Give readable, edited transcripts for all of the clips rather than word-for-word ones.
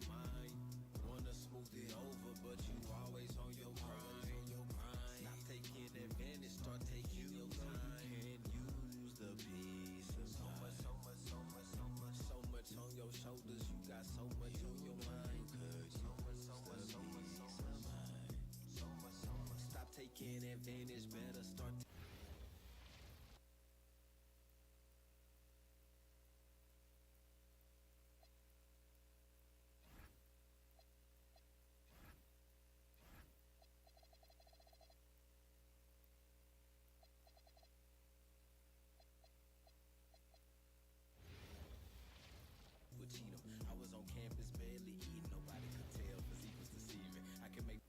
mind. Wanna smooth it over, but you always on your grind. Stop taking advantage, start taking your time. Can't use the peace of mind. So much on your shoulders, you got so much on your mind. Stop taking advantage, better start. I was on campus barely eating, nobody could tell because he was deceiving. I can make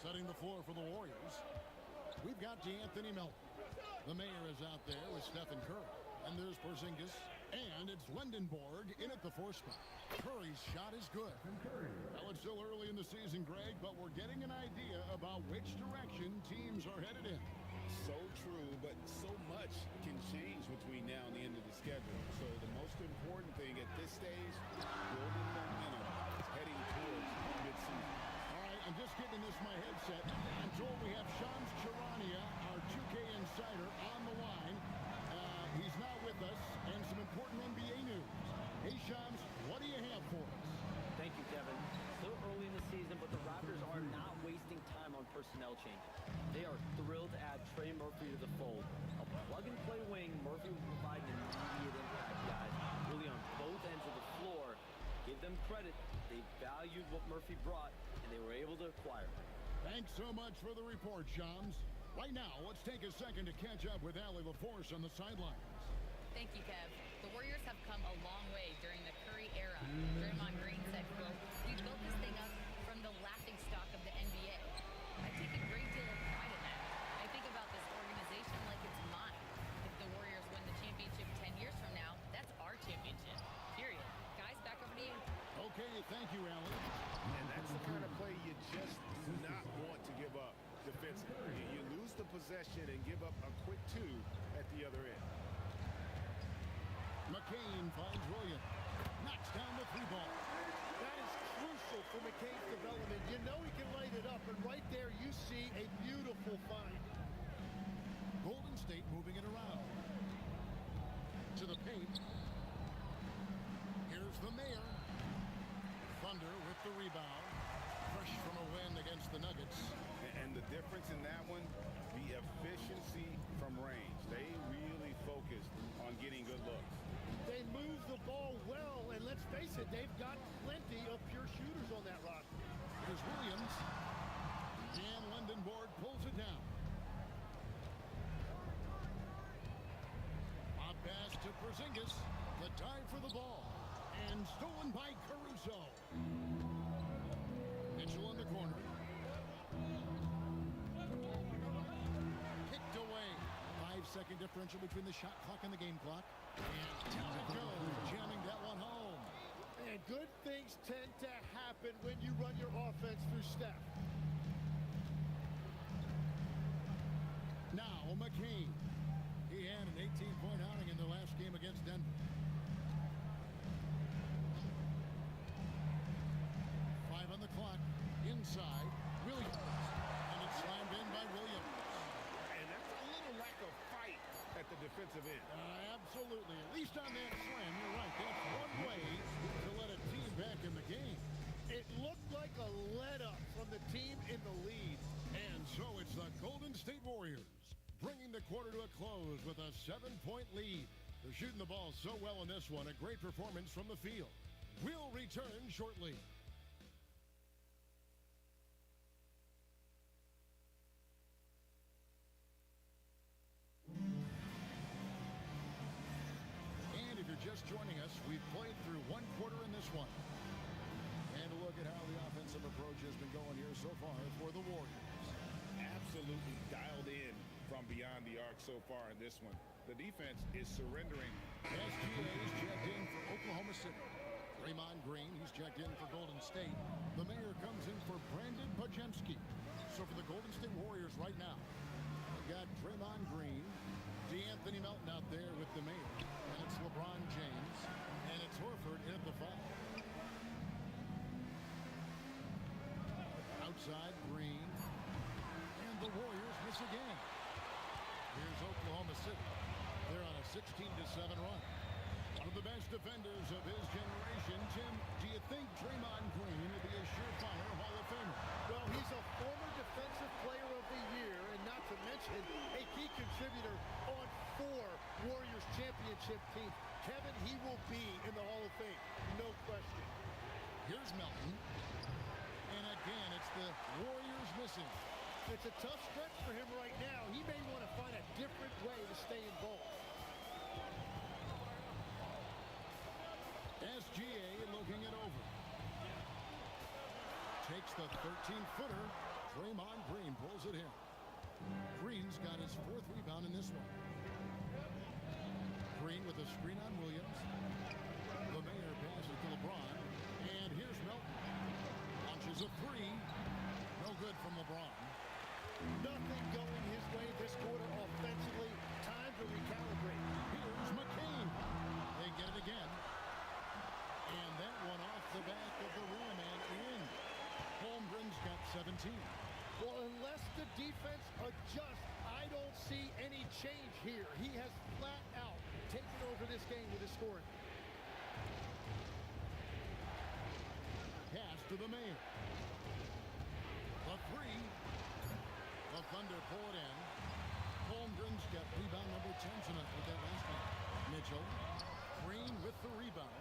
setting the floor for the Warriors. We've got D'Anthony Melton. The mayor is out there with Stephen Curry. And there's Porzingis. And it's Lendenborg in at the 4 spot. Curry's shot is good. Well, it's still early in the season, Greg, but we're getting an idea about which direction teams are headed in. So true, but so much can change between now and the end of the schedule. So the most important thing at this stage, building momentum, heading towards midseason. All right, I'm just getting this in my headset. I'm told we have Shams Charania, our 2K insider, on the line. He's not with us, and some important NBA news. Hey, Shams, what do you have for us? Thank you, Kevin. Still early in the season, but the Raptors are not wasting time on personnel changes. They are thrilled to add Trey Murphy to the fold. A plug-and-play wing, Murphy will provide an immediate impact, guys, really on both ends of the floor. Give them credit. They valued what Murphy brought, and they were able to acquire him. Thanks so much for the report, Shams. Right now, let's take a second to catch up with Allie LaForce on the sidelines. Thank you, Kev. The Warriors have come a long way during the Curry era. Draymond Green said, quote, "We built this thing up from the laughingstock of the NBA. I take a great deal of pride in that. I think about this organization like it's mine. If the Warriors win the championship 10 years from now, that's our championship. Period." Guys, back over to you. Okay, thank you, Allie. And that's the kind of play you just do not want to give up defensively. You lose the possession and give up a quick 2 at the other end. McCain finds Williams. Knocks down the 3 ball. That is crucial for McCain's development. You know he can light it up, and right there you see a beautiful find. Golden State moving it around. To the paint. Here's the mayor. Thunder with the rebound. Fresh from a win against the Nuggets. And the difference in that one, the efficiency from range. They really focused on getting good looks. They move the ball well, and let's face it, they've got plenty of pure shooters on that roster. Here's Williams. And Lendenborg pulls it down. A pass to Porzingis. The dive for the ball. And stolen by Caruso. Mitchell in the corner. Picked away. 5-second differential between the shot clock and the game clock. And down it goes, jamming that one home. And good things tend to happen when you run your offense through Steph. Now McCain. He had an 18-point outing in the last game against Denver. 5 on the clock. Inside. Williams. And it's slammed in by Williams. And that's a little lack of fight at the defensive end. Absolutely. At least on that slam, you're right. That's one way to let a team back in the game. It looked like a let-up from the team in the lead. And so it's the Golden State Warriors bringing the quarter to a close with a 7-point lead. They're shooting the ball so well in this one. A great performance from the field. We'll return shortly. And if you're just joining us, we've played through one quarter in this one. And a look at how the offensive approach has been going here so far for the Warriors. Absolutely dialed in from beyond the arc so far in this one. The defense is surrendering. SGA is checked in for Oklahoma City. Draymond Green, he's checked in for Golden State. The mayor comes in for Brandon Pajemski. So for the Golden State Warriors right now, we've got Draymond Green, D'Anthony Melton out there with the mayor. And it's LeBron James. And it's Horford in at the foul. Outside Green. And the Warriors miss again. Here's Oklahoma City. They're on a 16-7 run. One of the best defenders of his generation. Jim, do you think Draymond Green will be a surefire Hall of Famer? Well, he's a former Defensive Player of the Year, and not to mention a key contributor on 4 Warriors championship teams. Kevin, he will be in the Hall of Fame, no question. Here's Melton. And again, it's the Warriors missing. It's a tough stretch for him right now. He may want to find a different way to stay involved. SGA looking it over. Takes the 13-footer. Draymond Green pulls it in. Green's got his 4th rebound in this one. Green with a screen on Williams. The mayor passes to LeBron. And here's Melton. Launches a 3. No good from LeBron. Nothing going his way this quarter offensively. Time to recalibrate. Here's McCain. They get it again. And that one off the back of the rim and in. Holmgren's got 17. Well, unless the defense adjusts, I don't see any change here. He has flat out taken over this game with his scoring. Pass to the mayor. The 3. The Thunder pull it in. Holmgren's got rebound number 10 tonight with that last one. Mitchell. Green with the rebound.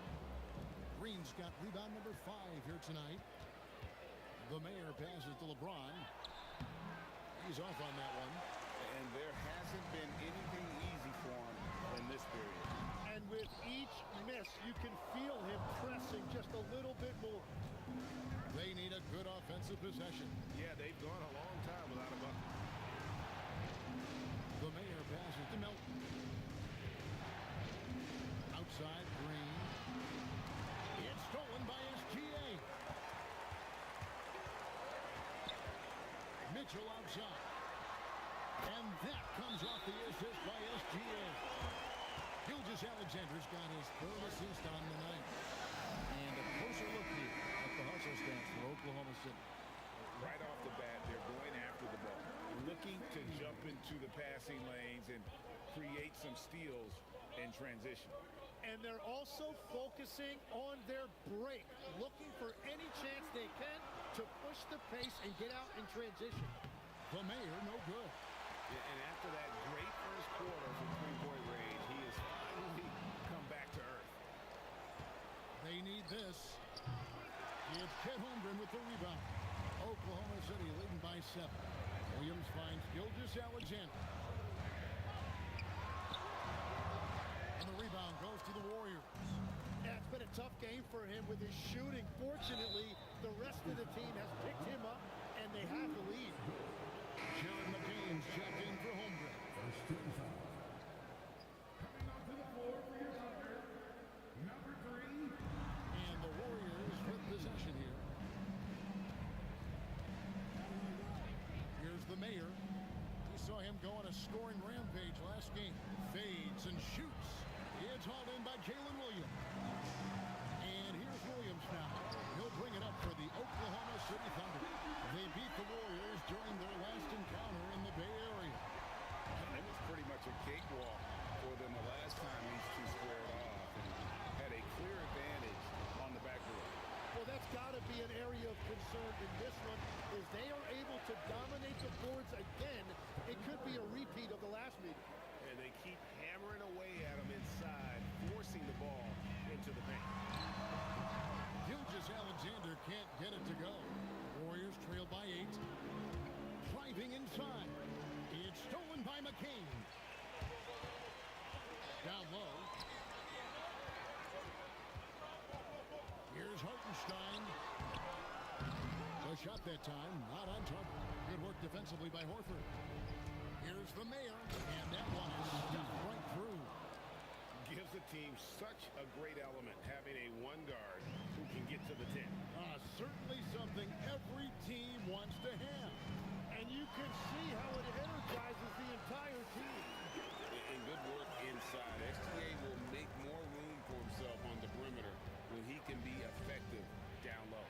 Green's got rebound number 5 here tonight. The mayor passes to LeBron. He's off on that one. And there hasn't been anything easy for him in this period. And with each miss, you can feel him pressing just a little bit more. They need a good offensive possession. Yeah, they've gone a long time without a bucket. The mayor passes to Melton. Outside Green. It's stolen by SGA. Mitchell outside. And that comes off the assist by SGA. Gilgeous-Alexander's got his 3rd assist on the night. And a closer look here at the hustle stance for Oklahoma City. Right off the bat, they're going after the ball, looking to jump into the passing lanes and create some steals in transition. And they're also focusing on their break, looking for any chance they can to push the pace and get out in transition. The mayor, no good. And after that great first quarter from three-point range, he has finally come back to earth. They need this. It's Chet Holmgren with the rebound. Oklahoma City leading by 7. Williams finds Gilgeous-Alexander. And the rebound goes to the Warriors. Yeah, it's been a tough game for him with his shooting. Fortunately, the rest of the team has picked him up, and they have the lead. Jared McCain's checked in for Holmgren. First team foul. Coming onto the floor for your Thunder, number 3. And the Warriors with possession here. Here's the mayor. We saw him go on a scoring rampage last game. Fades and shoots. It's hauled in by Jalen Williams. And here's Williams now. He'll bring it up for the Oklahoma City Thunder. They beat the Warriors during their last encounter in the Bay Area. It was pretty much a cakewalk for them the last time these two squared off and had a clear advantage on the backboard. Well, that's got to be an area of concern in this one. If they are able to dominate the boards again, it could be a repeat of the last meeting. And they keep hammering away at him inside, forcing the ball into the paint. Gilgeous-Alexander can't get it to go. Warriors trail by 8. Driving inside. It's stolen by McCain. Down low. Here's Hartenstein. The shot that time, not on target. Good work defensively by Horford. Here's the mayor, and that one is stuffed right through. Gives the team such a great element having a one guard get to the 10. Certainly something every team wants to have. And you can see how it energizes the entire team. And good work inside. SGA will make more room for himself on the perimeter when he can be effective down low.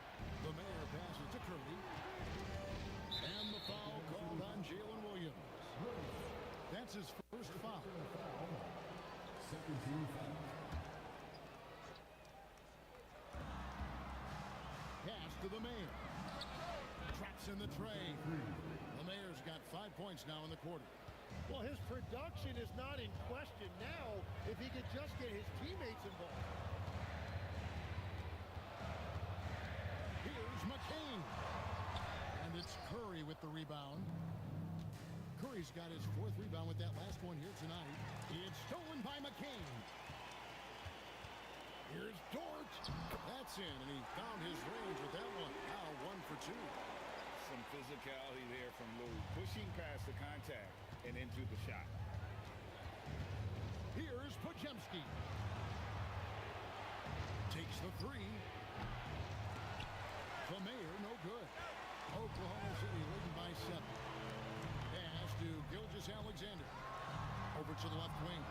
The Mayor passes to Curry. And the foul called on Jalen Williams. That's his first foul. Second team foul. Pass to the Mayor. Traps in the tray. The Mayor's got 5 points now in the quarter. Well, his production is not in question now if he could just get his teammates involved. Here's McCain. And it's Curry with the rebound. Curry's got his 4th rebound with that last one here tonight. It's stolen by McCain. Here's Dort. That's in, and he found his range with that one. Now 1 for 2. Some physicality there from Lou, pushing past the contact and into the shot. Here's Podziemski. Takes the 3. The Mayor, no good. Oklahoma City leading by 7. Pass to Gilgeous-Alexander. Over to the left wing.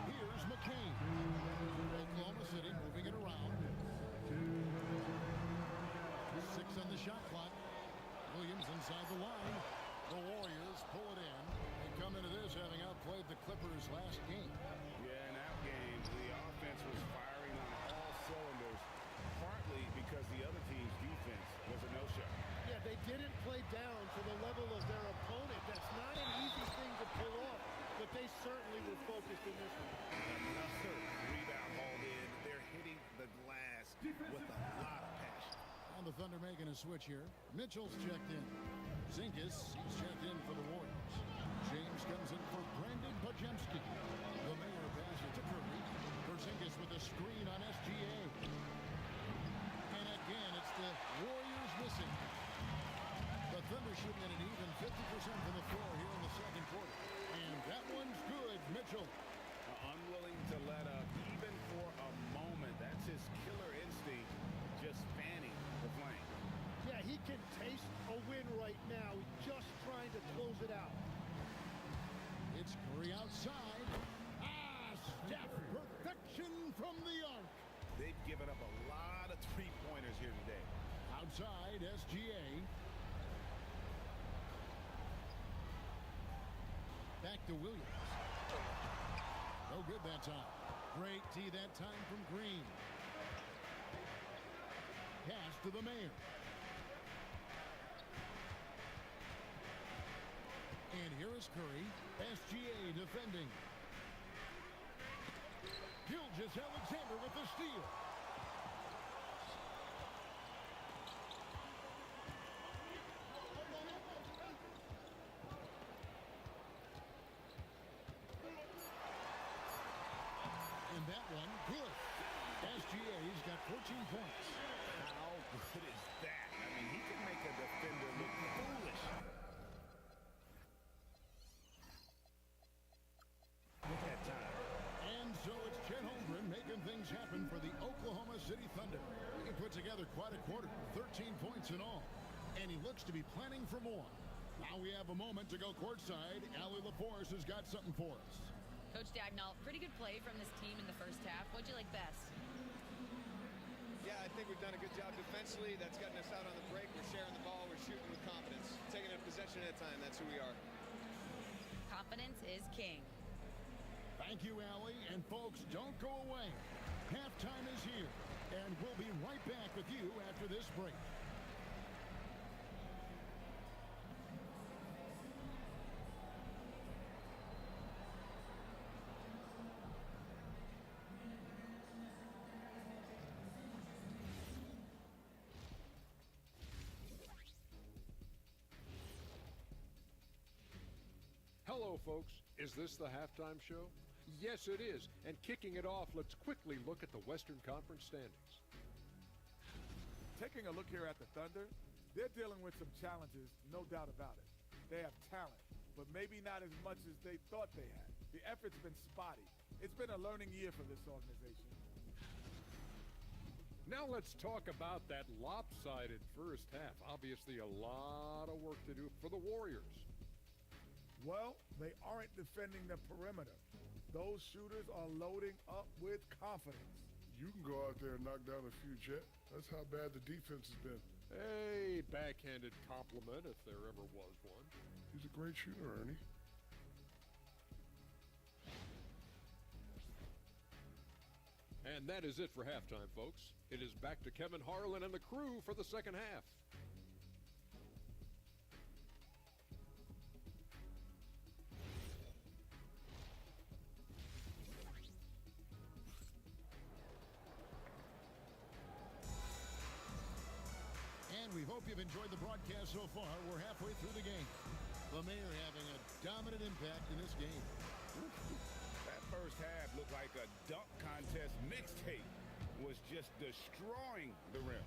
Here's McCain. Oklahoma City moving it around. 6 on the shot clock. Williams inside the line. The Warriors pull it in. They come into this having outplayed the Clippers last game. Yeah, in that game, the offense was firing on all cylinders, partly because the other team's defense was a no-show. Yeah, they didn't play down to the level of their opponent. That's not an easy thing to pull off, but they certainly were focused in this one. Another rebound hauled in. They're hitting the glass with a lot of passion. And the Thunder making a switch here. Mitchell's checked in. Zinkis, he's checked in for the Warriors. James comes in for Brandon Podziemski. The Mayor passes to Curry. Porzingis with a screen on SGA. And again, it's the Warriors missing. The Thunder shooting at an even 50% from the floor here in the second quarter. And that one's good, Mitchell. Unwilling to let up even for a moment. That's his killer instinct, just fanning the flame. Yeah, he can taste a win right now. He's just trying to close it out. It's Curry outside. Steph, perfection from the arc. They've given up a lot of three-pointers here today. Outside, SGA. Back to Williams. No good that time. Great tee that time from Green. Pass to the Mayor. And here is Curry. SGA defending. Gilgeous-Alexander with the steal. And that one, good. SGA's got 14 points. How good is that? I mean, he can make a defender look foolish. Look at time. And so it's Chet Holmgren making things happen for the Oklahoma City Thunder. He put together quite a quarter, 13 points in all. And he looks to be planning for more. Now we have a moment to go courtside. Allie LaForce has got something for us. Coach Dagnall, pretty good play from this team in the first half. What'd you like best? Yeah, I think we've done a good job defensively. That's gotten us out on the break. We're sharing the ball. We're shooting with confidence. Taking a possession at a time. That's who we are. Confidence is king. Thank you, Allie. And folks, don't go away. Halftime is here. And we'll be right back with you after this break. Hello, folks. Is this the halftime show? Yes, it is. And kicking it off, let's quickly look at the Western Conference standings. Taking a look here at the Thunder, they're dealing with some challenges, no doubt about it. They have talent, but maybe not as much as they thought they had. The effort's been spotty. It's been a learning year for this organization. Now let's talk about that lopsided first half. Obviously, a lot of work to do for the Warriors. Well, they aren't defending the perimeter. Those shooters are loading up with confidence. You can go out there and knock down a few, Chet. That's how bad the defense has been. A backhanded compliment, if there ever was one. He's a great shooter, Ernie. And that is it for halftime, folks. It is back to Kevin Harlan and the crew for the second half. And we hope you've enjoyed the broadcast so far. We're halfway through the game. The Mayor having a dominant impact in this game. That first half looked like a dunk contest mixtape was just destroying the rim.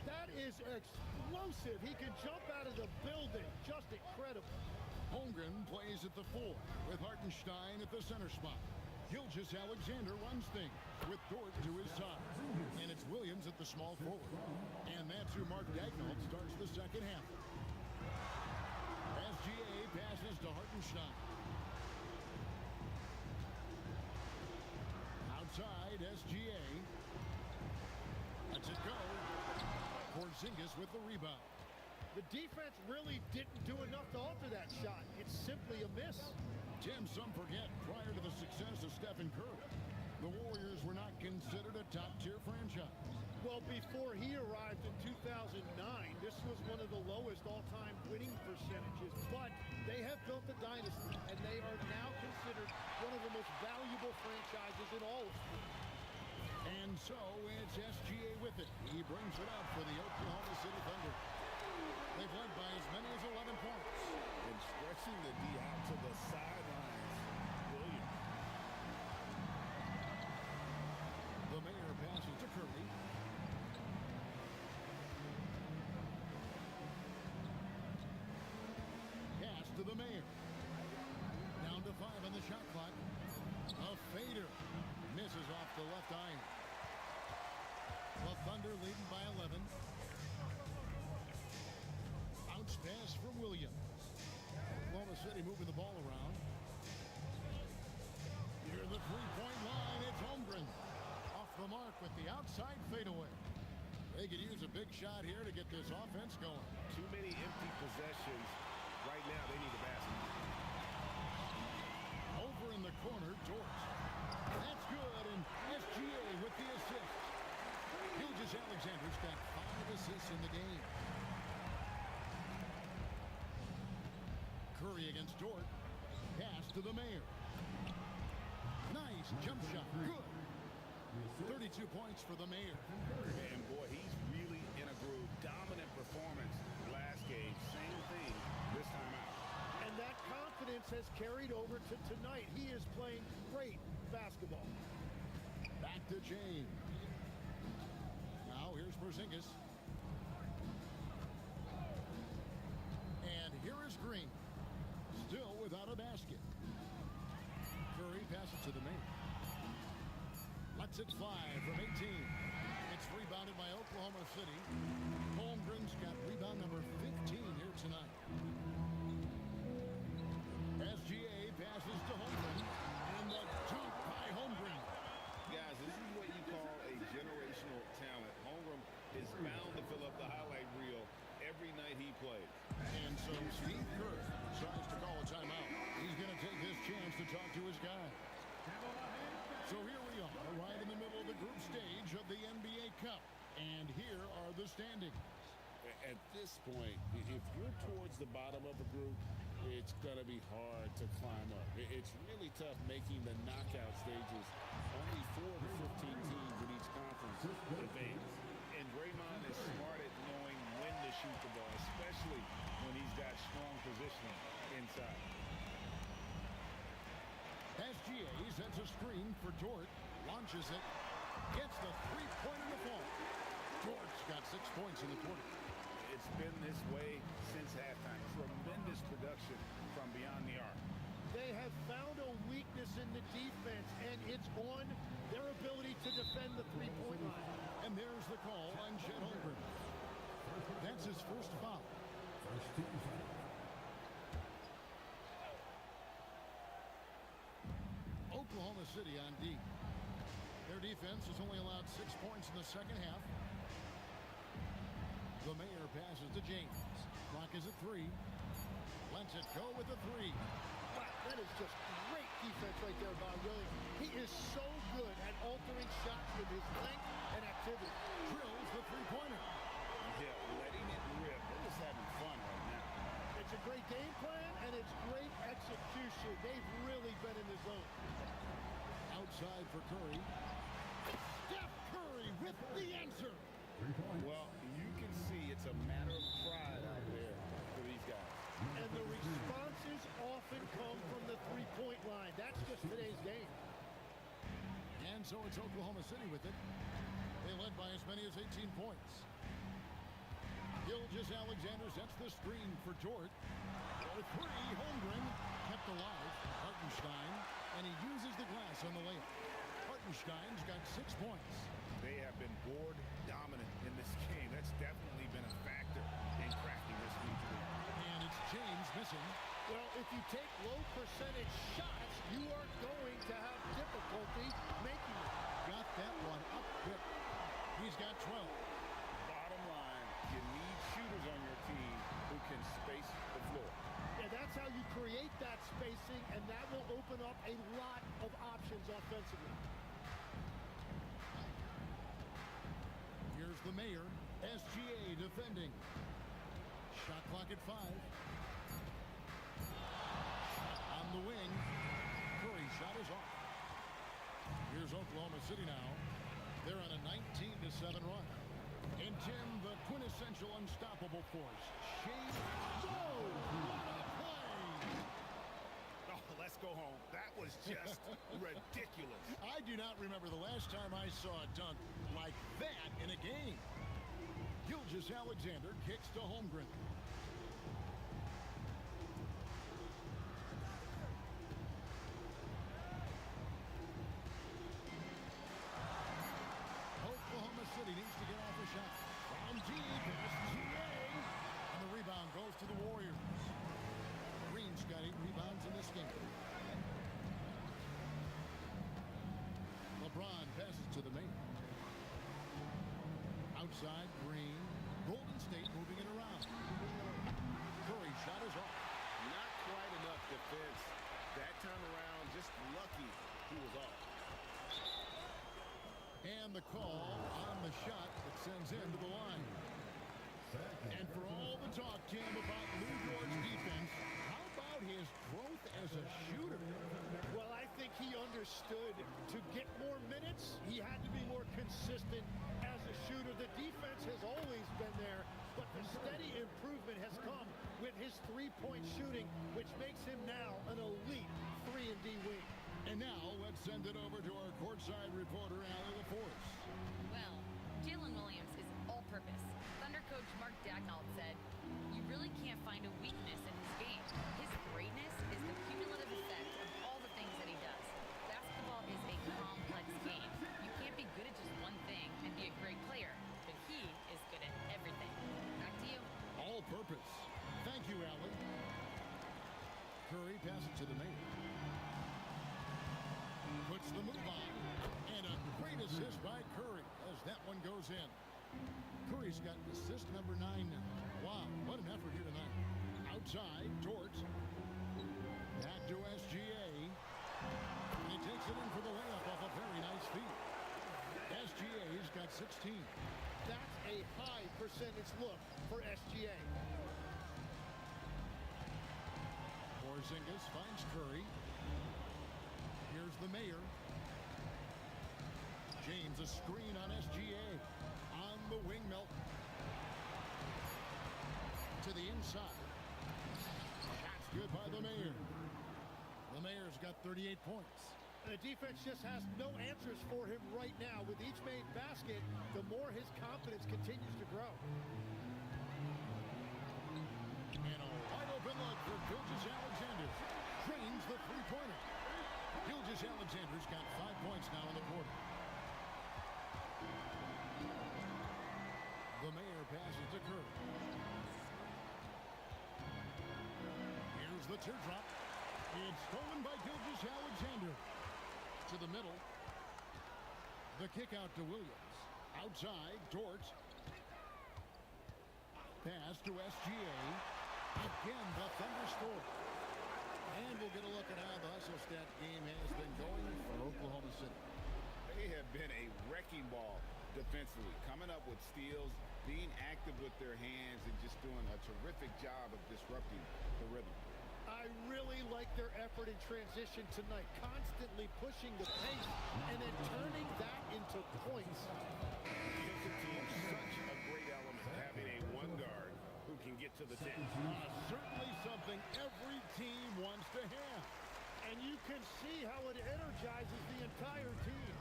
That is explosive. He can jump out of the building. Just incredible. Holmgren plays at the 4 with Hartenstein at the center spot. Gilgeous Alexander runs things with Dort to his side. And it's Williams at the small forward. And that's who Mark Daigneault starts the second half. SGA passes to Hartenstein. Outside, SGA. Lets it go. Porzingis with the rebound. The defense really didn't do enough to alter that shot. It's simply a miss. Tim, some forget, prior to the success of Stephen Curry, the Warriors were not considered a top-tier franchise. Well, before he arrived in 2009, this was one of the lowest all-time winning percentages. But they have built a dynasty, and they are now considered one of the most valuable franchises in all of sports. And so it's SGA with it. He brings it up for the Oklahoma City Thunder. They've led by as many as 11 points. And stretching the D out to the sidelines. Williams. The Mayor passes to Curry. Pass to the Mayor. Down to 5 on the shot clock. A fader. Misses off the left iron. The Thunder leading by 11. Bounce pass from Williams. Oklahoma City moving the ball around. Near the three-point line, it's Holmgren. Off the mark with the outside fadeaway. They could use a big shot here to get this offense going. Too many empty possessions. Right now, they need a basket. Over in the corner, Dort. That's good, and SGA with the assist. Gilgeous Alexander's got 5 assists in the game. Curry against Dort. Pass to the Mayor. Nice jump shot. Good. 32 points for the Mayor. And boy, he's really in a groove. Dominant performance last game. Same thing this time out. And that confidence has carried over to tonight. He is playing great basketball. Back to James. Now here's Porzingis. And here is Green. Still without a basket. Curry passes to the Mayor. Lets it fly from 18. It's rebounded by Oklahoma City. Holmgren's got rebound number 15 here tonight. SGA passes to Holmgren. And the dunk by Holmgren. Guys, this is what you call a generational talent. Holmgren is bound to fill up the highlight reel every night he plays. And so Steve Kerr decides to call a timeout. He's going to take his chance to talk to his guys. So here we are, right in the middle of the group stage of the NBA Cup. And here are the standings. At this point, if you're towards the bottom of a group, it's going to be hard to climb up. It's really tough making the knockout stages. Only 4 to 15 teams in each conference advance. And Draymond is smart at knowing when to shoot the ball, especially when he's got strong positioning inside. SGA sets a screen for Dort, launches it, gets the three-point in the fall. Dort's got 6 points in the quarter. It's been this way since halftime. Tremendous production from beyond the arc. They have found a weakness in the defense, and it's on their ability to defend the three-point line. And And there's the call on Chet Holmgren. That's his first foul. Oklahoma City on D. Their defense has only allowed 6 points in the second half. The Mayor passes to James. Clock is at 3. Lets it go with a 3. Wow, that is just great defense right there by Williams. He is so good at altering shots with his length and activity. Drills the three-pointer. Yeah, letting it rip. They're just having fun right now. It's a great game plan, and it's great execution. They've really been in the zone. Outside for Curry. Steph Curry with the answer. Well, you can see it's a matter of pride out there for these guys. And the responses often come from the three-point line. That's just today's game. And so it's Oklahoma City with it. They led by as many as 18 points. Gilgeous-Alexander sets the screen for Dort. The three, Holmgren kept alive. Hartenstein, and he uses the glass on the layup. Hartenstein's got 6 points. They have been board dominant in this game. That's definitely been a factor in cracking this lead. And it's James missing. Well, if you take low percentage shots, you are going to have difficulty making it. Got that one up quick. He's got 12. Bottom line, you need shooters on your team who can space the floor. Yeah, that's how you create that spacing, and that will open up a lot of options offensively. Here's the Mayor. SGA defending. Shot clock at 5. On the wing. Curry shot is off. Here's Oklahoma City now. They're on a 19-7 run. And Tim, the quintessential unstoppable force. Shane. Whoa! What a play! Oh, let's go home. That was just ridiculous. I do not remember the last time I saw a dunk like that in a game. Gilgeous-Alexander kicks to Holmgren. Oklahoma City needs to get off a shot. From deep, SGA. And the rebound goes to the Warriors. Green's got 8 rebounds in this game. LeBron passes to the Mayor. Outside, Green. Golden State moving it around. Curry shot is off. Not quite enough defense. That time around, just lucky he was off. And the call on the shot that sends him to the line. And for all the talk, Tim, about Lou Dort's defense, how about his growth as a shooter? Well, I think he understood to get more minutes, he had to be more consistent as a shooter. The defense has always been there, but the steady improvement has come with his three-point shooting, which makes him now an elite 3-and-D wing. And now let's send it over to our courtside reporter, Allie LaForce. Well, Jalen Williams is all-purpose. Thunder coach Mark Daignault said, "You really can't find a weakness in his game. His greatness is the cumulative effect of all the things that he does. Basketball is a complex game. You can't be good at just one thing and be a great player, but he is good at everything." Back to you. All-purpose. Thank you, Allie. Curry passes to the Mayor. Puts the move on. And a great assist by Curry as that one goes in. Curry's got assist number 9 now. Wow, what an effort here tonight. Outside, Dort. Back to SGA. And he takes it in for the layup off a very nice feed. SGA's got 16. That's a high percentage look for SGA. Porzingis finds Curry. Here's the Mayor. James, a screen on SGA. On the wing, Melton. To the inside. Shots good by the Mayor. The Mayor's got 38 points. The defense just has no answers for him right now. With each made basket, the more his confidence continues to grow. And a wide open look for Gilgeous-Alexander. Drains the three-pointer. Gilgeous-Alexander's got 5 points now in the quarter. the teardrop. It's stolen by Gilgeous Alexander. To the middle. The kick out to Williams. Outside, Dort. Pass to SGA. Again, the Thunder score. And we'll get a look at how the hustle stat game has been going for Oklahoma City. They have been a wrecking ball defensively, coming up with steals, being active with their hands, and just doing a terrific job of disrupting the rhythm. I really like their effort in transition tonight, constantly pushing the pace and then turning that into points. Gives the team such a great element, having a one guard who can get to the 10. Certainly something every team wants to have. And you can see how it energizes the entire team.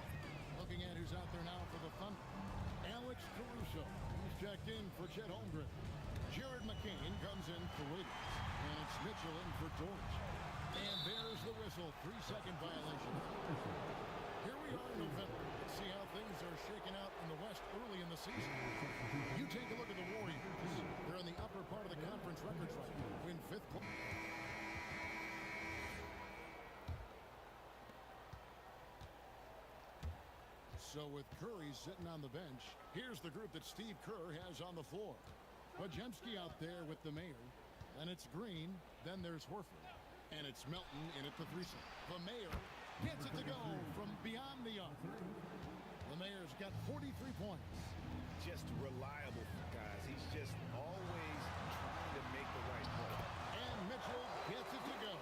Looking at who's out there now for the Thunder. Alex Caruso. He's checked in for Chet Holmgren. Jared McCain comes in for Williams. And it's Mitchell in for George. And there's the whistle. 3-second violation. Here we are in November. Let's see how things are shaking out in the West early in the season. You take a look at the Warriors. They're in the upper part of the conference records right now. Win 5th place. So with Curry sitting on the bench, here's the group that Steve Kerr has on the floor. Podziemski out there with the mayor. Then it's Green. Then there's Horford. And it's Melton in at the 3-set. The mayor gets it to go from beyond the arc. The mayor's got 43 points. Just reliable, guys. He's just always trying to make the right play. And Mitchell gets it to go.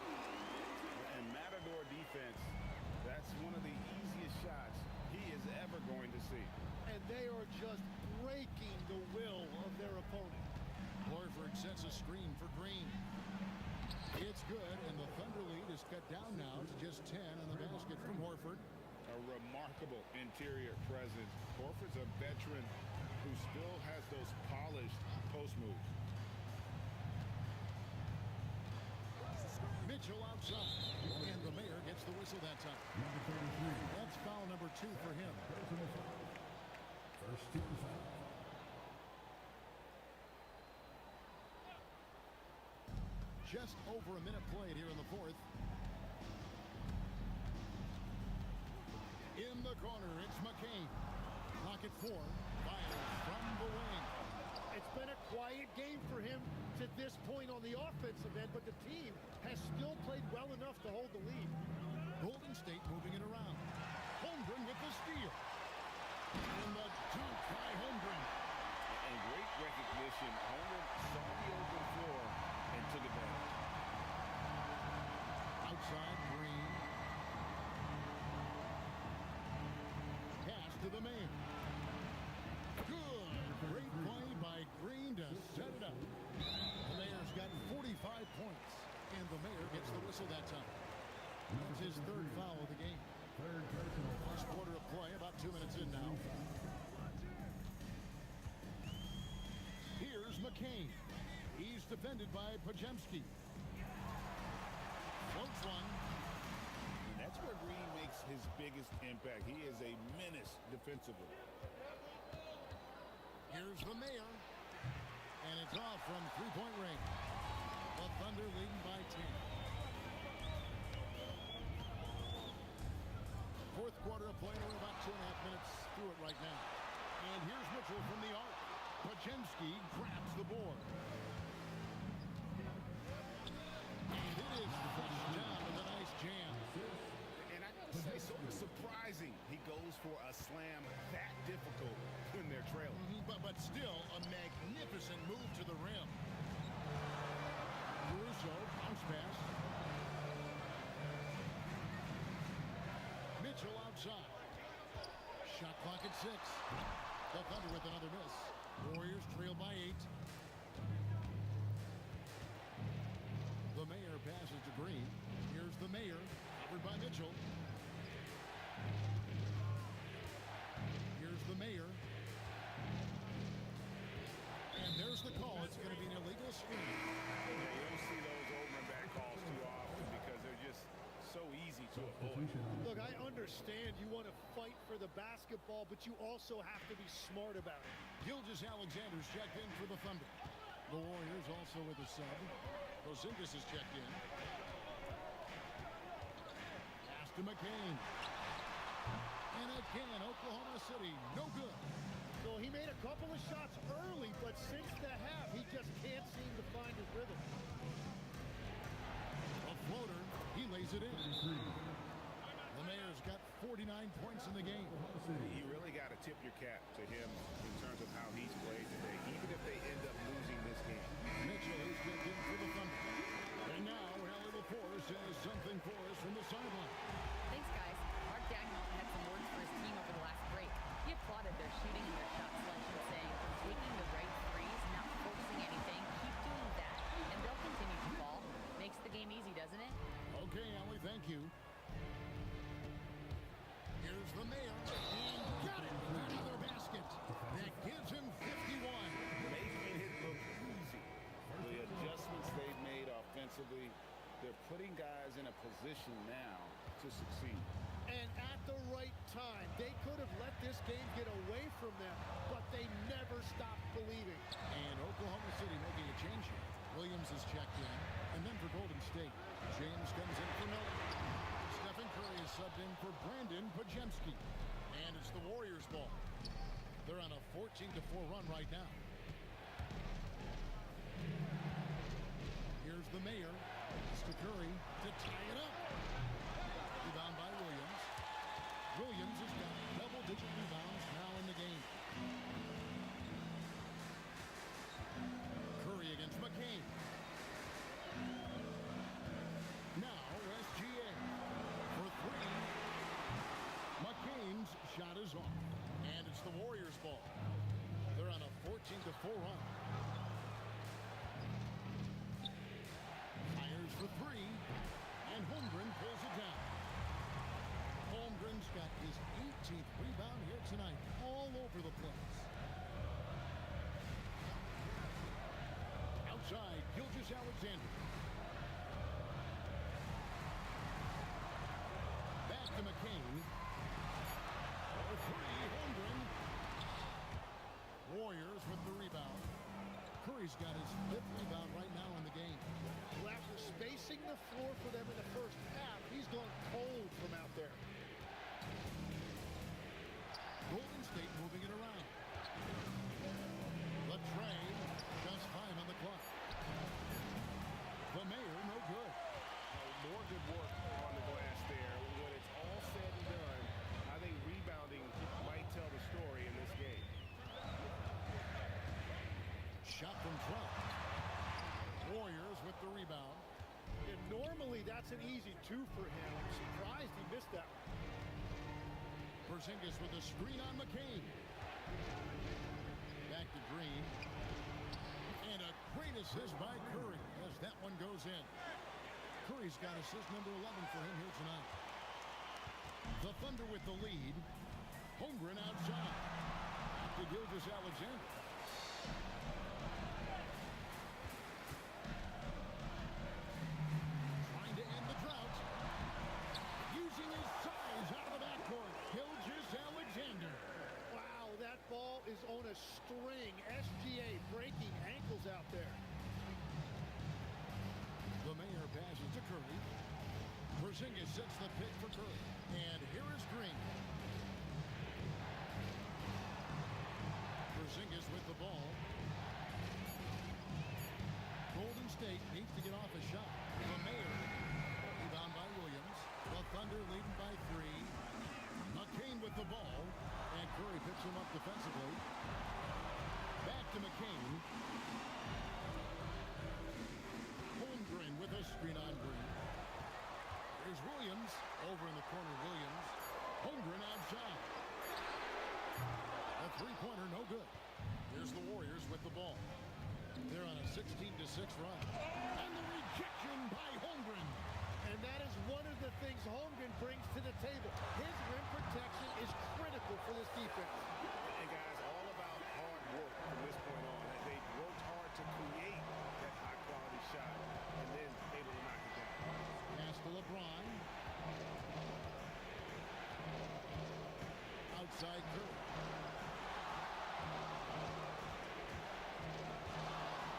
And Matador defense, that's one of the easiest shots he is ever going to see. And they are just breaking the will of their opponent. Horford sets a screen for Green. It's good, and the Thunder lead is cut down now to just 10 on the basket from Horford. A remarkable interior presence. Horford's a veteran who still has those polished post moves. Mitchell outside, and the mayor gets the whistle that time. Number 33. That's foul number 2 for him. First team foul. Just over a minute played here in the 4th. In the corner, it's McCain. Clock at 4. Fires from the wing. It's been a quiet game for him to this point on the offensive end, but the team has still played well enough to hold the lead. Golden State moving it around. Holmgren with the steal. And the dunk by Holmgren. And great recognition. Holmgren saw the open floor and took advantage. Outside, Green. Pass to the man. Good. Great play by Green to set it up. The mayor's got 45 points. And the mayor gets the whistle that time. That's his 3rd foul of the game. First quarter of play, about 2 minutes in now. Here's McCain. He's defended by Podziemski. Floats one. And that's where Green makes his biggest impact. He is a menace defensively. Here's the mayor. And it's off from 3-point range. The Thunder leading by 10. 4th quarter of play. We're about 2.5 minutes through it right now. And here's Mitchell from the arc. Podziemski grabs the board. And it is pushed down with a nice jam. And I gotta say, sort of surprising he goes for a slam that difficult when they're trailing. But still a magnificent move to the rim. Caruso, bounce pass. Mitchell outside. Shot clock at 6. The Thunder with another miss. Warriors trail by 8. The mayor passes to Green. Here's the mayor, covered by Mitchell. Here's the mayor. And there's the call. It's going to be an illegal screen. Yeah, you don't see those over and back calls too often because they're just so easy to avoid. Look, I understand you want to fight for the basketball, but you also have to be smart about it. Gilgeous Alexander's checked in for the Thunder. The Warriors also with a sub. Porzingis is checked in. Pass to McCain. And again, Oklahoma City, no good. So he made a couple of shots early, but since the half, he just can't seem to find his rhythm. A floater, he lays it in. The Mayor's got 49 points in the game. You really got to tip your cap to him in terms of how he's played today, even if they end up losing this game. Mitchell is checked in for the Thunder. And now, Allie LaForce has something for us from the sideline. Thanks, guys. Mark Dagnall had some words for his team over the last break. He applauded their shooting and their shot selection, saying, taking the right threes, not forcing anything, keep doing that, and they'll continue to fall. Makes the game easy, doesn't it? Okay, Allie, thank you. Here's the Mayor, and got it! Another basket. That gives him 51. Making it look easy. The adjustments they've made offensively, they're putting guys in a position now to succeed. And at the right time, they could have let this game get away from them, but they never stopped believing. And Oklahoma City making a change here. Williams is checked in, and then for Golden State, James comes in for Miller. Stephen Curry is subbed in for Brandon Pajemski. And it's the Warriors' ball. They're on a 14-4 run right now. Here's the Mayor. It's to Curry to tie it up. Rebound by Williams. Williams has got double-digit rebounds now in the game. Curry against McCain. Now SGA for three. McCain's shot is off. And it's the Warriors' ball. They're on a 14-4 run. Fires for three. And Holmgren pulls it down. Holmgren's got his 18th rebound here tonight. All over the place. Outside, Gilgeous-Alexander. Back to McCain. For three, Holmgren. Warriors with the rebound. Curry's got his 5th rebound right now in the game. Well, after spacing the floor for them in the first half, he's gone cold from out there. Golden State moving it around. Latrey, just 5 on the clock. The Mayor, no good. More good work on the glass there. When it's all said and done, I think rebounding might tell the story in this game. Shot from Trump. Warriors with the rebound. And normally that's an easy 2 for him. I'm surprised he missed that one. Porzingis with a screen on McCain. Back to Green. And a great assist by Curry as that one goes in. Curry's got assist number 11 for him here tonight. The Thunder with the lead. Holmgren outside. Back to Gilgeous-Alexander. Trying to end the drought. Using his size out of the backcourt. Gilgeous-Alexander. Wow, that ball is on a string. SGA breaking ankles out there. The Mayor passes to Curry. Porzingis sets the pick for Curry. And here is Green. Porzingis with the ball. Golden State needs to get off a shot. The Mayor. Rebound by Williams. The Thunder leading by 3. McCain with the ball. And Curry picks him up defensively. Back to McCain. Holmgren with a screen on Green. Here's Williams. Over in the corner, Williams. Holmgren outside. A three-pointer, no good. Here's the Warriors with the ball. They're on a 16-6 run. And the rejection by Holmgren. And that is one of the things Holmgren brings to the table. His rim protection is critical for this defense. And guys, all about hard work from this point on. They worked hard to create that high-quality shot and then able to knock it down. Pass to LeBron. Outside Curry.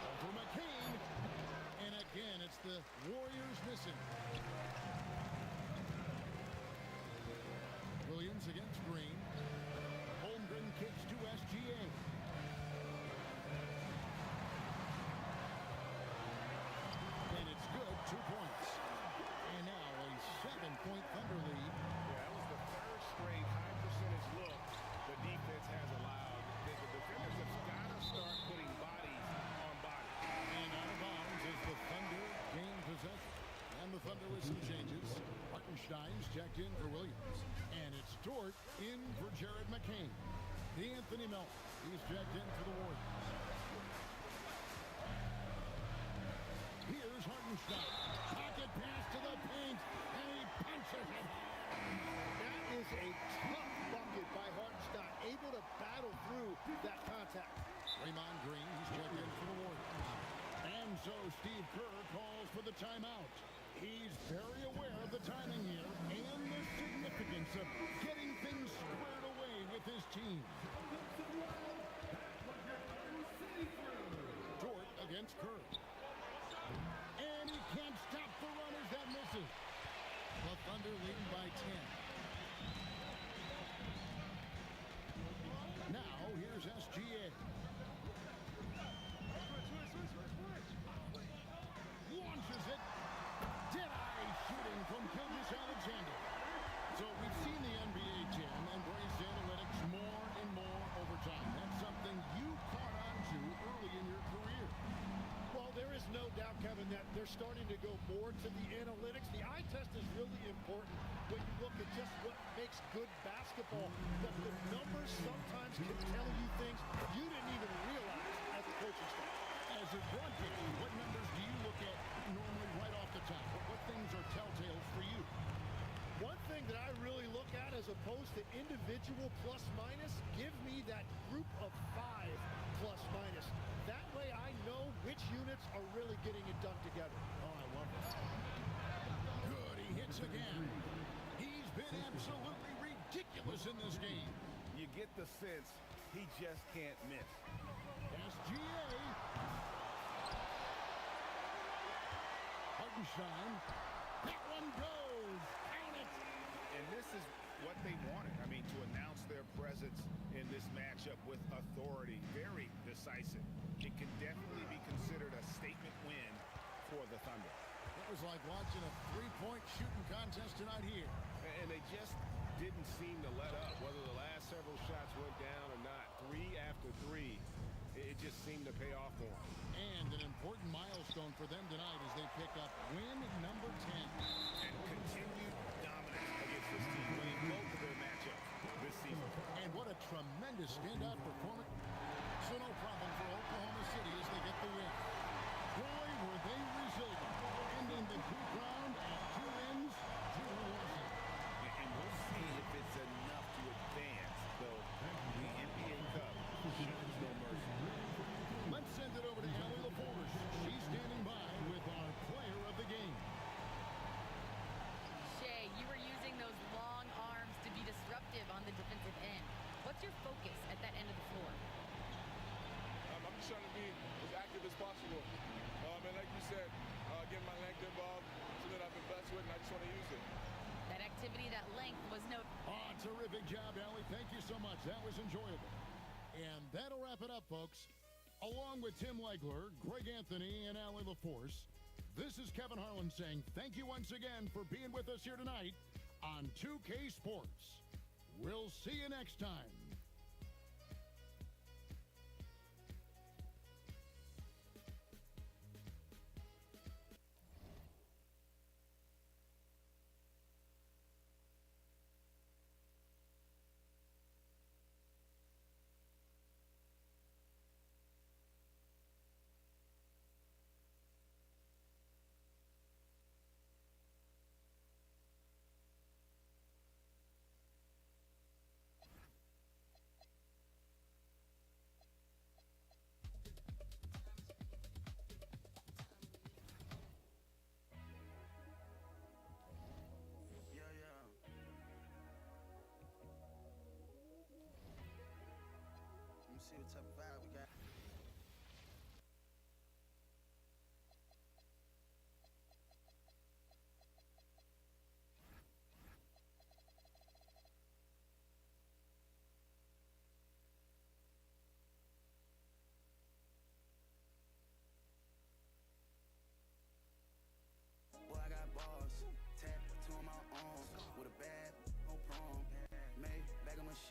Over the Warriors missing. Williams against Green. Holmgren kicks to SGA. And it's good, 2 points. And now a 7-point Thunder lead. Yeah, that was the third straight high percentage look the defense has allowed. The defenders have got to start putting bodies on bodies. And out of bounds as the Thunder gain possession. And the Thunder with some changes. Hartenstein's checked in for Williams. And it's Dort in for Jared McCain. Anthony Melton, he's checked in for the Warriors. Here's Hartenstein. Pocket pass to the paint, and he punches it. That is a tough bucket by Hartenstein, able to battle through that contact. Draymond Green, he's checked in for the Warriors. And so Steve Kerr calls for the timeout. He's very aware of the timing here and the significance of getting things squared away with his team. Dort against Kerr. And he can't stop the runners. That misses. The Thunder leading by 10. Now here's SGA. Launches it. Dead-eye shooting from Gilgeous Alexander. So we've seen the NBA, Jim, embrace analytics more and more over time. That's something you caught on to early in your career. Well, there is no doubt, Kevin, that they're starting to go more to the analytics. The eye test is really important when you look at just what makes good basketball. But the numbers sometimes can tell you things you didn't even realize as a coaching staff. As a broadcaster, what numbers do you look at normally right off the top? What things are telltales for you? One thing that I really look at as opposed to individual plus minus, give me that group of 5 plus minus. That way I know which units are really getting it done together. Oh, I love it. Good, he hits again. He's been absolutely ridiculous in this game. You get the sense he just can't miss. SGA. Hartenstein. That one goes. Count it. And this is what they wanted. I mean, to announce their presence in this matchup with authority. Very decisive. It can definitely be considered a statement win for the Thunder. It was like watching a three-point shooting contest tonight here. And they just didn't seem to let up, whether the last several shots went down or not. 3 after 3, it just seemed to pay off for them. And an important milestone for them tonight as they pick up win number 10. And continued dominance against this team, winning both of their matchups this season. And what a tremendous standout performance. So no problem for Oklahoma City as they get the win. Boy, were they resilient, ending the group round at 2 wins, 2 losses. And we'll see if it's enough to advance, though the NBA Cup shows no mercy. Let's send it over to Allie LaForce. She's standing by with our player of the game. Shea, you were using those long arms to be disruptive on the defensive end. What's your focus at that end of the floor? I'm just trying to be as active as possible. And like you said, getting my length involved, something I've been blessed with, and I just want to use it. That activity, that length was no... Oh, terrific job, Allie. Thank you so much. That was enjoyable. And that'll wrap it up, folks. Along with Tim Legler, Greg Anthony, and Allie LaForce, this is Kevin Harlan saying thank you once again for being with us here tonight on 2K Sports. We'll see you next time.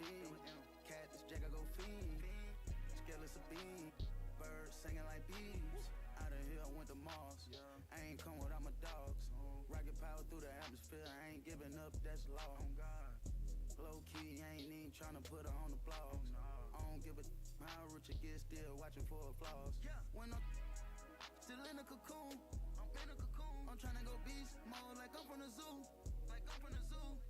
beam. Cat, this jack, I go fiend. Skeleton a beam. Birds singing like bees. Out of here, I went to Mars. I ain't come without my dogs. Rocket power through the atmosphere. I ain't giving up, that's law. Low key, I ain't even tryna put her on the blogs. I don't give a how rich it gets, still watching for flaws. When I'm still in a cocoon, I'm tryna go beast mode like I'm from the zoo.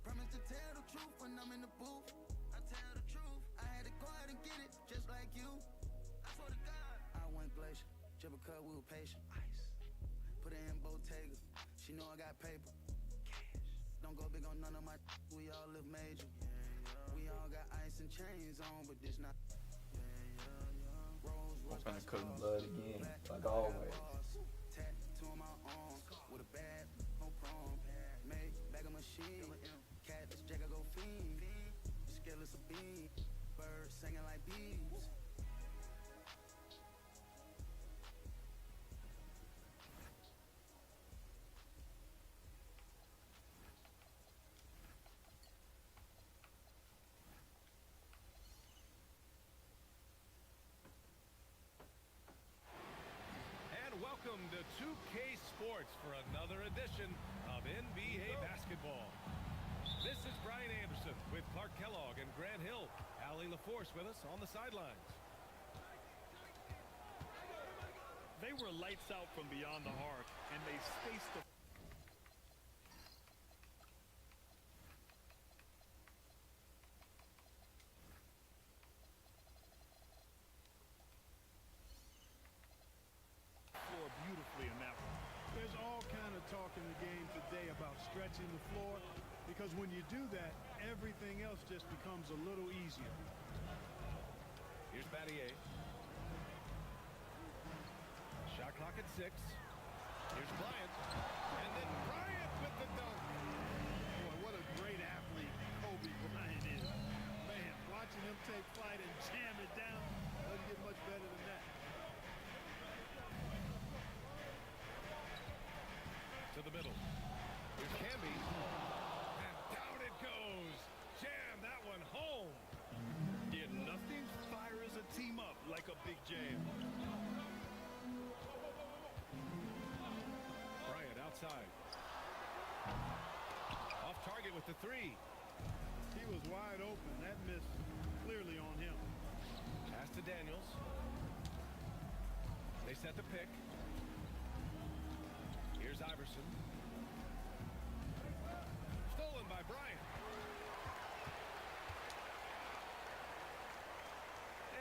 Promise to tell the truth when I'm in the booth. I tell the truth. I had to go out and get it, just like you. I swear to God. I went glacier, just because we were patient. Ice. Put it in Bottega. She know I got paper. Cash. Don't go big on none of my. We all live major. We all got ice and chains on, but this not. I'm finna cook blood again, like always. Tattoo on my arm with a bad no prom. Make bag of machine. Cat, this jack, I go fiend. Skeleton a beam. Birds singing like bees. Welcome to 2K Sports for another edition of NBA basketball. This is Brian Anderson with Clark Kellogg and Grant Hill. Allie LaForce with us on the sidelines. They were lights out from beyond the arc, and they spaced the beautifully in that one. There's all kind of talk in the game today about stretching the floor, because when you do that, everything else just becomes a little easier. Here's Battier. Shot clock at 6. Here's Bryant. And then Bryant with the dunk. Boy, what a great athlete Kobe Bryant is. Man, watching him take flight and jam it down doesn't get much better than that. To the middle. Here's Camby. And down it goes. Jam that one home. Yeah, nothing fires a team up like a big jam. Bryant outside. Off target with the 3. He was wide open. That miss clearly on him. Pass to Daniels. They set the pick. Here's Iverson. Stolen by Bryant.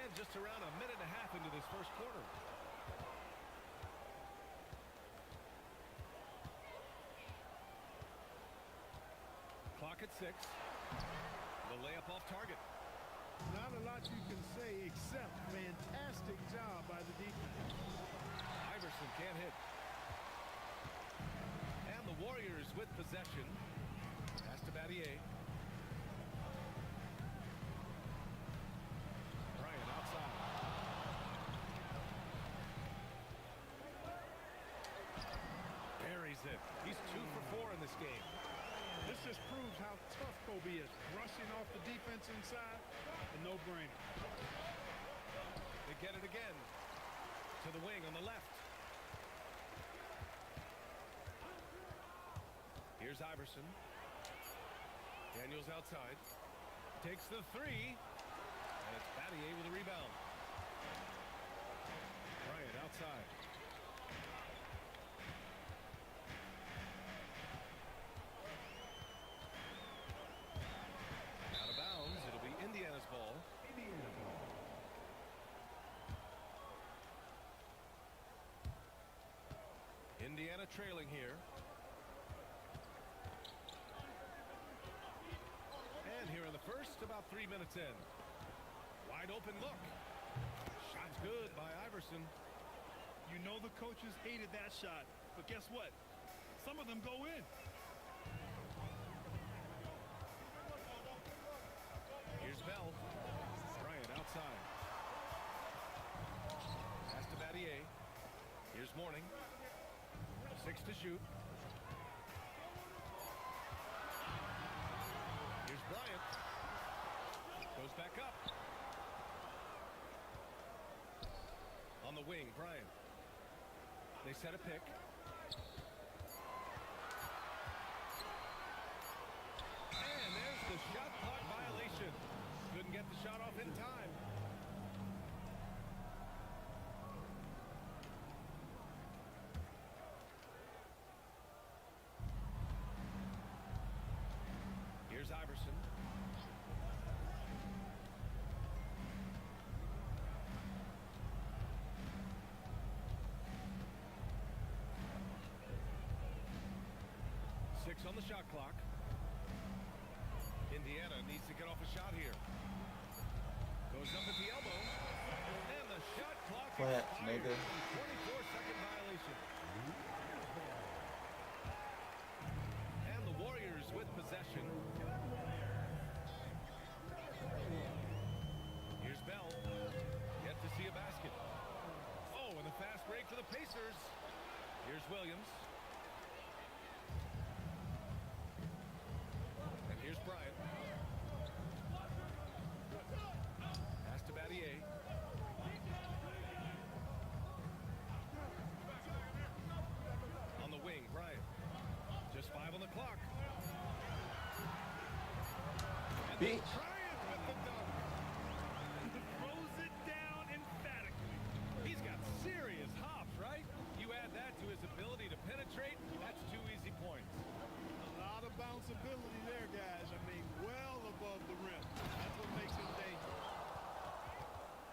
And just around a minute and a half into this first quarter. Clock at 6. The layup off target. Not a lot you can say except fantastic job by the defense. Iverson can't hit. And the Warriors with possession. Pass to Battier. Bryant outside. Buries it. He's 2 for 4 in this game. This just proves how tough Kobe is. Rushing off the defense inside, a no-brainer. They get it again. To the wing on the left. Here's Iverson. Daniels outside. Takes the 3. And it's Battier with a rebound. Bryant outside. Out of bounds. It'll be Indiana's ball. Indiana trailing here. And here in the first, about 3 minutes in. Wide open look. Shot's good by Iverson. You know the coaches hated that shot, but guess what? Some of them go in. Here's Bell. Bryant outside. Pass to Battier. Here's Mourning. 6 to shoot. Here's Bryant. Goes up. On the wing, Bryant. They set a pick. And there's the shot clock violation. Couldn't get the shot off in time. Here's Iverson. Six on the shot clock. Indiana needs to get off a shot here. Goes up at the elbow. And the shot clock Plant, expired. nigga. 24-second violation. And the Warriors with possession. Here's Bell. Yet to see a basket. Oh, and the fast break for the Pacers. Here's Williams. And here's Bryant. Pass to Battier. On the wing, Bryant. Just 5 on the clock. And Bitch. Bryant with the dunk. Throws it down emphatically. He's got serious hops, right? You add that to his ability to penetrate, that's 2 easy points. A lot of bounceability there, guys. I mean, well above the rim. That's what makes him dangerous.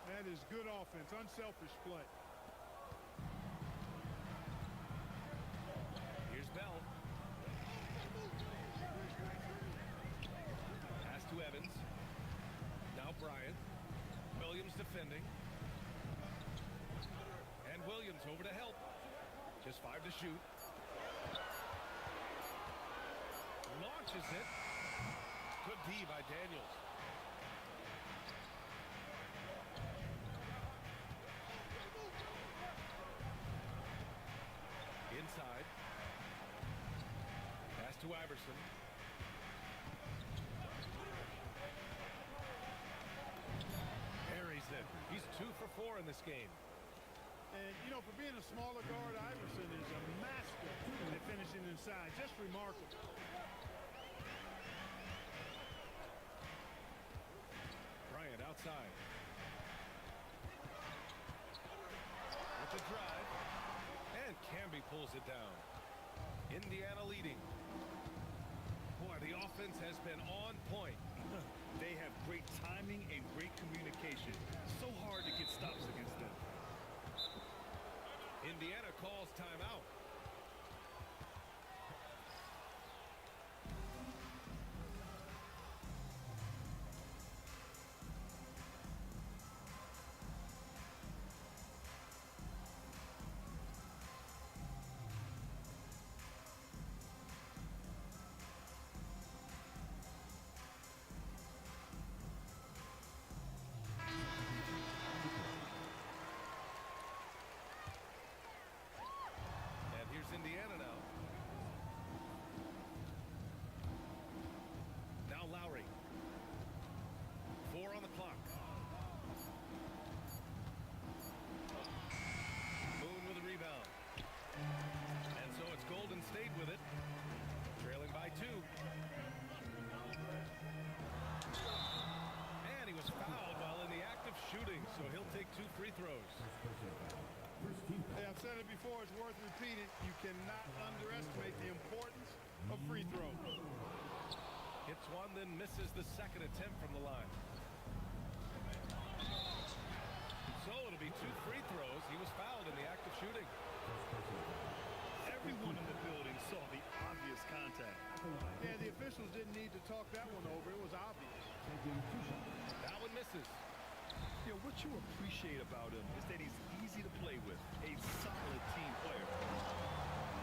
That is good offense, unselfish play. Here's Bell. Pass to Evans. Now Bryant. Williams defending. And Williams over to help. Just 5 to shoot. Launches it. Good D by Daniels. Inside. Pass to Iverson. Buries it. He's 2 for 4 in this game. And, you know, for being a smaller guard, Iverson is a master at finishing inside. Just remarkable. Bryant outside. With the drive. And Camby pulls it down. Indiana leading. Boy, the offense has been on point. They have great timing and great communication. So hard to get stops against them. Indiana calls timeout. And here's Indiana now. Now Lowry. 4 on the clock. Moon with a rebound. And so it's Golden State with it. Trailing by 2. And he was fouled while in the act of shooting, so he'll take 2 free throws. Hey, I've said it before, it's worth repeating. You cannot underestimate the importance of free throws. Hits one, then misses the second attempt from the line. So it'll be 2 free throws. He was fouled in the act of shooting. Everyone in the building saw the obvious contact. Yeah, the officials didn't need to talk that one over. It was obvious. That one misses. You know, what you appreciate about him is that he's easy to play with, a solid team player.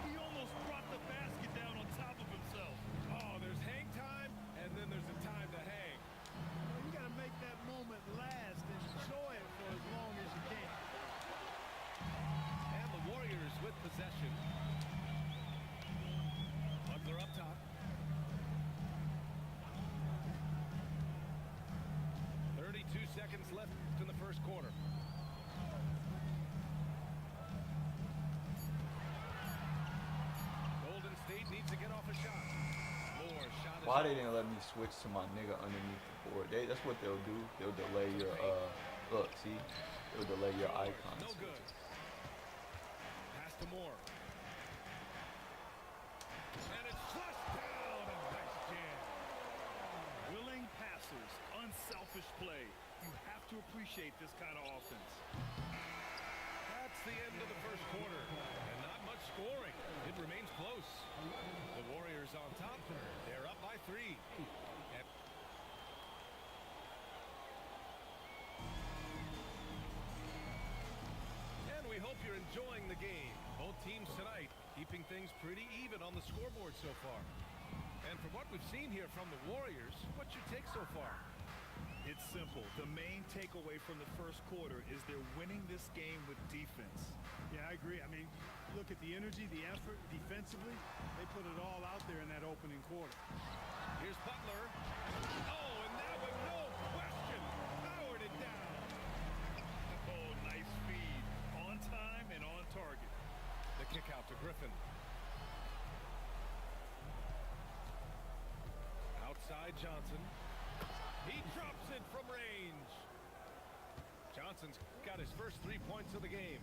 He almost brought the basket down on top of himself. Oh, there's hang time, and then there's a time to hang. You got to first quarter. Golden State needs to get off a shot. Moore shot is Why they off. didn't let me switch to my nigga underneath the board? That's what they'll do. They'll delay your look, see? They'll delay your icon. No good. Pass to Moore. And it's flushed down. A nice jam. Willing passers, unselfish play. You have to appreciate this kind of offense. That's the end of the first quarter. And not much scoring. It remains close. The Warriors on top. They're up by 3. And we hope you're enjoying the game. Both teams tonight keeping things pretty even on the scoreboard so far. And from what we've seen here from the Warriors, what's your take so far? It's simple. The main takeaway from the first quarter is they're winning this game with defense. Yeah, I agree. I mean, look at the energy, the effort defensively. They put it all out there in that opening quarter. Here's Butler. Oh, and that one, no question, powered it down. Oh, nice feed. On time and on target. The kick out to Griffin. Outside Johnson. He drops it from range. Johnson's got his first 3 points of the game.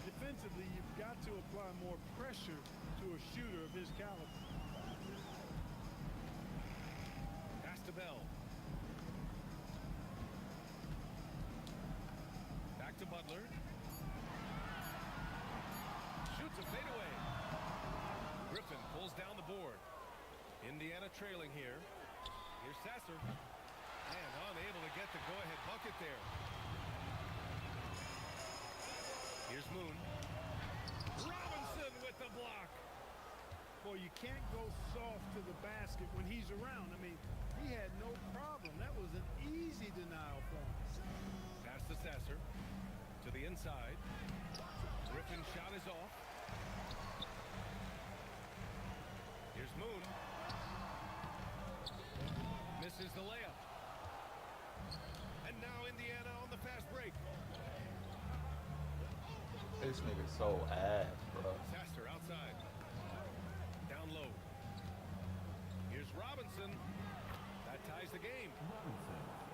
Defensively, you've got to apply more pressure to a shooter of his caliber. Pass to Bell. Back to Butler. Shoots a fadeaway. Griffin pulls down the board. Indiana trailing here. Here's Sasser. And unable to get the go-ahead bucket there. Here's Moon. Robinson with the block. Boy, you can't go soft to the basket when he's around. I mean, he had no problem. That was an easy denial for him. Pass to Sasser. To the inside. Griffin shot is off. Here's Moon. Misses the layup. And now Indiana on the fast break. This nigga's so ass, bro. Sasser outside. Down low. Here's Robinson. That ties the game.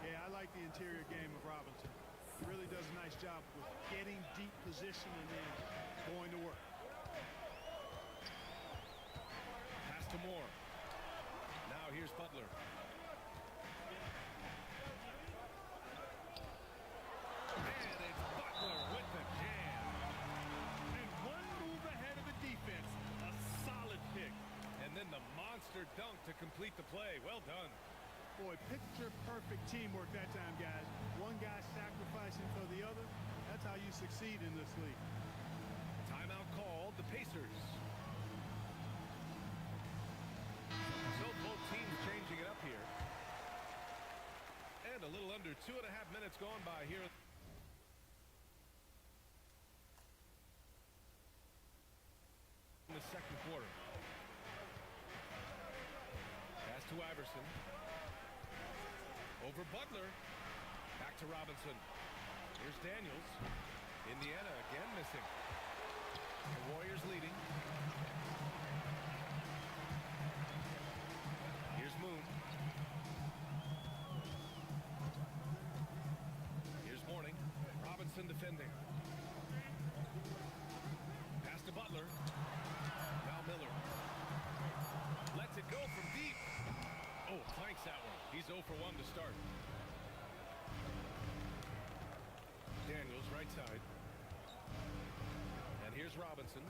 Yeah, I like the interior game of Robinson. He really does a nice job with getting deep position and then going to work. Pass to Moore. Now here's Butler. And it's Butler with the jam. And one move ahead of the defense. A solid pick. And then the monster dunk to complete the play. Well done. Boy, picture-perfect teamwork that time, guys. One guy sacrificing for the other. That's how you succeed in this league. Timeout called. The Pacers. So both teams changing it up here. And a little under 2.5 minutes gone by here. In the second quarter. Pass to Iverson. Over Butler. Back to Robinson. Here's Daniels. Indiana again missing. The Warriors leading. Here's Moon. Here's Morning. Robinson defending. Pass to Butler. Now Miller. Lets it go from deep. Oh, clanks that one. He's 0 for 1 to start. Daniels right side. And here's Robinson.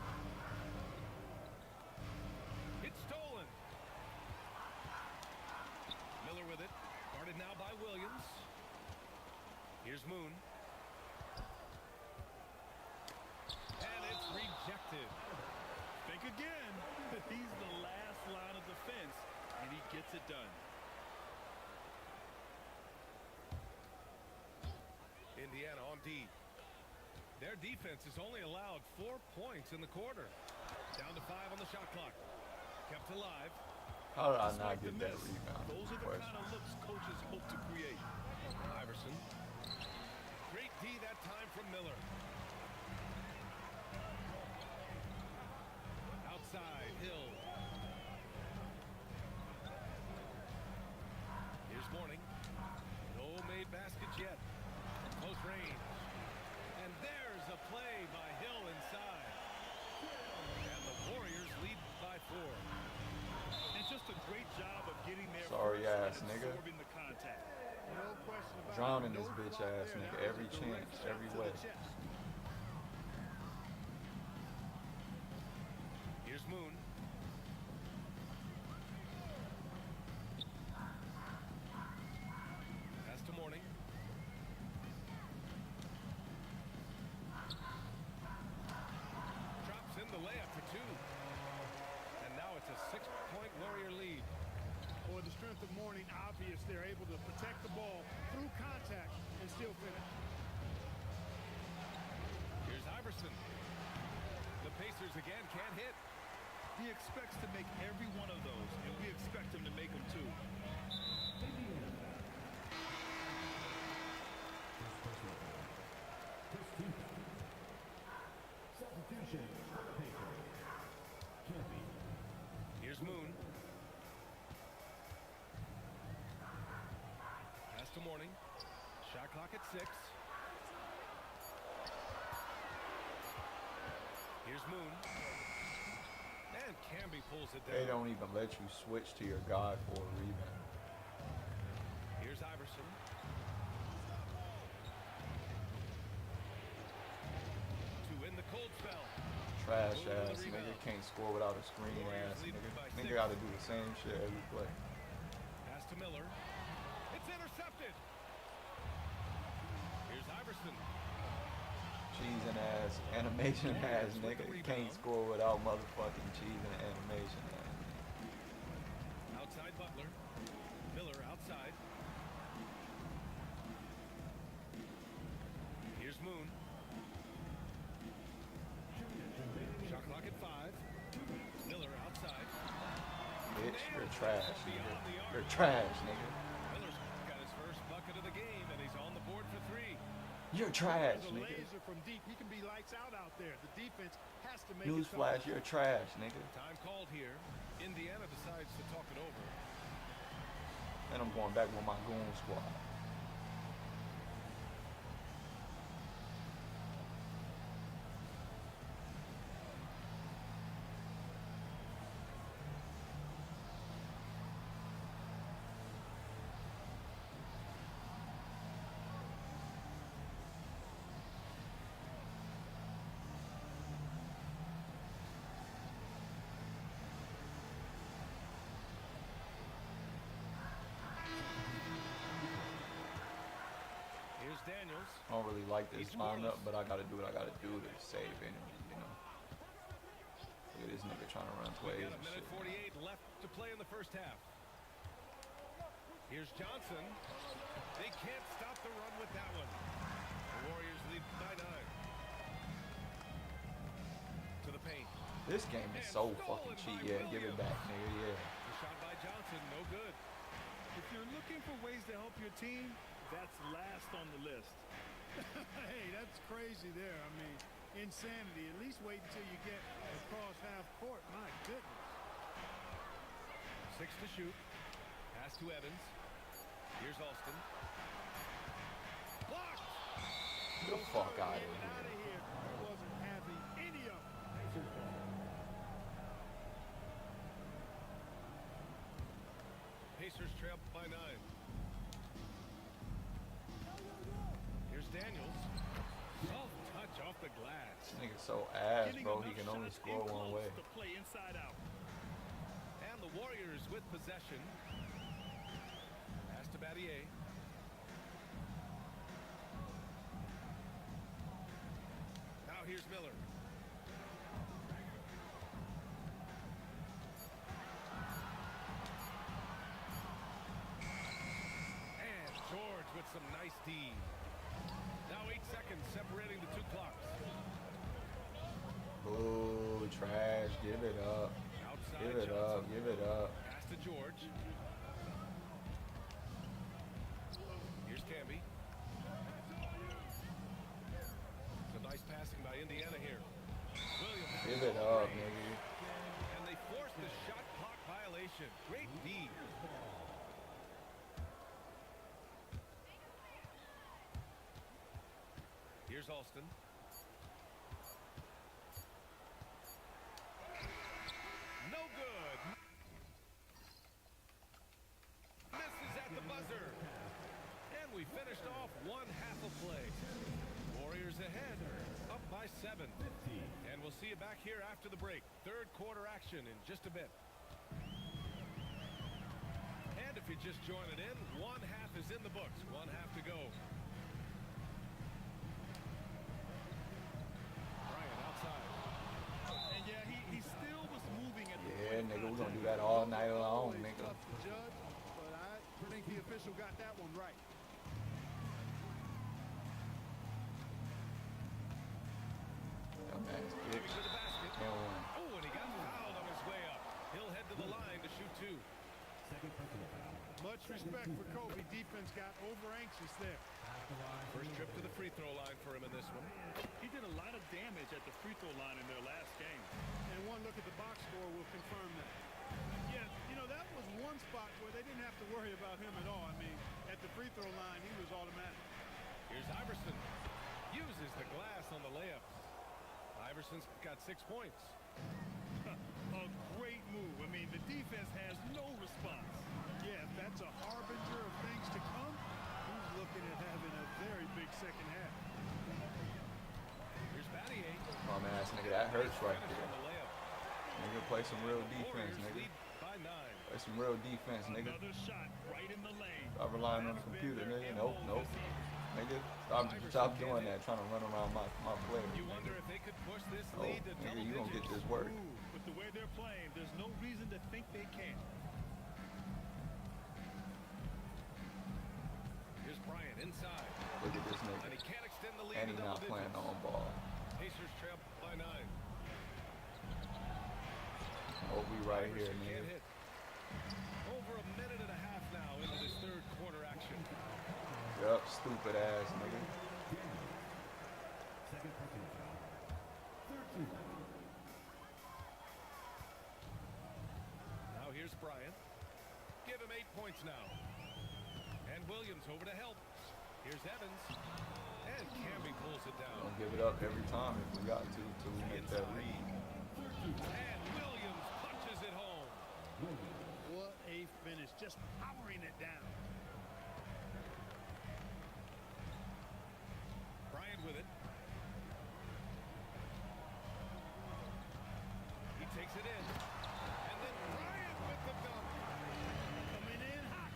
It's stolen. Miller with it. Guarded now by Williams. Here's Moon. And it's rejected. Think again. He's the last line of defense, and he gets it done. Indiana on D. Their defense has only allowed 4 points in the quarter. Down to 5 on the shot clock. Kept alive. How did I not get that rebound? Those are the kind of looks coaches hope to create. Iverson. ass, nigga. Absorbing the contact. No question about Drowning it. this No bitch block ass there. nigga That was every a direct chance, shot every to the way. chest. Here's Moon. Pass to Morning. Drops in the layup for two. And now it's a 6-point Warrior lead. Boy, the strength of Morning obvious. They're able to protect the ball through contact and still finish. Here's Iverson. The Pacers again can't hit. He expects to make every one of those, and we expect him to make them too. Here's Moon. Pass to Morning. Shot clock at 6. Here's Moon. And Camby pulls it down. They don't even let you switch to your guy for a rebound. Here's Iverson. To win the cold spell. Trash Moon with ass the nigga rebound. can't score without a screen Warriors ass lead nigga. by Nigga 6. gotta do the same shit every play. Pass to Miller. It's intercepted. Here's Iverson. Cheesing ass, animation ass nigga. Can't score without motherfucking cheese and animation ass. Outside Butler. Miller outside. Here's Moon. Shot clock at 5. Miller outside. Bitch, you're trash, nigga. You're trash, nigga. Miller's got his first bucket of the game, and he's on the board for 3. You're trash, There's a nigga. laser from deep. He can be lights out there. The defense has to make it tough. Newsflash, you're trash, nigga. Time called here. Indiana decides to talk it over. And I'm going back with my goon squad. Here's Daniels. I don't really like this lineup, but I gotta do what I gotta do to save energy, you know. Look at this nigga trying to run plays We've got and a minute shit. 48 left to play in the first half. Here's Johnson. They can't stop the run with that one. The Warriors lead by 9. To the paint. This game is so fucking cheap. Yeah, give it back, nigga. Yeah. The shot by Johnson, no good. If you're looking for ways to help your team, that's last on the list. Hey, that's crazy there. I mean, insanity. At least wait until you get across half court. My goodness. 6 to shoot. Pass to Evans. Here's Alston. Blocked. Get the fuck out of here. Out of here. I wasn't having any of it. Pacers trail by 9. Here's Daniels. Soft touch off the glass. This nigga's so ass, bro. He can only score one way. To play inside out. And the Warriors with possession. Pass to Battier. Now here's Miller. And George with some nice D. Now 8 seconds separating the 2 clocks. Ooh, trash. Give it up. Outside Give it Johnson. up. Give it up. Pass to George. Here's Camby. Some nice passing by Indiana here. Williams. Give it up, nigga. And they force the shot clock violation. Great D. Here's Alston. No good. Misses one half of play. Warriors ahead, up by 7. And we'll see you back here after the break. Third quarter action in just a bit. And if you're just joining in, one half is in the books. One half to go. Bryant outside. And yeah, he still was moving at the nigga, we're gonna do that all night long, nigga. Tough to judge, but I think the official got that one right. Dumbass bitch. And one. Oh, and he got fouled on his way up. He'll head to the line to shoot 2. Much respect for Kobe. Defense got over anxious there. First trip to the free throw line for him in this one. He did a lot of damage at the free throw line in their last game. And one look at the box score will confirm that. Yeah, you know, that was one spot where they didn't have to worry about him at all. I mean, at the free throw line, he was automatic. Here's Iverson. Uses the glass on the layup. Iverson's got 6 points. A great move. I mean, the defense has no response. Yeah, if that's a harbinger of things to come, he's looking at having a very big second half. Here's Battier. Bum ass nigga, that hurts right there. Nigga, play some real defense, nigga. Play some real defense, nigga. Another shot right in the lane. Stop relying on the computer, nigga. Nope, nope. Nigga, stop doing that, trying to run around my player. You wonder if they could push this lead to double nigga, you gonna get this work. With the way they're playing, there's no reason to think they can't. Here's Bryant inside. Look at this nigga. And he can't extend the lead And to he's double not playing digits. on ball. Pacers trail by 9. Oh, we right here, Iverson nigga. can't hit. Over a minute and a half now into this third quarter action. Yup, stupid ass nigga. Now here's Bryant. Give him 8 points now. And Williams over to help. Here's Evans. And Camby pulls it down. Gonna give it up every time if we got to till we make that lead. And Williams punches it home. What a finish, just powering it down. Bryant with it. He takes it in. And then Bryant with the dunk. Coming in hot.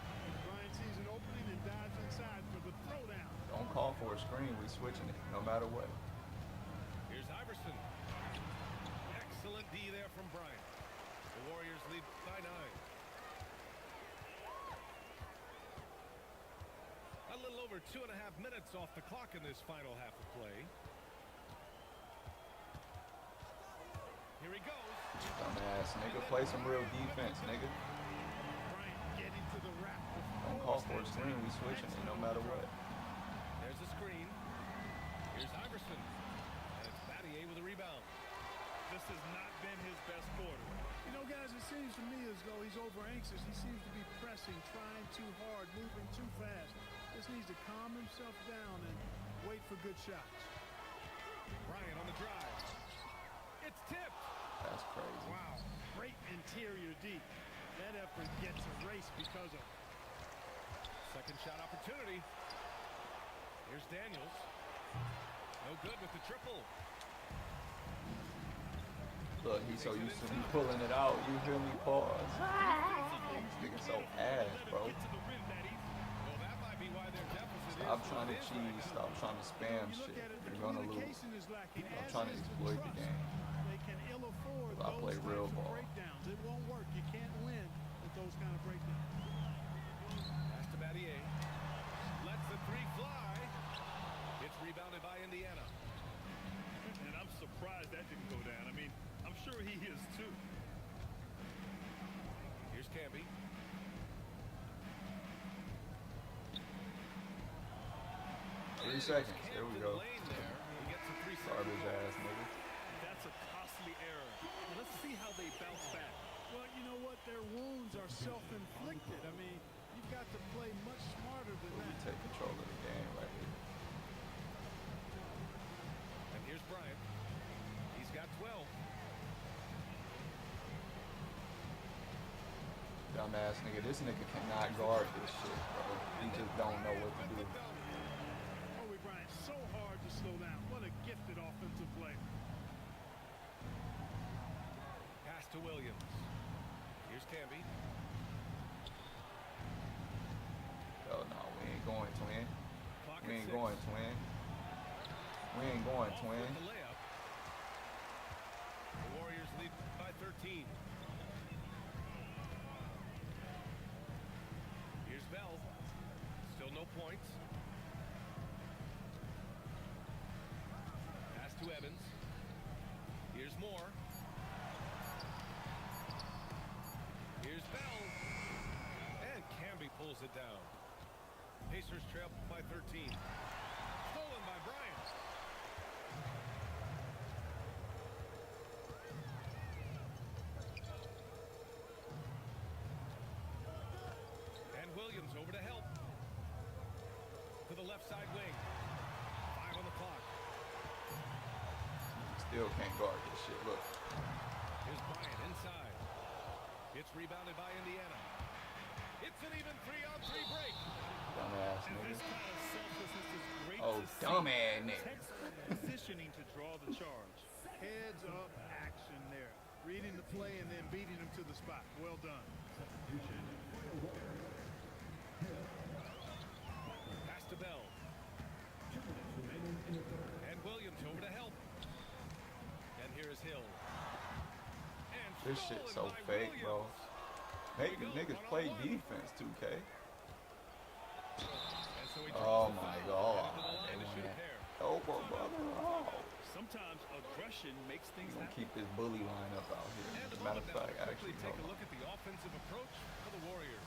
Bryant sees an opening and dives inside for the throwdown. Don't call for a screen, we switching it, no matter what. Here's Iverson. Excellent D there from Bryant. The Warriors lead by 9. A little over 2.5 minutes off the clock in this final half of play. Here he goes. Dumbass nigga, play some real defense, nigga. Bryant getting to the rack. Don't call for a screen, we switching it, no matter what. There's the screen. Here's Iverson. And it's Battier with a rebound. This has not been his best quarter. You know, guys, it seems to me as though he's over anxious. He seems to be pressing, trying too hard, moving too fast. Just needs to calm himself down and wait for good shots. Bryant on the drive. It's tipped. That's crazy. Wow, great interior D. That effort gets erased because of Second shot opportunity. Here's Daniels. No good with the triple. Look, he's so used to me pulling it out. You hear me pause? This nigga so ass, bro. Well, that might be why their deficit Stop is trying to what it is cheese. right Stop now. trying to spam shit. You're gonna lose. Stop trying to exploit the game. They can ill afford I play those real types of ball. breakdowns. It won't work. You can't win with those kind of breakdowns. Pass to Battier. Lets the 3 fly. It's rebounded by Indiana. And I'm surprised that didn't go down. I mean, I'm sure he is too. Here's Camby. 3 seconds. There we go. Garbage ass nigga. That's a costly error. Now let's see how they bounce back. Well, you know what? Their wounds are self-inflicted. I mean, you've got to play much smarter than We that. take control of the game right here. And here's Bryant. He's got 12. Dumbass nigga. This nigga cannot guard this shit, bro. He just don't know what to do. going, twin. We ain't going, twin. The layup. The Warriors lead by 13. Here's Bell. Still no points. Pass to Evans. Here's Moore. Here's Bell. And Camby pulls it down. Pacers trail by 13. Stolen by Bryant. And Williams over to help. To the left side wing. 5 on the clock. Still can't guard this shit. Look. Here's Bryant inside. It's rebounded by Indiana. It's an even 3-on-3 break. Dumbass nigga. This kind of selflessness is great Oh, to see. dumbass nigga. Textbook positioning to draw the charge. Heads up action there. Reading the play and then beating him to the spot. Well done. Pass to Bell. And Williams over to help. And here is Hill. And This shit's so fake, bro. Niggas play defense, 2K. Oh my god. Elbow, brother. Oh. Sometimes aggression makes things We're gonna happen. keep this bully line up out here. As a matter of fact, actually, Take a look at the offensive approach for the Warriors.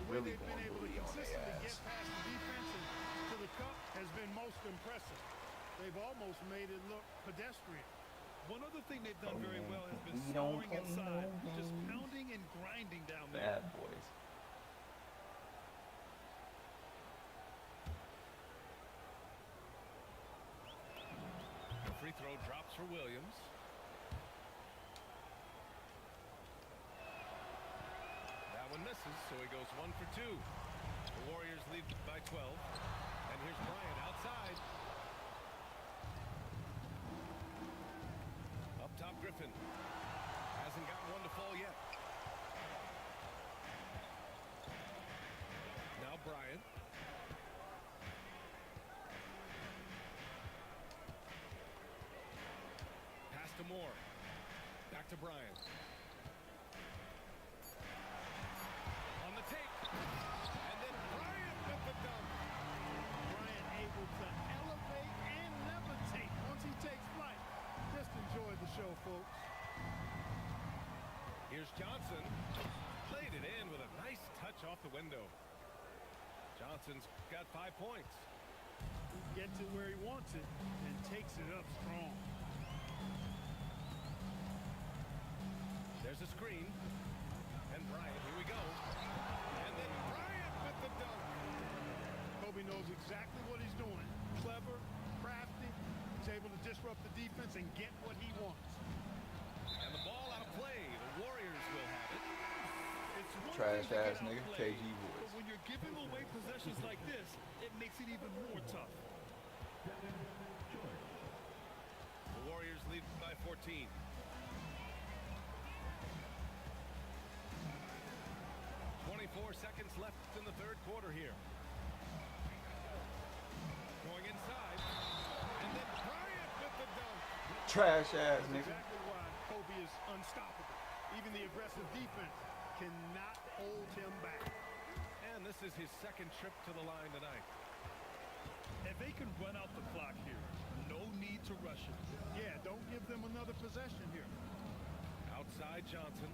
really They've been going able to bully on their consistently ass. get past the defense and to the cup has been most impressive. They've almost made it look pedestrian. One other thing they've done very well has been We don't scoring inside, play no just games. pounding and grinding down there. Bad boys. The free throw drops for Williams. That one misses, so he goes 1 for 2. The Warriors lead by 12. And here's Bryant outside. Up top, Griffin. Hasn't gotten one to fall yet. Now Bryant. Pass to Moore. Back to Bryant. On the take. And then Bryant with the dunk. Bryant able to elevate and levitate once he takes flight. Just enjoy the show, folks. Here's Johnson. Laid it in with a nice touch off the window. Johnson's got 5 points. Gets it where he wants it and takes it up strong. There's a screen. And Bryant, here we go. And then Bryant with the dunk. Kobe knows exactly what he's doing. Clever, crafty. He's able to disrupt the defense and get what he wants. And the ball out of play. The Warriors will have it. It's one Trash thing to ass get nigga, outplayed, KG boys. but when you're giving away possessions like this, it makes it even more tough. The Warriors lead by 14. 24 seconds left in the third quarter here. Going inside. And then Bryant with the dunk. Trash ass That's nigga. exactly why Kobe is unstoppable. Even the aggressive defense cannot hold him back. And this is his second trip to the line tonight. If they can run out the clock here, no need to rush it. Yeah, don't give them another possession here. Outside Johnson.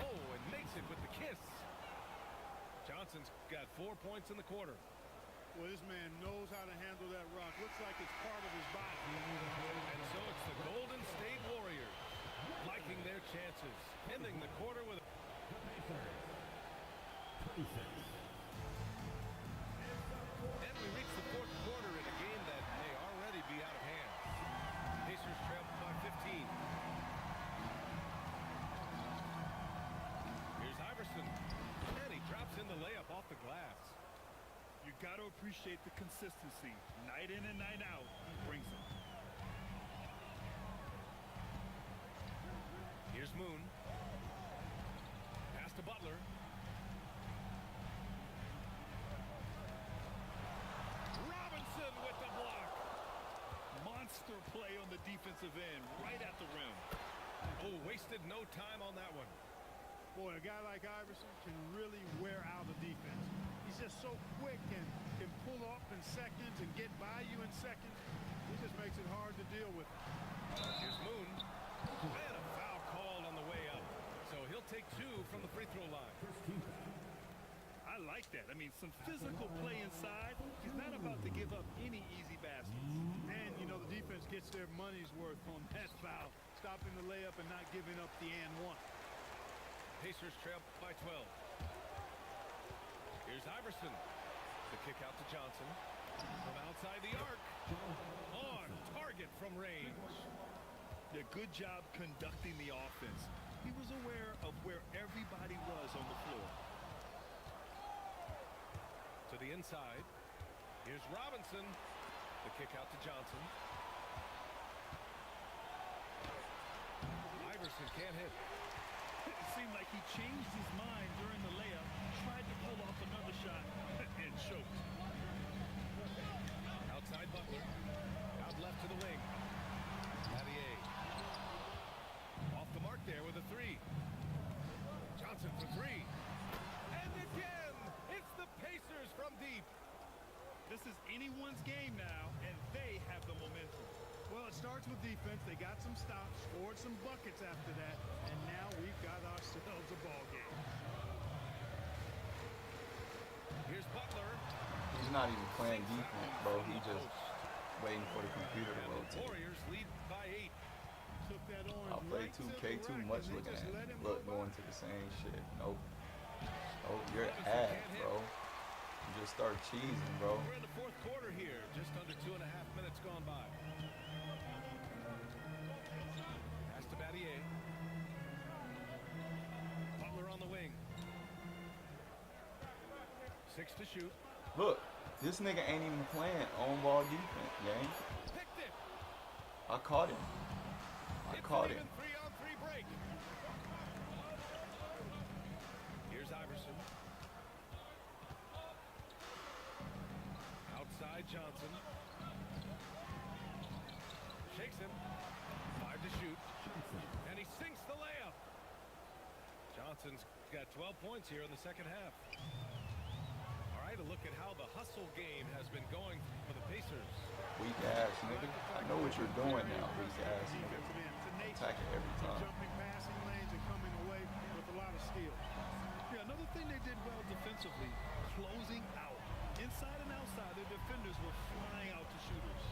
Oh, and makes it with the kiss. Johnson's got 4 points in the quarter. Well, this man knows how to handle that rock. Looks like it's part of his body. And so it's the Golden State Warriors liking their chances, ending the quarter with a... And we reach the fourth quarter in a game that may already be out of hand. Pacers trail by 15. Here's Iverson. And he drops in the layup off the glass. You got to appreciate the consistency. Night in and night out, he brings it. Here's Moon. Pass to Butler. the defensive end, right at the rim. Oh, wasted no time on that one. Boy, a guy like Iverson can really wear out a defense. He's just so quick and can pull up in seconds and get by you in seconds. He just makes it hard to deal with. Here's Moon. And a foul called on the way up. So he'll take 2 from the free throw line. I like that. I mean, some physical play inside. He's not about to give up any easy baskets. And, you know, the defense gets their money's worth on that foul, stopping the layup and not giving up the and one. Pacers trail by 12. Here's Iverson. The kick out to Johnson. From outside the arc. On target from range. A good job conducting the offense. He was aware of where everybody was on the floor. To the inside. Here's Robinson. The kick out to Johnson. Iverson can't hit. It seemed like he changed his mind during the layup, tried to pull off another shot, and choked. Outside Butler. Out left to the wing. Battier. Off the mark there with a 3. Johnson for 3. And again, it's the Pacers from deep. This is anyone's game now, and they have the momentum. Well, it starts with defense. They got some stops, scored some buckets after that, and now we've got ourselves a ball game. Here's Butler. He's not even playing defense, bro. He just waiting for the computer to rotate. Warriors lead by 8. Took that orange I'll play right to the 2K too rack, much and they looking just at let it. him Look, go going by. to the same shit. Nope. Oh, you're ass, bro. You just start cheesing, bro. We're in the 4th quarter here. Just under 2.5 minutes gone by. Pass to Battier. Butler on the wing. 6 to shoot. Look, this nigga ain't even playing on-ball defense, gang. Picked it. I caught him. I caught him. 3-on-3 break. Here's Iverson. Outside Johnson. Shakes him. 5 to shoot. And he sinks the layup. Johnson's got 12 points here in the second half. All right, a look at how the hustle game has been going for the Pacers. Weak ass, nigga. I know what you're doing now, weak ass, nigga. Attack it every time. Jumping passing lanes and coming away with a lot of skill. Yeah, another thing they did well defensively, closing out. Inside and outside, their defenders were flying out to shooters.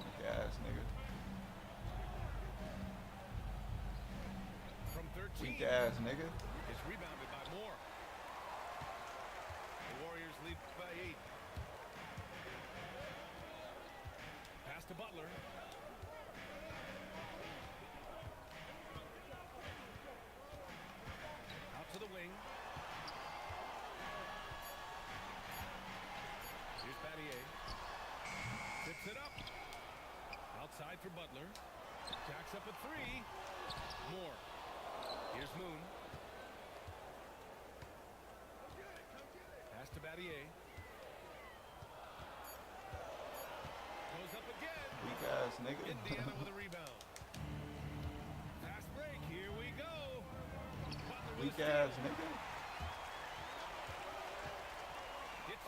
Weak ass, nigga. From 13. Weak ass, nigga. It's rebounded by Moore. The Warriors lead by 8. Pass to Butler. Out to the wing. Here's Battier. Tips it up. Outside for Butler. Jacks up a 3. Moore. Here's Moon. Pass to Battier. Goes up again. Weak ass, nigga. Indiana with a rebound. Fast break. Here we go. Butler with Weak a ass, steal. nigga.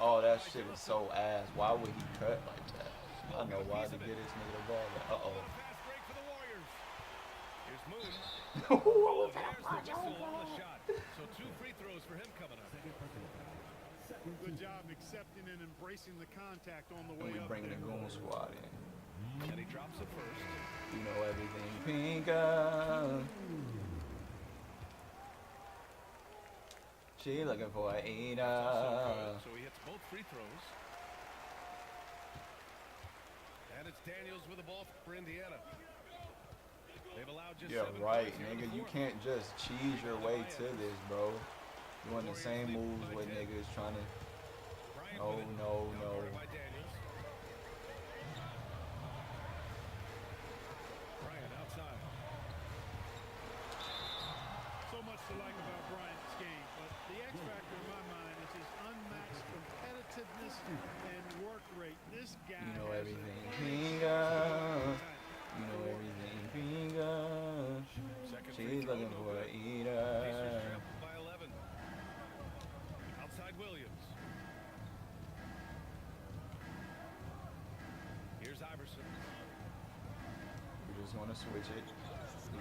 Oh, that shit is so ass. Why would he cut like that? I know why to get this nigga the ball. Uh-oh. Fast break for the Warriors. Here's Moon. Oh, There's the whistle on the shot. So 2 free throws for him coming up. Good job accepting and embracing the contact on the way we up bringing the there. goon squad in. And he drops it first. You know everything pink up. She looking for a eater. So he hits both free throws. And it's Daniels with the ball for Indiana. They've allowed just Yeah, 7 right, points here in nigga. the You fourth. can't just cheese your way to this, bro. Doing the same moves with niggas trying to. No, no, no. By Daniels. Bryant outside. So much to like about Bryant's game, but the X factor in my mind is his unmatched competitiveness and work rate. This guy You know has everything. an Pink up. You know want to switch it.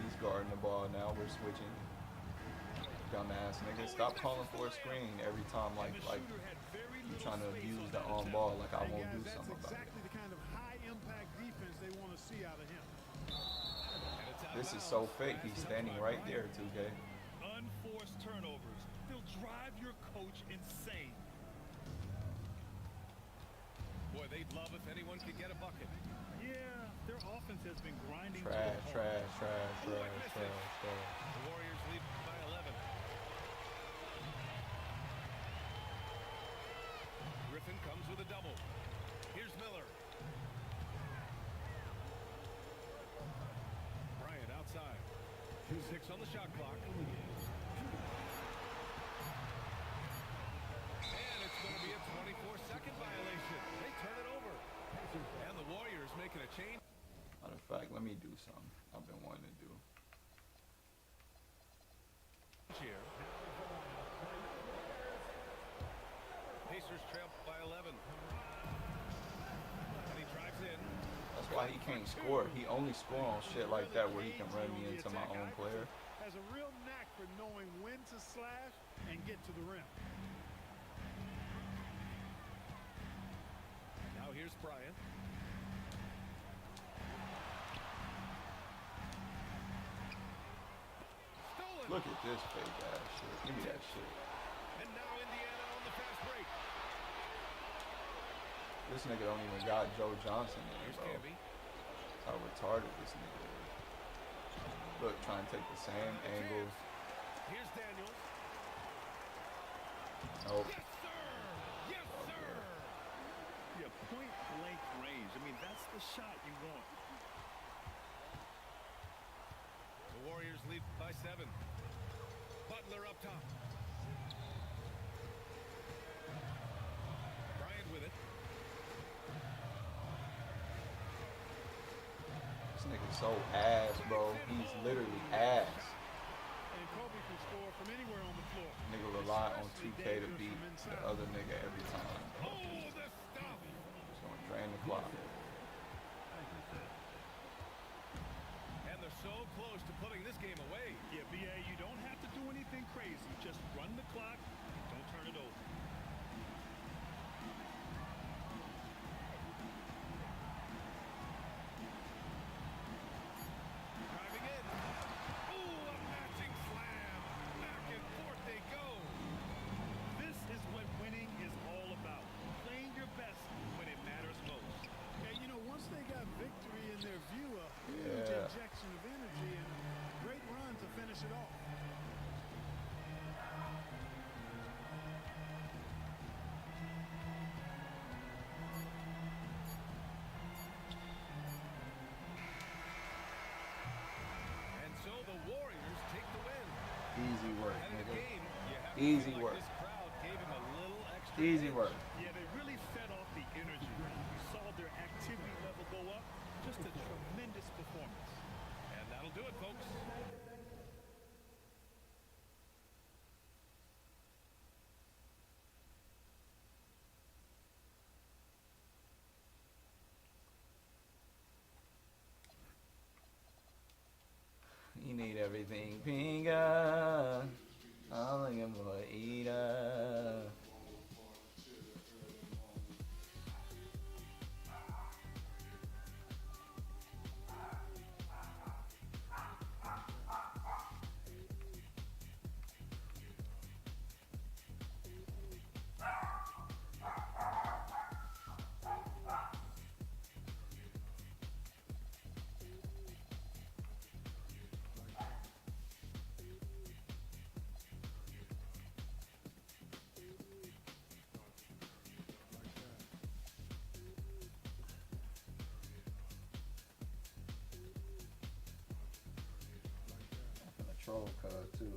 He's guarding the ball now. We're switching. Dumbass nigga. Stop calling for a screen every time like you trying to abuse the on ball like I won't do something about it. That's exactly the kind of high impact defense they want to see out of him. This is so fake. He's standing right there, 2K. Unforced turnovers. They'll drive your coach insane. Boy, they'd love if anyone could get a bucket. Yeah, their offense has been grinding. Trash. The Warriors lead by 11. Griffin comes with a double. Here's Miller. Bryant outside. 2-6 on the shot clock. And it's going to be a 24-second violation. They turn it over. And the Warriors making a change. Matter of fact, let me do something I've been wanting to do. Here. Pacers trail by 11. And he drives in. That's why he can't score. He only score on shit like that where he can run me into my own player. Has a real knack for knowing when to slash and get to the rim. Now here's Bryant. Stolen. Look at this fake ass shit. Give me that shit. And now Indiana on the fast break. This nigga don't even got Joe Johnson in it, Here's bro. Camby. That's how retarded this nigga is. Look, trying to take the same angles. Here's Daniels. Nope. Yes, sir. Yes, sir. Yeah, point blank range. I mean, that's the shot you want. The Warriors lead by 7. Butler up top. Bryant with it. This nigga's so ass, bro. He's literally ass. And Kobe can score from anywhere on the floor. Nigga rely on 2K to beat the other nigga every time. Oh, the stuff. Just gonna drain the clock. And they're so close to putting this game away. Yeah, BA, you don't have to do anything crazy. Just run the clock. Don't turn it over. Driving in. Ooh, a matching slam. Back and forth they go. This is what winning is all about. Playing your best when it matters most. And you know, once they got victory in their view, a huge Yeah. injection of energy and a great run to finish it off. And so the Warriors take the win. Easy work, And in the nigga. game, you have to Easy feel like work. this crowd gave him a little extra Easy edge. work. Yeah, they really fed off the energy. You saw their activity level go up. Just a tremendous performance. And that'll do it, folks. You need everything, Pinga. I'm looking for Ida. Troll card too.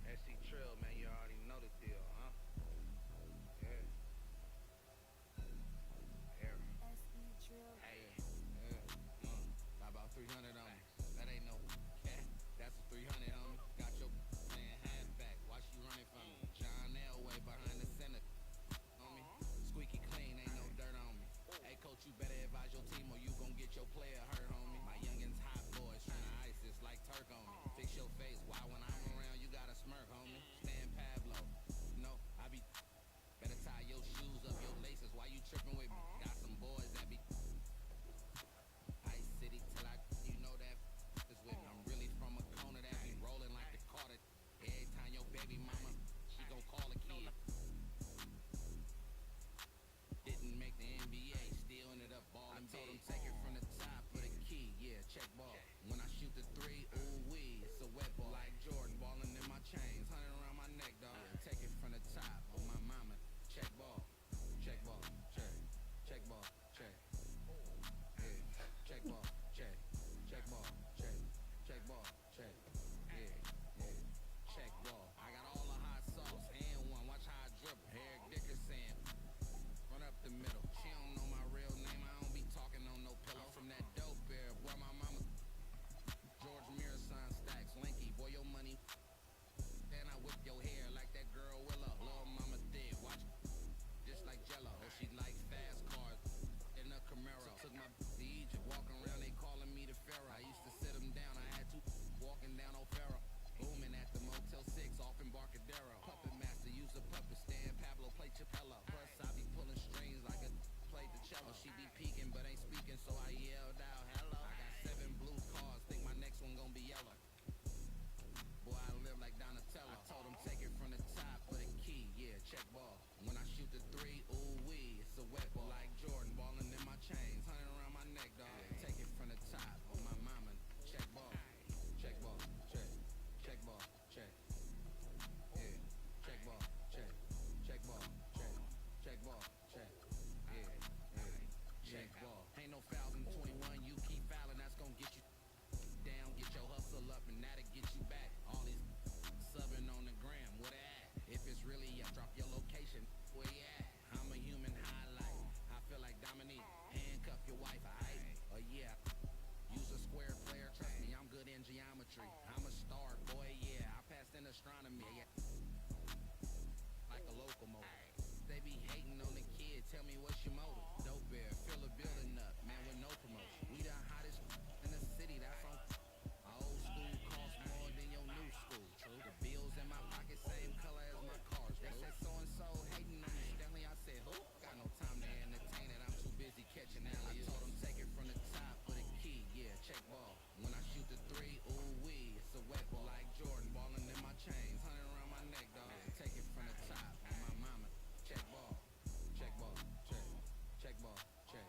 SC Trill, man, advise your team or you gon' get your player hurt, homie. My youngins hot boys tryna ice this like Turk on me. Fix your face, why when I'm around you gotta smirk, homie. Stan Pablo, no, I be better tie your shoes up, your laces, why you tripping with me? Got some boys that be Ice City till I, you know that is with me. I'm really from a corner that be rolling like the Carter. Every time your baby mama, she gon' call a kid. Didn't make the NBA, still ended up balling. I told him take it from the top for the key, yeah, check ball. When I shoot the three, ooh wee, it's a wet ball. Like Jordan balling in my chains, 100 around my neck, dog. Take it from the top, on my mama, check ball, check ball, check, check ball, check, yeah, check ball, check, check ball, check, check ball, check, yeah, yeah, check ball. I got all the hot sauce, and one, watch how I drip. Eric Dickerson. Run up the middle. She don't know my real name. I don't be talking on no pillow. From that dope bear, boy, my mama. George Mirror son stacks, Linky, boy, your money. Then I whip your hair like that girl Willow. Little mama thick, watch just like Jello. Oh, she like fast cars in a Camaro. Took my to Egypt, walking around, they calling me the Pharaoh. I used to sit them down, I had to walking down O'Farrell. Booming at the Motel 6 off in Barcadero. Puppet master, use a puppet stand. Pablo play Chapello. Plus I be pulling strings like a played the cello. She be peeking but ain't speaking, so I yelled out hello. I got 7 blue cars, think my next one gon' be yellow. Boy, I live like Donatello. I told him take it from the top for the key, yeah, check ball. When I shoot the three, ooh wee, it's a wet ball. Like Jordan balling in my chains, 100 around my neck, dog. Take it from the top, on my mama, check ball, check ball, check, check ball, check, yeah, check ball, check, check ball, check, check ball, check, yeah, yeah, check ball. Ain't no fouls in 21, you keep fouling, that's gon' get you down, get your hustle up, and that'll get you back. All these subbing on the gram, where they at? If it's really up, drop your location, where you at? I'm a human highlight, I feel like Dominique, handcuff your wife, aight? Yeah, use a square player, trust me, I'm good in geometry. I'm a star, boy, yeah, I passed in astronomy, yeah. Like a locomotive. They be hating on the kid, tell me what's your motive? Dope bear, fill a building up, man, with no promotion. We the hottest in the city, that's on. My old school cost more than your new school, true. The bills in my pocket, same color as my cars. They said so-and-so hating on me, Stanley, I said who? Got no time to entertain it, I'm too busy catching alley. I told them take it from the top for the key, yeah, check ball. When I shoot the three, ooh wee, it's a wet ball. Like Jordan balling in my chains, 100 around my neck, dog. Take it from the top, on my mama, check ball, check ball, check, check ball, check,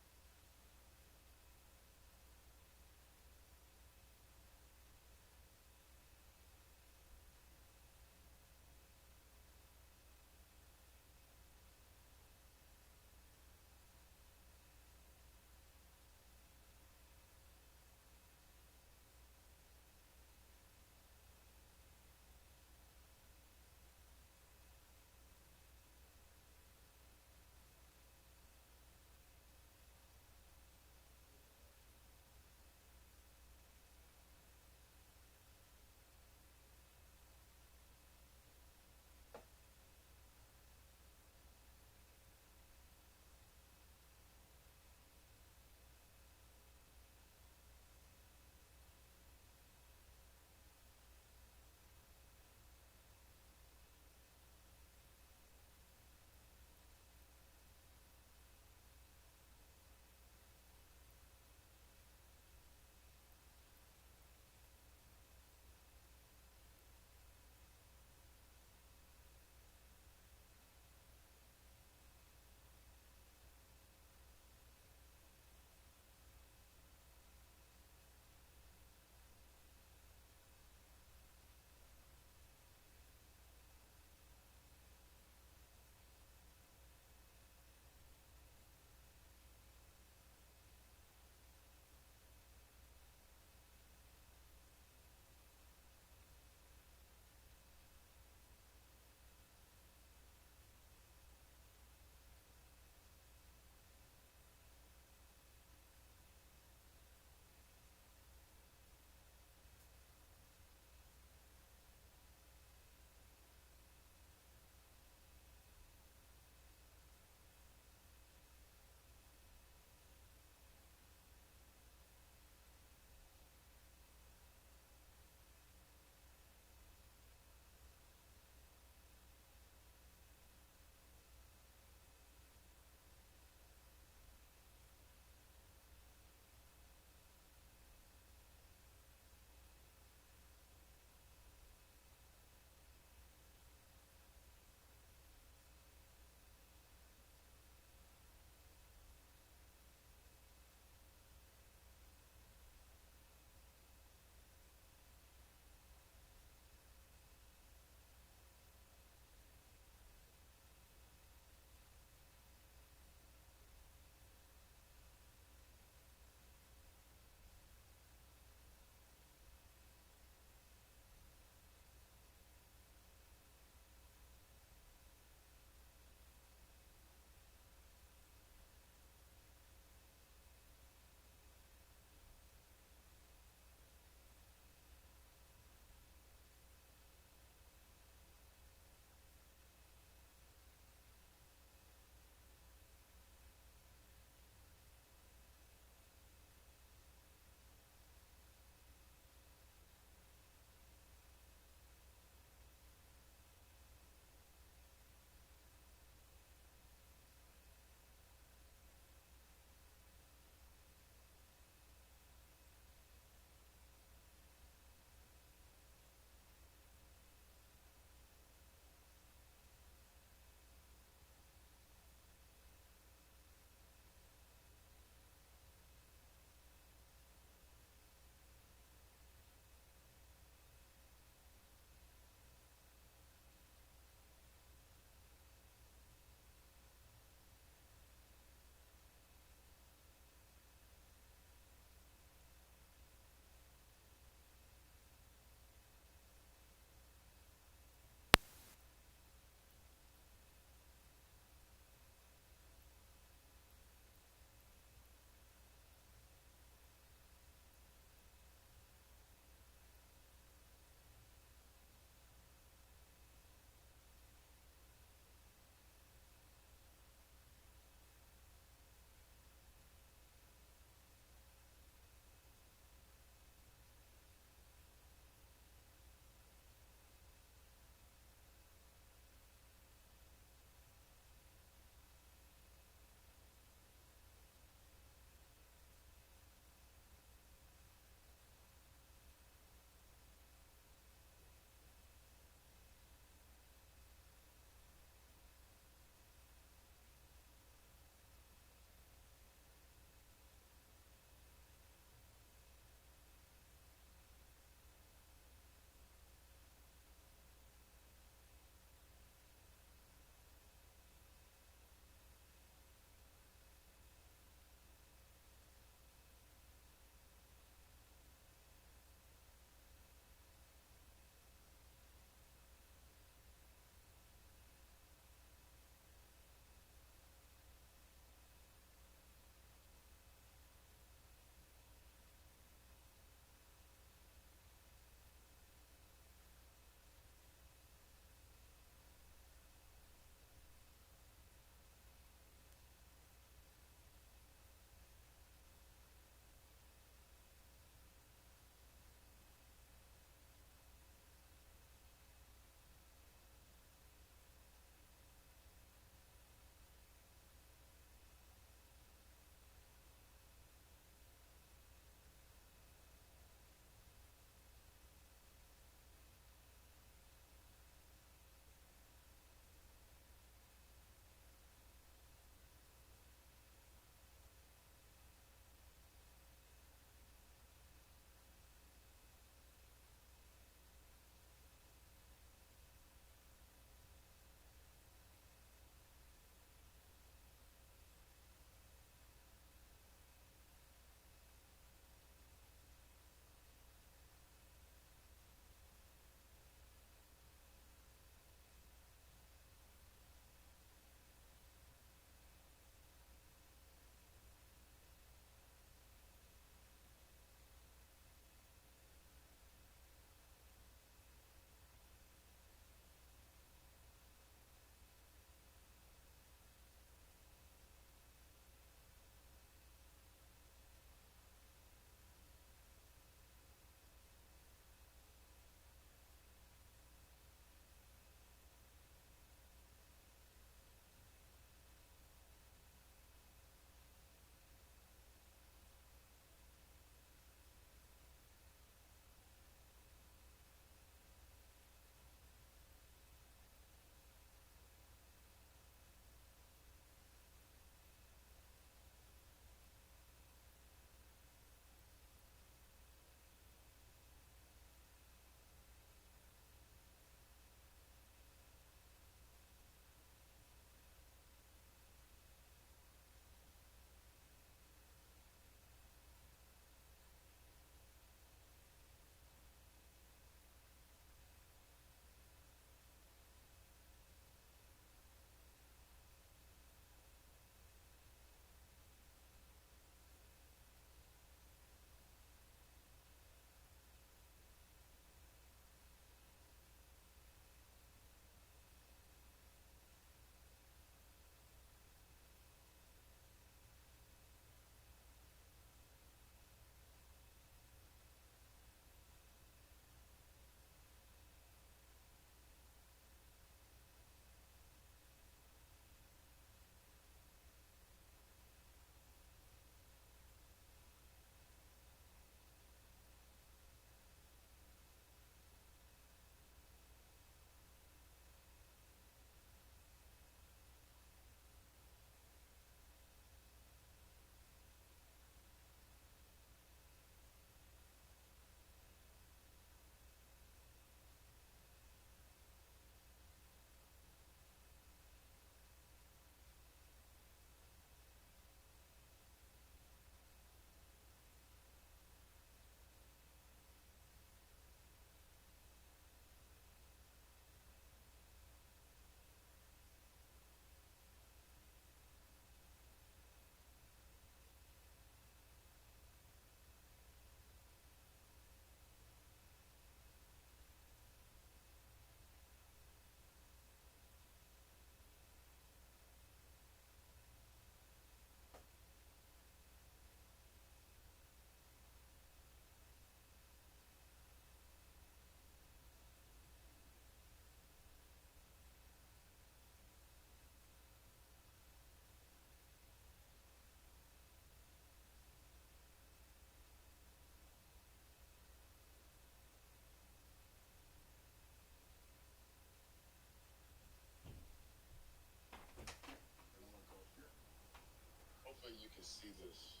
way you can see this.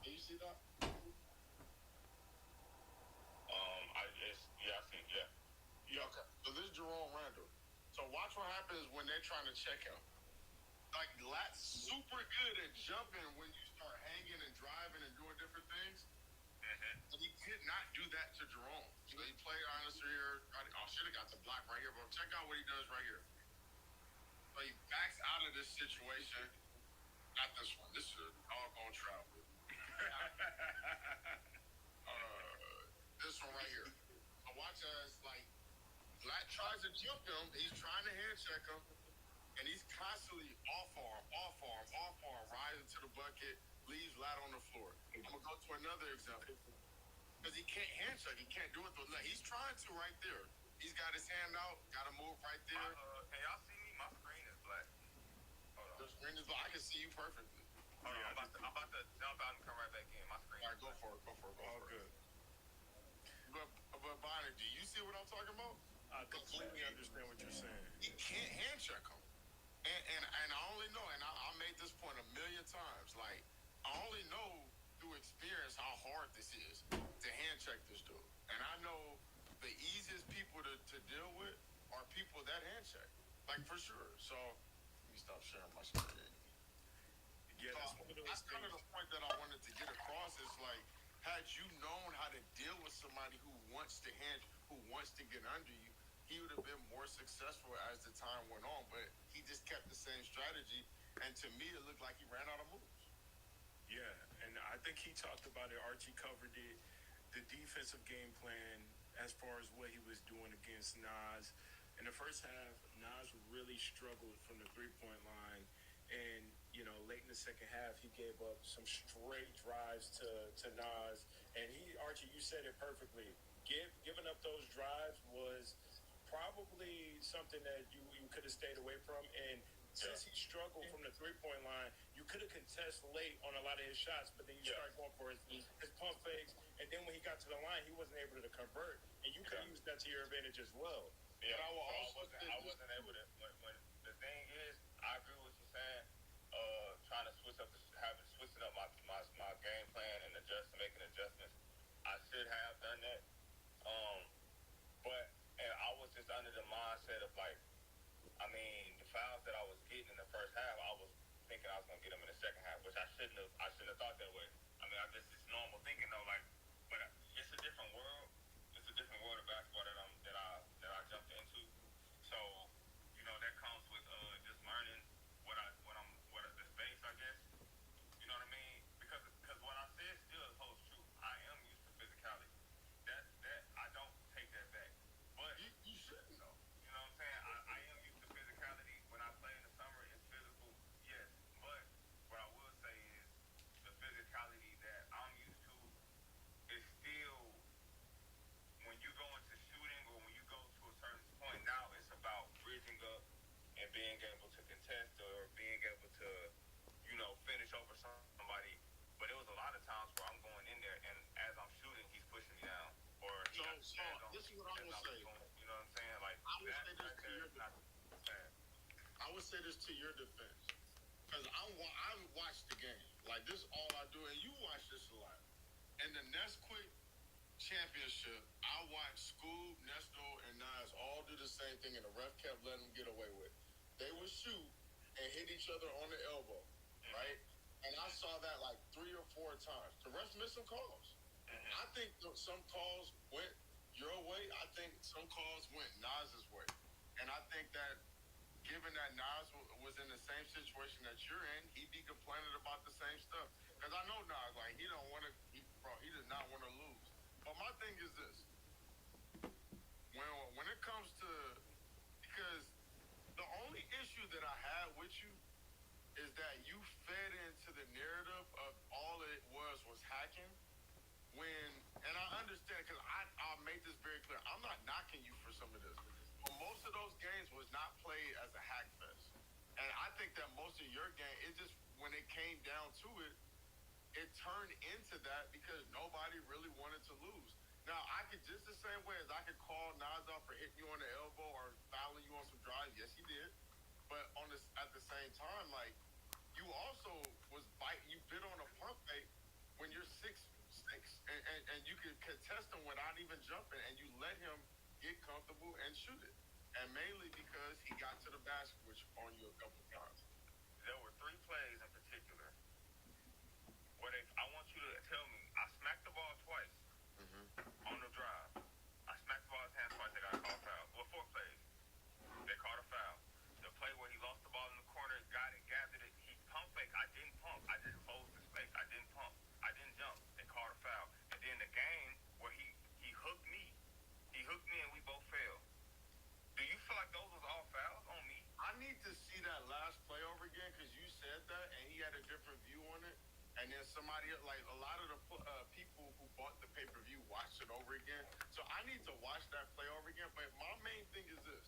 Can you see that? Yeah, okay. So this is Jerome Randall. So watch what happens when they're trying to check him. Like, Lat's super good at jumping when you start hanging and driving and doing different things. And he did not do that to Jerome. So he played honestly here. I should have got the block right here, but check out what he does right here. So he backs out of this situation. Not this one. This is a doggone travel. This one right here. So watch as, like, Lat tries to jump him. He's trying to hand check him. And he's constantly off arm, rising to the bucket, leaves Lat on the floor. I'm going to go to another example. Because he can't hand check. He can't do it. He's trying to right there. He's got his hand out, got to move right there. Can y'all see me? My screen is black. The screen is black. I can see you perfectly. Hold on, I'm about to jump out and come right back in. My screen. All right, go for it. Good. But Bonnie, do you see what I'm talking about? I completely understand what you're saying. He can't hand check him. And I only know, and I made this point a million times, like, I only know through experience how hard this is to hand check this dude. And I know the easiest people to deal with are people that hand check. Like, for sure. So, let me stop sharing my screen. Yeah, that's kind of the point that I wanted to get across is, like, had you known how to deal with somebody who wants to get under you, he would have been more successful as the time went on, but he just kept the same strategy, and to me, it looked like he ran out of moves. Yeah, and I think he talked about it. Archie covered it. The defensive game plan as far as what he was doing against Nas. In the first half, Nas really struggled from the three-point line, and, you know, late in the second half, he gave up some straight drives to Nas, and Archie, you said it perfectly. Giving up those drives was probably something that you could have stayed away from. And since he struggled from the three-point line, you could have contested late on a lot of his shots, but then you started going for his pump fakes. And then when he got to the line, he wasn't able to convert. And you could have used that to your advantage as well. Yeah, I wasn't able to. When the thing is, I agree with what you're saying. Trying to switching up my game plan and making adjustments. I should have done that. But I was just under the mindset of, like, I mean, the fouls that I was getting in the first half, I was thinking I was gonna get them in the second half, which I shouldn't have thought that way. I mean, I guess it's normal thinking though, like, but it's a different world. It's a different world of basketball that I jumped into. So, you know, that comes with just learning the space, I guess. You know what I mean? Because what I said still holds true. I am used to physicality. That I don't take that back. But you shouldn't though. You know what I'm saying? I am used to physicality. When I play in the summer, it's physical, yes. But what I will say is the physicality that I'm used to is still, when you go into shooting or when you go to a certain point, now it's about bridging up and being able to contest or being able to, you know, finish over somebody. But there was a lot of times where I'm going in there and as I'm shooting, he's pushing me down. Or he got his hands on this is what I'm gonna say. You know what I'm saying? Like, I would say this to your I would say this to your defense, because I watched the game. Like, this is all I do, and you watch this a lot. In the Nesquik championship, I watched Scoob, Nesto, and Nas all do the same thing, and the ref kept letting them get away with. They would shoot and hit each other on the elbow, right? And I saw that like 3 or 4 times. The refs missed some calls. I think some calls went your way. I think some calls went Nas's way. And I think that given that Nas was in the same situation that you're in, he'd be complaining about the same stuff. Because I know Nas, like, he does not want to lose. But my thing is this. When it comes to, because the only issue that I had with you is that you fed into the narrative of all it was hacking. And I understand, because I'll make this very clear. I'm not knocking you for some of this. But most of those games was not played as a hack fest. And I think that most of your game, it just, when it came down to it, it turned into that because nobody really wanted to lose. Now, I could, just the same way as I could call Nas out for hitting you on the elbow or fouling you on some drives. Yes, he did. But at the same time, like, you also you bid on a pump fake when you're 6'6", and you can contest him without even jumping, and you let him get comfortable and shoot it. And mainly because he got to the basket, which on you a couple times. There were 3 plays in particular where I want you to tell me, I smacked the ball twice on the drive. I smacked the ball in his hands twice, they got a call foul. Well, 4 plays. They called a foul. The play where he lost the ball in the corner, got it, gathered it, he pump fake. I didn't pump. I just closed the space. I didn't pump. I didn't jump. They called a foul. And then the game where he hooked me. He hooked me and we both failed. Do you feel like those was all fouls on me? I need to see that last play over again because you said that and he had a different view on it. And then somebody, like a lot of the people who bought the pay-per-view watched it over again. So I need to watch that play over again. But my main thing is this.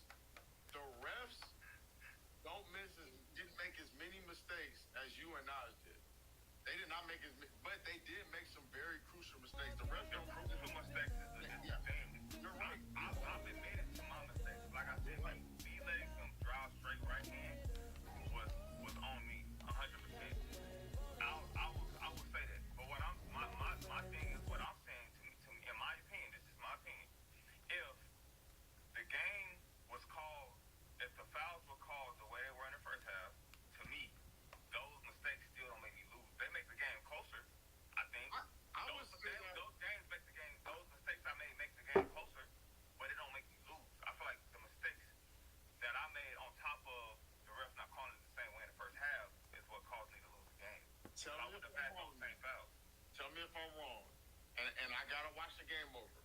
The refs didn't make as many mistakes as you and Nas did. They did not make but they did make some very crucial mistakes. The refs don't crucial mistakes is the thing. You're right. I've admitted to my mistakes. Like I said, like me letting them drive straight right hand was on me 100%. I will say that. But what my thing is what I'm saying to me in my opinion, this is my opinion. If the game was called, if the fouls were called the way they were in the first half, to me, those mistakes still don't make me lose. They make the game closer, I think. Those games make the game, those mistakes I made make the game closer, but it don't make me lose. I feel like the mistakes that I made on top of the ref not calling it the same way in the first half is what caused me to lose the game. Tell me if I'm wrong. Tell me if I'm wrong. And I gotta watch the game over.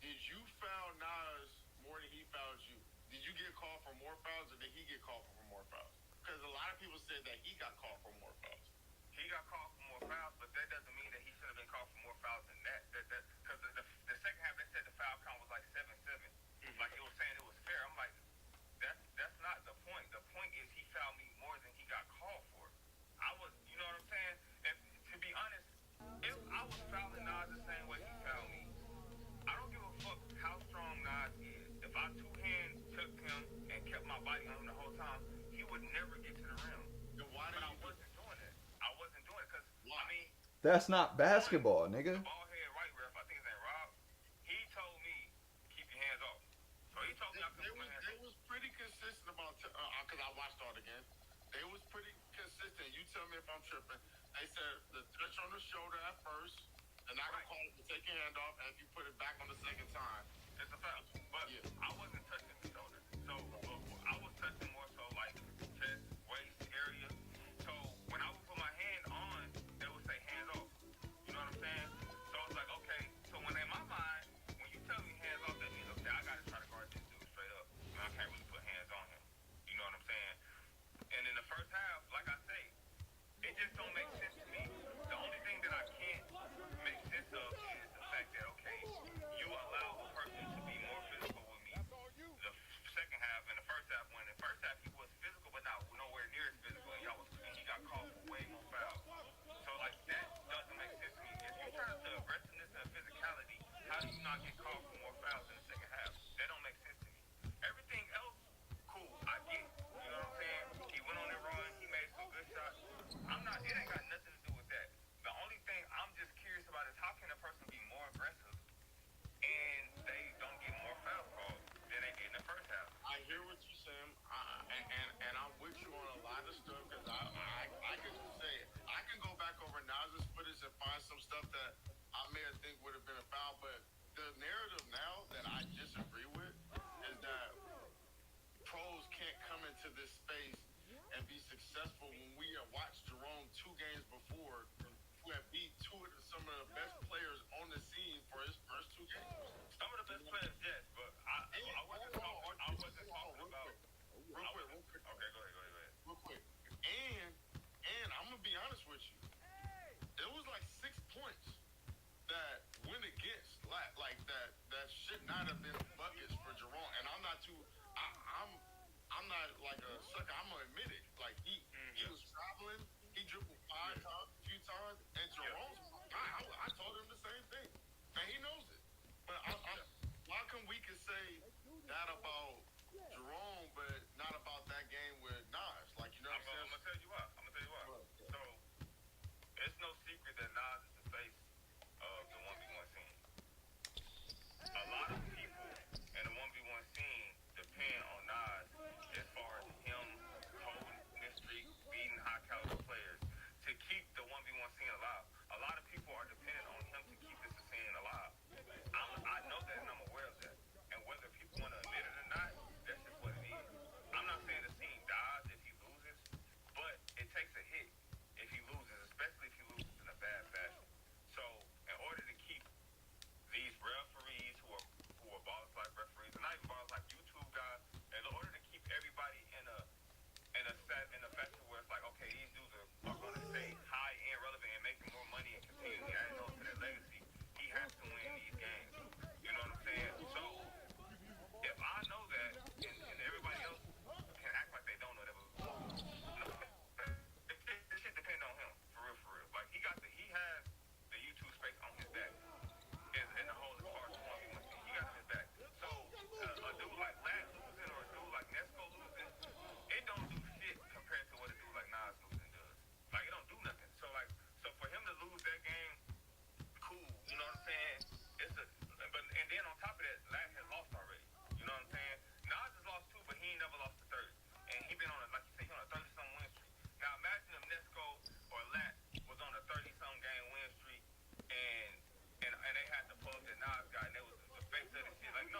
Did you foul Nas more than he fouled you? Did you get called for more fouls or did he get called for more fouls? Because a lot of people said that he got called for more fouls. He got called for more fouls, but that doesn't mean that he should have been called for more fouls than that. Because the second half they said the foul count was like 7-7. Like it was saying it was fair. I'm like, that's not the point. The point is he fouled me more than he got called for. I was, you know what I'm saying? And to be honest, if I was fouling Nas the same way he fouled me, I don't give a fuck how strong Nas is. If I two-hand took him and kept my body on him the whole time, he would never get to the rim. Then why did I wasn't doing it. I wasn't doing it because, I mean... That's not basketball, nigga. The ball-head right ref, I think his name Rob, he told me, keep your hands off. So he told me I couldn't put my hands off. They was pretty consistent about, because I watched all the games. They was pretty consistent. You tell me if I'm tripping. They said the touch on the shoulder at first, and I can call it to take your hand off, and if you put it back on the second time, it's a foul. But I wasn't touching the shoulder. So I was touching more so like chest, waist area. So when I would put my hand on, they would say hands off. You know what I'm saying? So it's like, okay, so when in my mind, when you tell me hands off, that means, okay, I got to try to guard this dude straight up. I can't really put hands on him. You know what I'm saying? And in the first half, like I say, it just don't make sense to me. The only thing that I can't make sense of is the fact that, okay, you allow a person to be more physical with me. The second half and the first half, when in the first half he was physical, but not nowhere near as physical, and he got called for way more fouls. So, like, that doesn't make sense to me. If you're trying to aggressiveness and physicality, how do you not get called for more fouls in the second half? That don't make sense to me. Everything else, cool, I get it. You know what I'm saying? He went on the run, he made some good shots. It ain't got nothing to do with that. The only thing I'm just curious about is how can a person be more aggressive and they don't get more foul calls than they did in the first half? I hear what you're saying, and I'm with you on a lot of stuff because I can say it. I can go back over Nas's footage and find some stuff that I may have think would have been a foul, but the narrative now that I disagree with is that pros can't come into this space and be successful when we have watched Jerome 2 games before who have beat some of the best players on the scene for his first 2 games. Some of the best players, yes, but I wasn't talking about... Real quick. Okay, go ahead. Real quick. And I'm going to be honest with you. It was like 6 points that went against, like that should not have been buckets for Jerome. And I'm not like a sucker. I'm gonna admit it. Like he was traveling. He dribbled 5 times, a few times, and Jerome's I told him the same thing, and he knows it. But why come we can say that about Jerome, but not about that game with Nas? Like, you know what I'm saying? I'm gonna tell you why.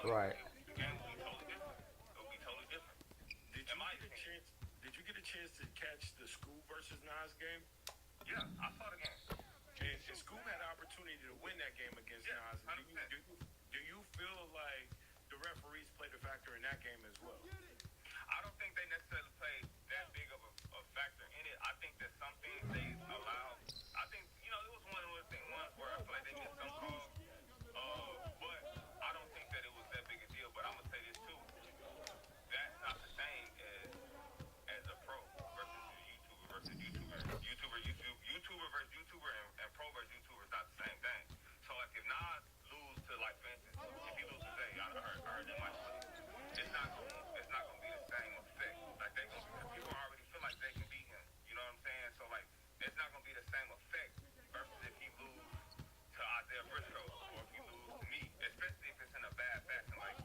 Right. The game will be totally different. It will be totally different. Did you get a chance to catch the Scoop versus Nas game? Yeah, I saw the game. And Scoop had the opportunity to win that game against Nas. 100%. Do you feel like the referees played a factor in that game as well? I don't think they necessarily played that big of a factor in it. I think that some things they allowed. I think, it was one of those ones where I feel like they missed some calls. But I don't think that it was that big a deal. But I'm going to say this too. That's not the same as a pro versus a YouTuber versus YouTuber. YouTuber versus YouTuber and pro versus YouTuber is not the same thing. So like if Nas lose to, like, for instance, if he loses today, I heard that might play. It's not gonna be the same effect. Like people already feel like they can beat him. You know what I'm saying? So like it's not gonna be the same effect versus if he lose to Isaiah Briscoe or if he lose to me, especially if it's in a bad fashion. Like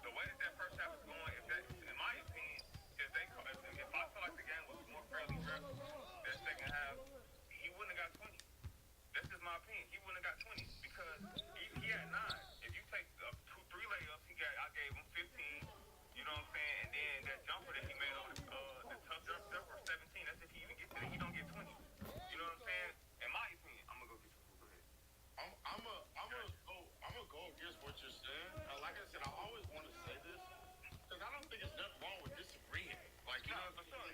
the way that first half is going, in my opinion, if I feel like the game was more fairly dressed, that second half, he wouldn't have got 20. That's just my opinion. He wouldn't have got 20 because he had 9. If you take 2-3 layups, I gave him 15. You know what I'm saying? And then that jumper that he made on the tough jumper, 17. That's if he even gets to it. He don't get 20. You know what I'm saying? In my opinion, I'm gonna go get some. Go ahead. I'm gonna go against what you're saying. Like I said, I always want to say this because I don't think there's nothing wrong with disagreeing. Like for sure.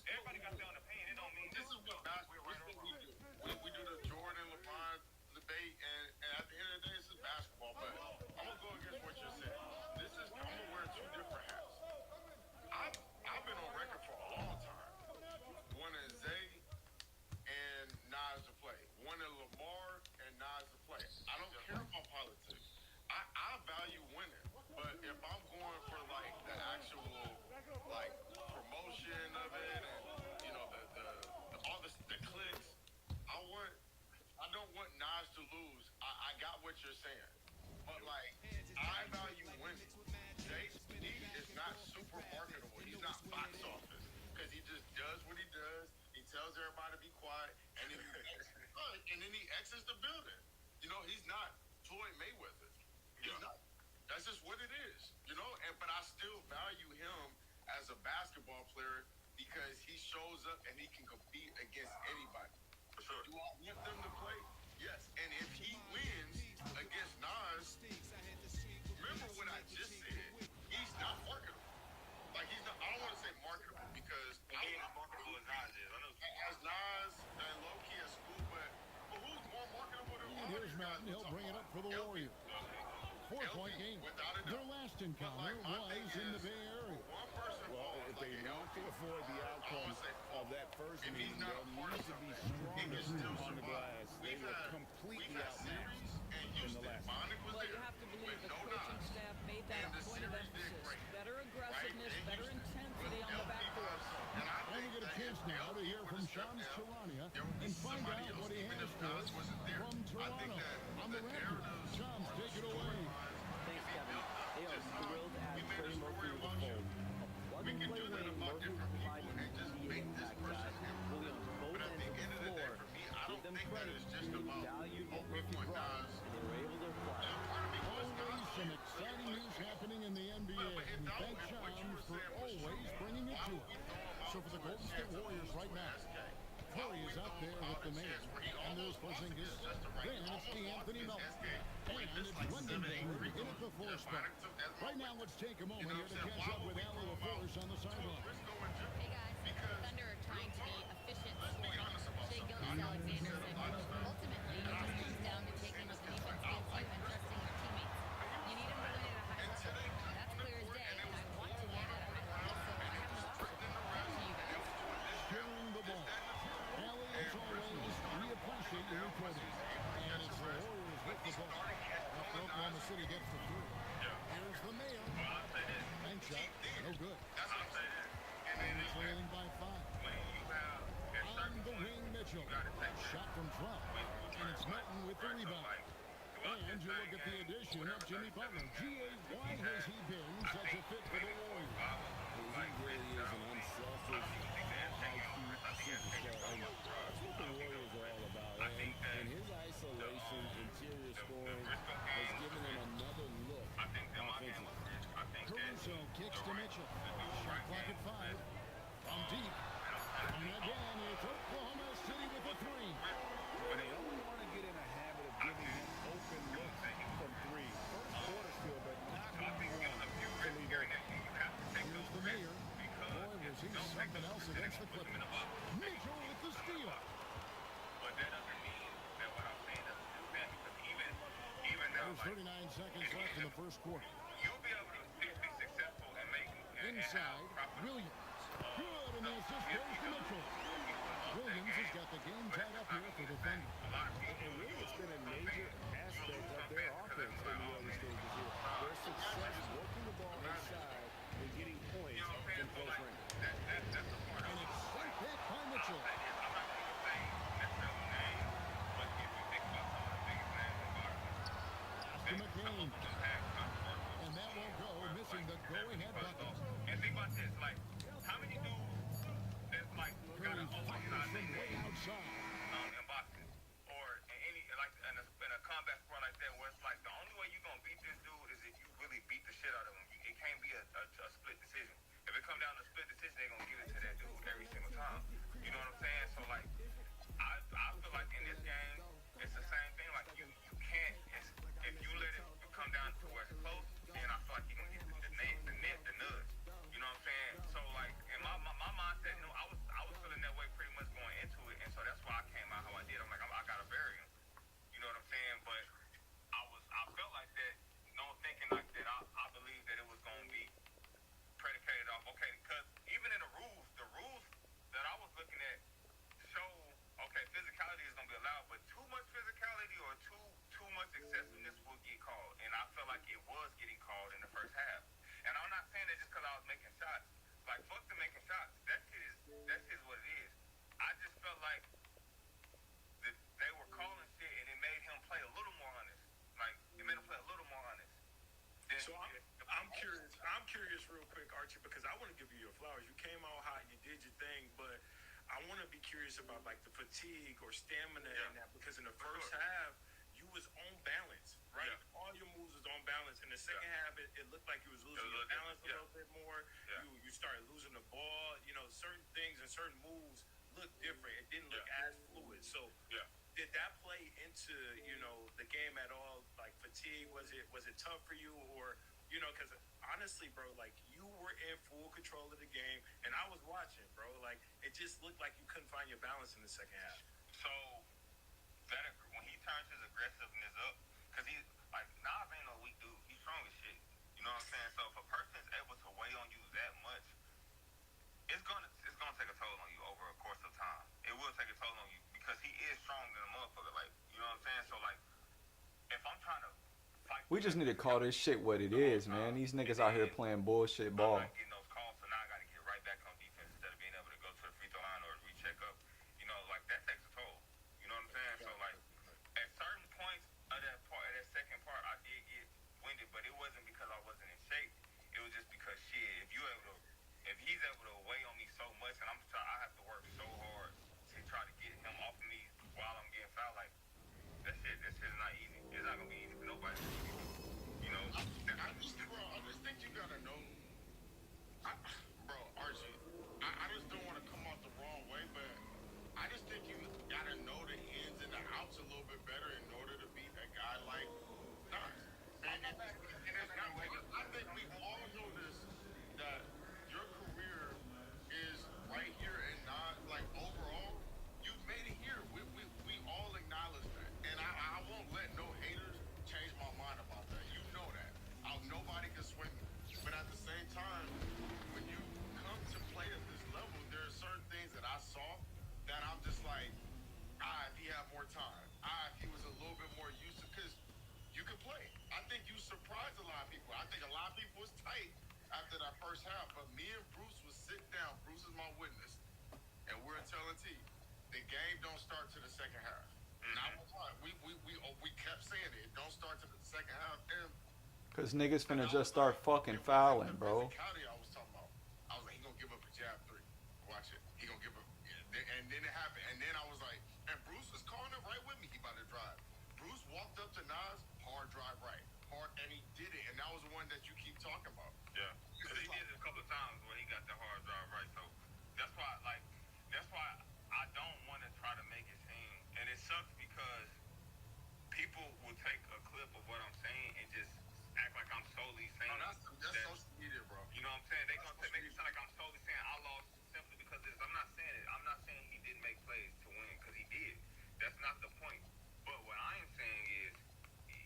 Everybody got their own opinion. It don't mean this is what basketball. We do the Jordan LeBron debate, and at the end of the day, this is basketball. But I'm gonna go against what you're saying. I'm gonna wear 2 different hats. I've been on record for a long time wanting Zay and Nas to play, wanting Lamar and Nas to play. I don't care about politics. I value winning, but if I'm going for like the actual like promotion of it and all the clicks, I don't want Nas to lose. I got what you're saying, but like I value winning. Jay is not super marketable. He's not box office because he just does what he does. He tells everybody to be quiet, and then he exits the building. He's not Floyd Mayweather. He's not. That's just what it is. But I still value him as a basketball player because he shows up and he can compete against anybody. For sure. Do I want them to play? Yes. And if he wins against Nas, remember what I just said. He's not marketable. Like he's not. I don't want to say marketable because he ain't as marketable as Nas is. I know. As Nas and low-key as Scoop, but who's more marketable than And here's Mountain. He'll bring it up for the Warriors. 4-point game. Their last encounter was in the Bay Area. Well, if they want to avoid the outcome of that first meeting, they'll need to be stronger on the glass. They were completely outmatched in the last meeting. Well, you have to believe the coaching staff made that a point of emphasis. Better aggressiveness, better intensity on the backcourt. And we get a chance now to hear from Shams Charania and find out what he has for us from Toronto on the Raptors. Shams, take it away. Thanks, Kevin. They are thrilled to add Trey Murphy to the fold. A plug-and-play wing, Murphy will provide an immediate impact guy. Really on both ends of the floor. Give them credit. They valued what Murphy brought, and they were able to apply it. Always some exciting news happening in the NBA. We thank Shams for always bringing it to us. So for the Golden State Warriors right now, Curry is out there with the man. And there's Porzingis. Then it's Anthony Melton. And it's Wendenberg in at the 4 spot. Right now, let's take a moment here to catch up with Allie LaForce on the sideline. Hey guys, the Thunder are trying to be efficient scoring. Shea Gilgeous-Alexander said, ultimately, it just comes down to taking what the defense gives you and trusting your teammates. You need them to win at a high level. That's clear as day, and I want to win at a high level, so I have no option. Back to you guys. Sharing the ball. Allie, as always, we appreciate your reporting. And it's the Warriors with the ball. After Oklahoma City gets the 3. Here's the mayor. Bank shot. No good. And trailing by 5. On the wing, Mitchell. Shot from Trump. And it's Melton with the rebound. And you look at the addition of Jimmy Butler. Why has he been such a fit for the Warriors? He really is an unselfish, high-key superstar. And that's what the Warriors are all about. And his isolation, interior scoring has given them another look offensively. Caruso kicks to Mitchell. Shot clock at 5. From deep. And again, it's Oklahoma City with a 3. And they only want to get in a habit of giving him open looks from 3. First quarter still, but not when you want to leave open. Here's the mayor. Boy, was he something else against the Clippers. Mitchell with the steal. But that doesn't mean that what I'm saying doesn't do that, because even now, There's 39 seconds left in the first quarter. you'll be able to be successful and make Inside, Williams. Good, and the assist goes to Mitchell. Williams has got the game tied up here for the Thunder. And really, it's been a major aspect of their offense in the early stages here. Their success working the ball inside and getting points in close range. And it's sent back by Mitchell. To McCain. And that won't go, missing the go-ahead bucket. And think about this, like, how many dudes that's like got an oversized From way outside. in boxing or in any like in a combat sport like that, where it's like the only way you're gonna beat this dude is if you really beat the shit out of him. It can't be a split decision. If it come down to split decision, they're gonna give it to that dude every single time. You know what I'm saying? So like, I feel like in this game, it's the same thing. Like you can't. If you let it come down to where it's close, then I feel like you're gonna get the nudge. You know what I'm saying? So like, in my mindset, no, I was feeling that way pretty much going into it, and so that's why I came out how I did. I'm like, I gotta bury him. You know what I'm saying? But I felt like that, thinking like that. I believe that it was gonna be predicated off because even in the rules that I was looking at show physicality is gonna be allowed, but too much physicality or too much excessiveness will get called, and I felt like it was getting called in the first half. And I'm not saying that just because I was making shots. Like, fuck the making shots. That shit is what it is. I just felt like they were calling shit, and it made him play a little more honest. Like, it made him play a little more honest. So I'm curious. I'm curious real quick, Archie, because I want to give you your flowers. You came out hot, you did your thing, but I want to be curious about like the fatigue or stamina in that, because in the first half you was on balance, right? All your moves was on balance. In the second half, it looked like you was losing your balance a little bit more. You started losing the ball. You know, certain things and certain moves look different. It didn't look as fluid. So did that play into the game at all? Like fatigue, was it tough for you, or because honestly, bro, like you were in full control of the game, and I was watching, bro. Like it just looked like you couldn't find your balance in the second half. So when he turns his aggressiveness up, because he's like, Nas ain't no weak dude. He's strong as shit. You know what I'm saying? So if a person's able to weigh on you that much, it's gonna take a toll on you over a course of time. It will take a toll on you because he is strong than a motherfucker. Like, you know what I'm saying? So like, if I'm trying to fight, We just need to call this shit what it is, man. These niggas out here playing bullshit ball. I'm not getting those calls, so now I got to get right back on defense instead of being able to go to the free throw line or recheck up. You know, like that takes a toll. You know what I'm saying? So like, at certain points of that second part, I did get winded, but it wasn't because I wasn't in shape. It was just because shit. If he's able to weigh on me so much, and I have to work so hard to try to get him off of me while I'm getting fouled, like that shit is not easy. It's not gonna be easy for nobody. You know. I just think you gotta know, bro, Archie. I just don't want to come off the wrong way, but I just think you gotta know the ins and the outs a little bit better in order to beat a guy like Nas. And I think we all know this, that your career is right here and not like overall. You've made it here. We all acknowledge that, and I won't let no haters change my mind about that. You know that. Nobody can swing me. But at the same time, when you come to play at this level, there are certain things that I saw that I'm just like, if he had more time, if he was a little bit more used to, because you could play. I think you surprised a lot of people. I think a lot of people was tight after that first half, but me and Bruce was sitting down. Bruce is my witness, and we're telling T, the game don't start to the second half. Now, we kept saying it. It don't start to the second half. And Cause niggas finna just start fucking fouling, bro. I was talking about. I was like, he gonna give up a jab 3. Watch it. He gonna give up. And then it happened. And then I was like, and Bruce was calling it right with me. He about to drive. Bruce walked up to Nas, hard drive right. Hard, and he did it. And that was the one that you keep talking about. Yeah, because he did it a couple of times where he got the hard drive right. So that's why, I don't want to try to make it seem, and it sucks because people will take a clip of what I'm saying and just act like I'm solely saying. No, that's social media, bro. You know what I'm saying? They gonna make it sound like I'm solely saying I lost simply because of this. I'm not saying it. I'm not saying he didn't make plays to win because he did. That's not the point. But what I am saying is,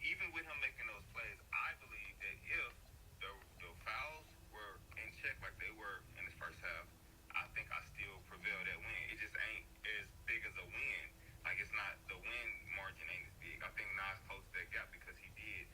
even with him making those plays, I believe that if the fouls were in check like they were in the first half, I think I still prevailed that win. It just ain't as big as a win. Like, it's not, the win margin ain't as big. I think Nas closed that gap because he did.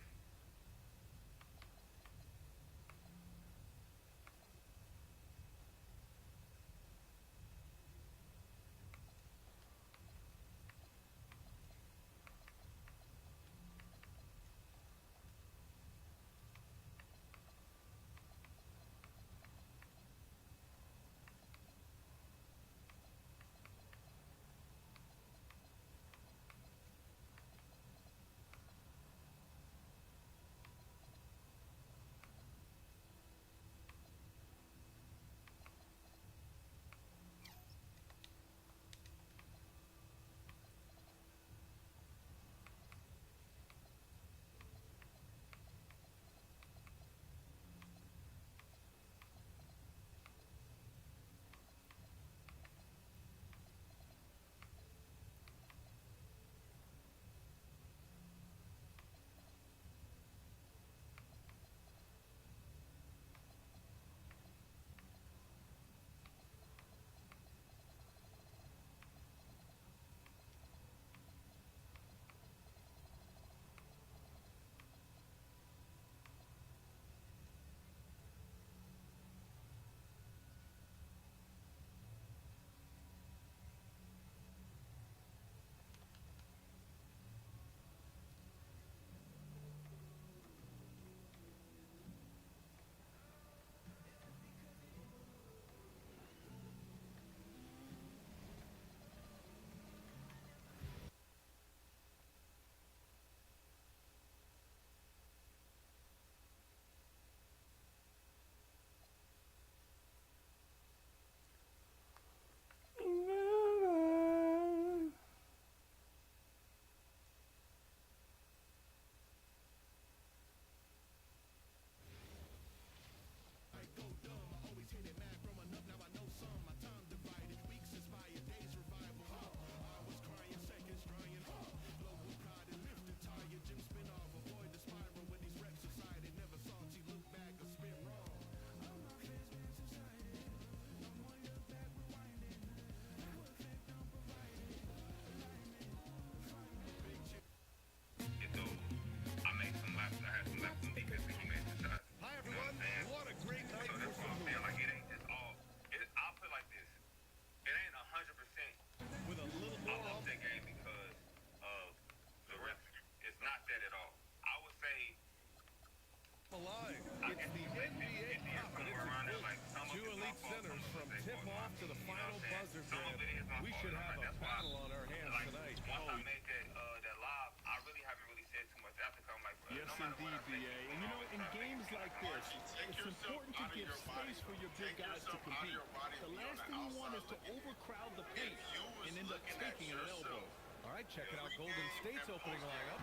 Checking out Golden State's opening lineup.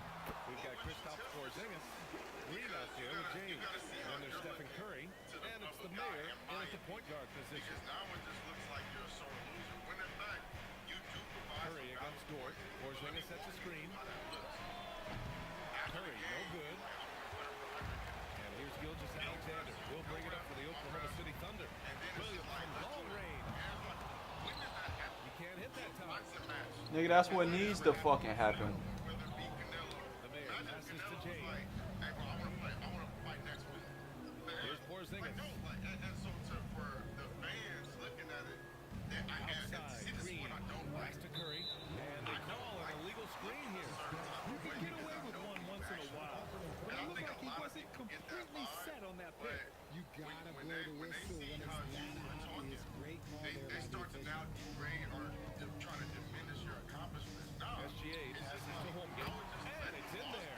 We've got Kristaps Porzingis, Green out there with James. And there's Stephen Curry. And it's the mayor in at the point guard position. Now it just looks like you're a sore loser. When in fact, you do provide Curry against Dort. Porzingis sets a screen. Curry, no good. And here's Gilgeous-Alexander. He'll bring it up for the Oklahoma City Thunder. Williams from long range. You can't hit that time. Nigga, that's what needs to fucking happen. The mayor passes to James. Here's Porzingis. And so for the fans looking at it, outside, Green, pass to Curry, and they call an illegal screen here. You can get away with one once in a while, but it looked like he wasn't completely set on that pick. You gotta blow the whistle when it's that obvious. Great call there. They start to now degrade or try to diminish your accomplishments. No. SGA passes to Holmgren, and it's in there.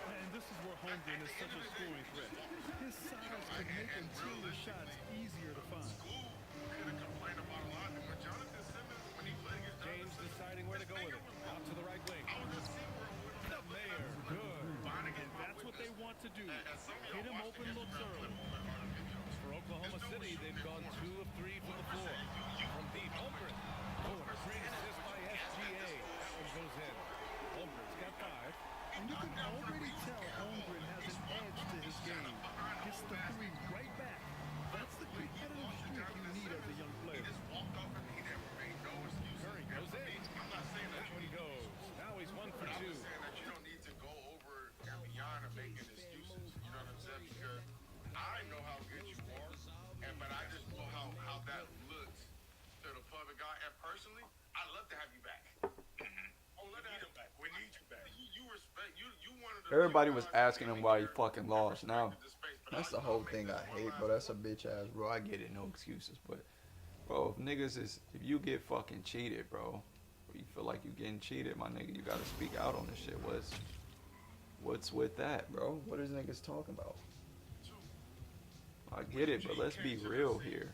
And this is where Holmgren is such a scoring threat. His size Like, can make and interior shots easier to find. School could have complained about a lot. When Jonathan Simmons, when he played against James deciding where to go with it. Out to the right wing. I was just seeing where The Mayor, good. And that's what they want to do. Hit him open looks early. For Oklahoma City, they've gone 2 of 3 from the floor. From deep, Holmgren. Oh, and a great assist by SGA. That one goes in. Holmgren's got 5. And you can already tell Holmgren has an edge to his game. Gets the 3 right back. That's the competitive streak you need as a young player. Curry goes in. That one goes. Now he's 1 for 2. I'm just saying that you don't need to go over and beyond and making excuses. You know what I'm saying? Because I know how good you are, but I just know how that looks to the public eye. And personally, I'd love to have you back. Oh, let have you back. We need you back. You respect you wanted to. Everybody was asking him why he fucking lost. Now, that's the whole thing I hate, bro. That's a bitch ass, bro. I get it, no excuses, but bro, if you get fucking cheated, bro, or you feel like you getting cheated, my nigga, you gotta speak out on this shit. What's with that, bro? What is niggas talking about? I get it, but let's be real here.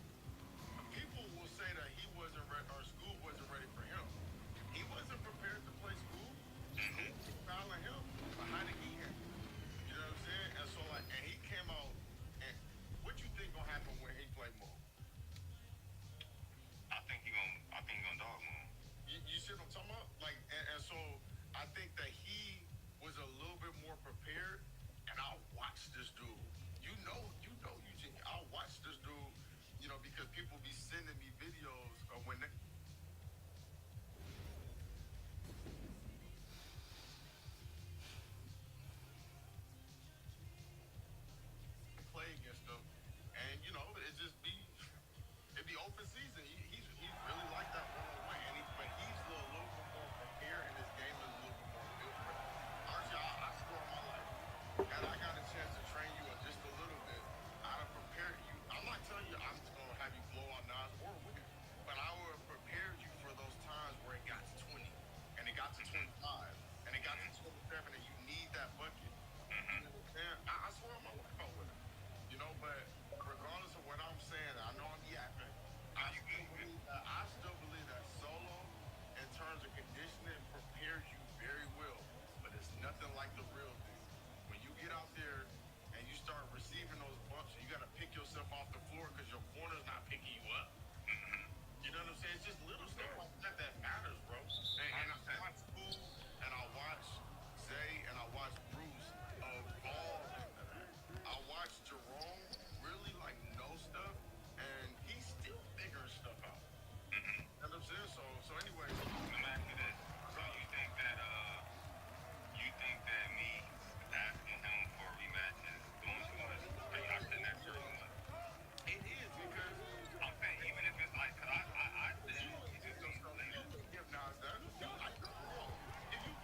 People will say that he wasn't ready, or school wasn't ready for him. He wasn't prepared to play school. School was fouling him behind the heat. You know what I'm saying? And so and he came out. And what you think gonna happen when he play more? I think he gonna dog more. You see what I'm talking about? And so I think that he was a little bit more prepared. And I'll watch this dude. You know, Eugene. I'll watch this dude. You know, because people be sending me videos of when they play against them, and you know, it'd be open season. He's really like that one-on-one, but he's a little bit more prepared, and his game is a little bit more built for that. Honestly, I swear on my life, and I got a chance to train you just a little bit. I'd have prepared you. I'm not telling you I'm just gonna have you blow out Nas or win, but I would have prepared you for those times where it got to 20, and it got to 25, and it got to 27, and you need that bucket. And I swear on my life I would have. You know, but regardless of what I'm saying, I know I'm yapping. I still believe that solo, in terms of conditioning, prepares you very well. But it's nothing like the real thing. When you get out there and you start receiving those bumps, you got to pick yourself off the floor because your corner's not picking you up. You know what I'm saying? It's just little stuff like that matters, bro. And I watch School, and I watch Zay, and I watch Bruce evolve into that. I watch Jerome really know stuff, and he's still figuring stuff out. You know what I'm saying? So anyway. Let me ask you this. So you think that me asking him for a rematch is doing too much? Like, I shouldn't ask for too much. It is, because I'm saying even if it's like, cause I did it. He just don't give Nas that. I go wrong. If you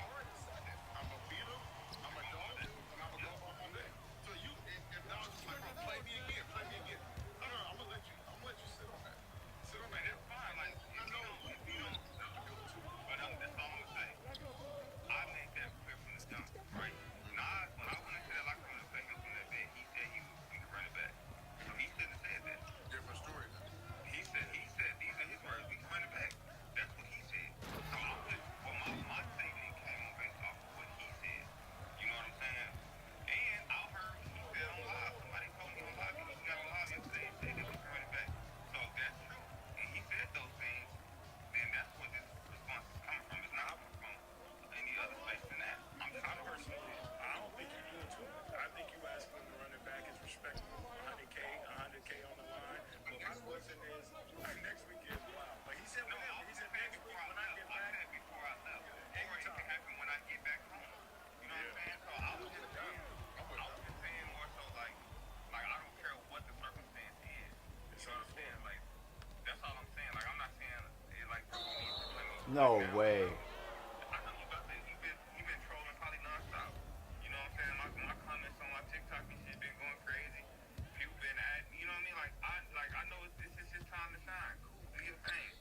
already said it. I'm a beat him, I'm a dog, and I'm a go on my neck. So if Nas is like, bro, play me again. No, I'm gonna let you sit on that. Sit on that. It's fine. Like, I know you don't. But that's all I'm gonna say. I made that clear from the jump, right? Nas, when I went into that locker room to play him from that bed, he said he could run it back. So he shouldn't have said that. Different story then. He said these are his words. We can run it back. That's what he said. So I'm just, my statement came on based off of what he said. You know what I'm saying? And I heard he said on live. Somebody told me on live. He got on live yesterday and said that we can run it back. So if that's true, and he said those things, then that's where this response is coming from. It's not from any other place than that. I'm just Personally, I don't think you're doing too much. I think you asking him to run it back is respectable. 100K on the line. But my question is, next week is wild. But he said whenever. He said next week when I get back. I said before I left. Or it can happen when I get back home. You know what I'm saying? So I was just saying more so like I don't care what the circumstance is. You know what I'm saying? Like, that's all I'm saying. Like, I'm not saying it like bro, you need to play me. No way. I know you about to. You've been trolling probably nonstop. You know what I'm saying? My comments on my TikTok and shit been going crazy. People been you know what I mean? I know this is his time to shine. Cool, do your thing.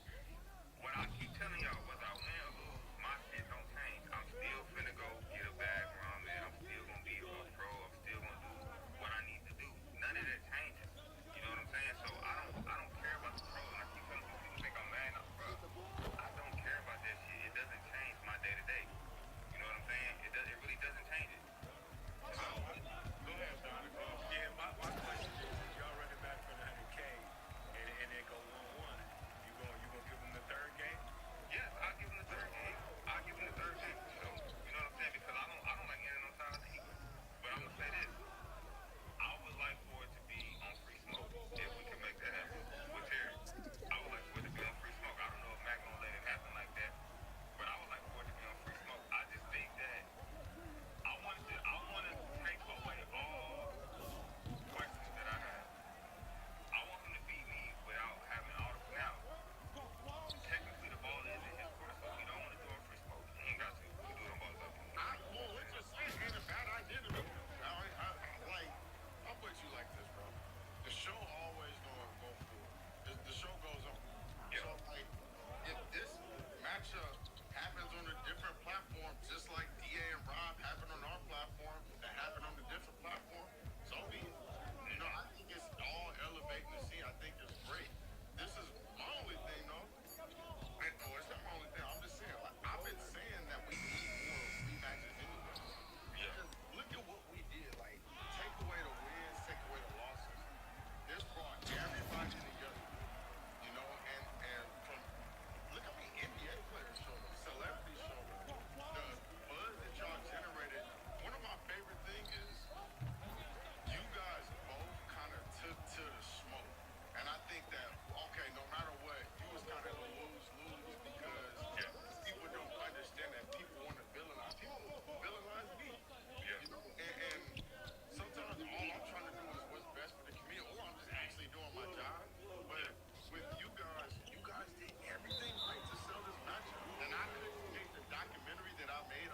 What I keep telling y'all, whether I win or lose, my shit don't change. I'm still finna go get a bag where I'm at. I'm still gonna be a pro. I'm still gonna do what I need to do. None of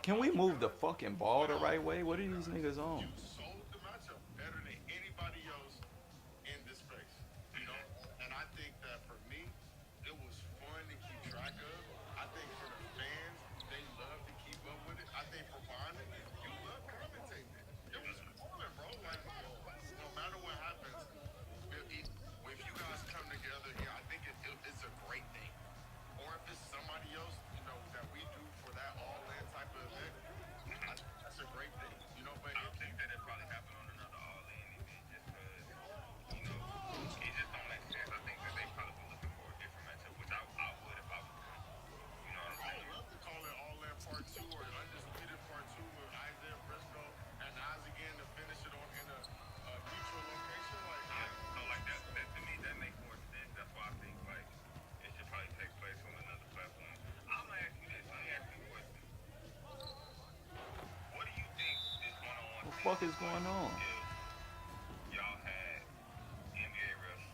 Can we move the fucking ball the right way? What are these niggas on? You sold the matchup better than anybody else in this space. You know, and I think that for me, it was fun to keep track of. I think for the fans, they love to keep up with it. I think for Bonnet, you love commentating it. It was fun, bro. Like, no matter what happens, if you guys come together here, I think it's a great thing. Or if it's somebody else, you know, that we do for that all-in type of event, that's a great thing. You know, but I think that it probably happened on another all-in event just because, you know, it just don't make sense. I think that they probably be looking for a different matchup, which I would if I was them. You know what I'm I saying? would love to call it all-in part 2 or undisputed part 2 with Isaiah Briscoe and Oz again to finish it on in a neutral location. Like, So like that to me that makes more sense. That's why I think like it should probably take place on another platform. I'm gonna ask you this. Let me ask you a question. What do you think this one-on-one What the fuck is going on? if y'all had NBA refs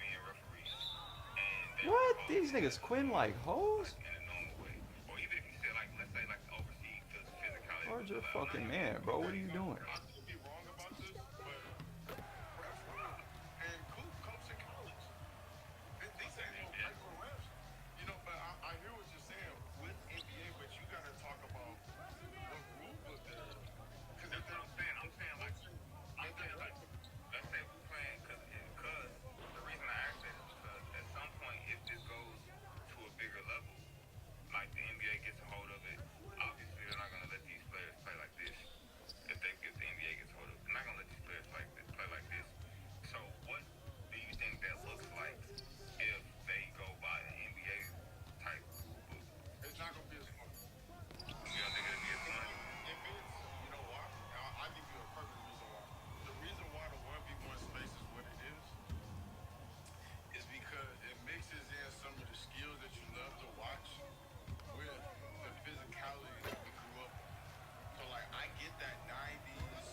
being referees and they What? These niggas quitting like hoes? in a normal way, or even if you said like let's say like the overseas physicality. Where's your fucking man, bro? What are you doing? I could be wrong about this, but refs rob and coach in college. These ain't no regular refs. You know, but I hear what you're saying with NBA, but you got to talk about what rule book there is. Because if they're I'm saying like let's say we're playing because the reason I ask that is because at some point if this goes to a bigger level, like the NBA gets a hold of it, obviously they're not gonna let these players play like this. If the NBA gets a hold of it, they're not gonna let these players play like this. So what do you think that looks like if they go by an NBA type rule book? it's not going to be as fun. You don't think it'll be as fun? If it's, you know why? I'll give you a perfect reason why. The reason why the 1v1 space is what it is because it mixes in some of the skills that you love to watch with the physicality that we grew up with. So, like, I get that 90s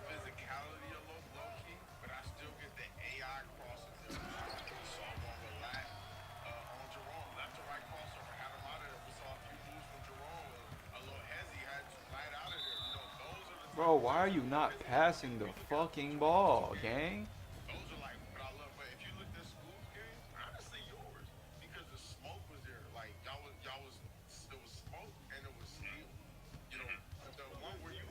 physicality a little low-key, but I still get the AI crosses there. We saw one with Lat on Jerome. Left to right crossover, had him out of there. We saw a few moves from Jerome. A little hezzy had Lat out of there. You know, those are the Bro, why are you not passing the fucking ball, gang? Those are like what I love. But if you looked at School's game, honestly yours. Because the smoke was there. Like it was smoke and it was steel. You know, the one where you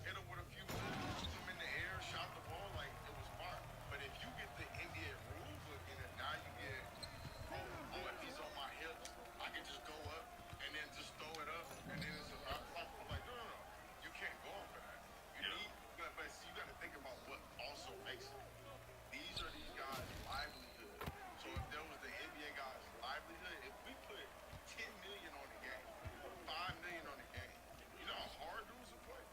hit him with a few moves, put him in the air, shot the ball, like it was fire. But if you get the NBA rule book in it, now you get, if he's on my hip, I can just go up and then just throw it up and then it's a I'm like, no. You can't go off of that. But see, you got to think about what also makes it. These are these guys' livelihood. So if there was the NBA guys' livelihood, if we put 10 million on the game, 5 million on the game, you know how hard dudes would play?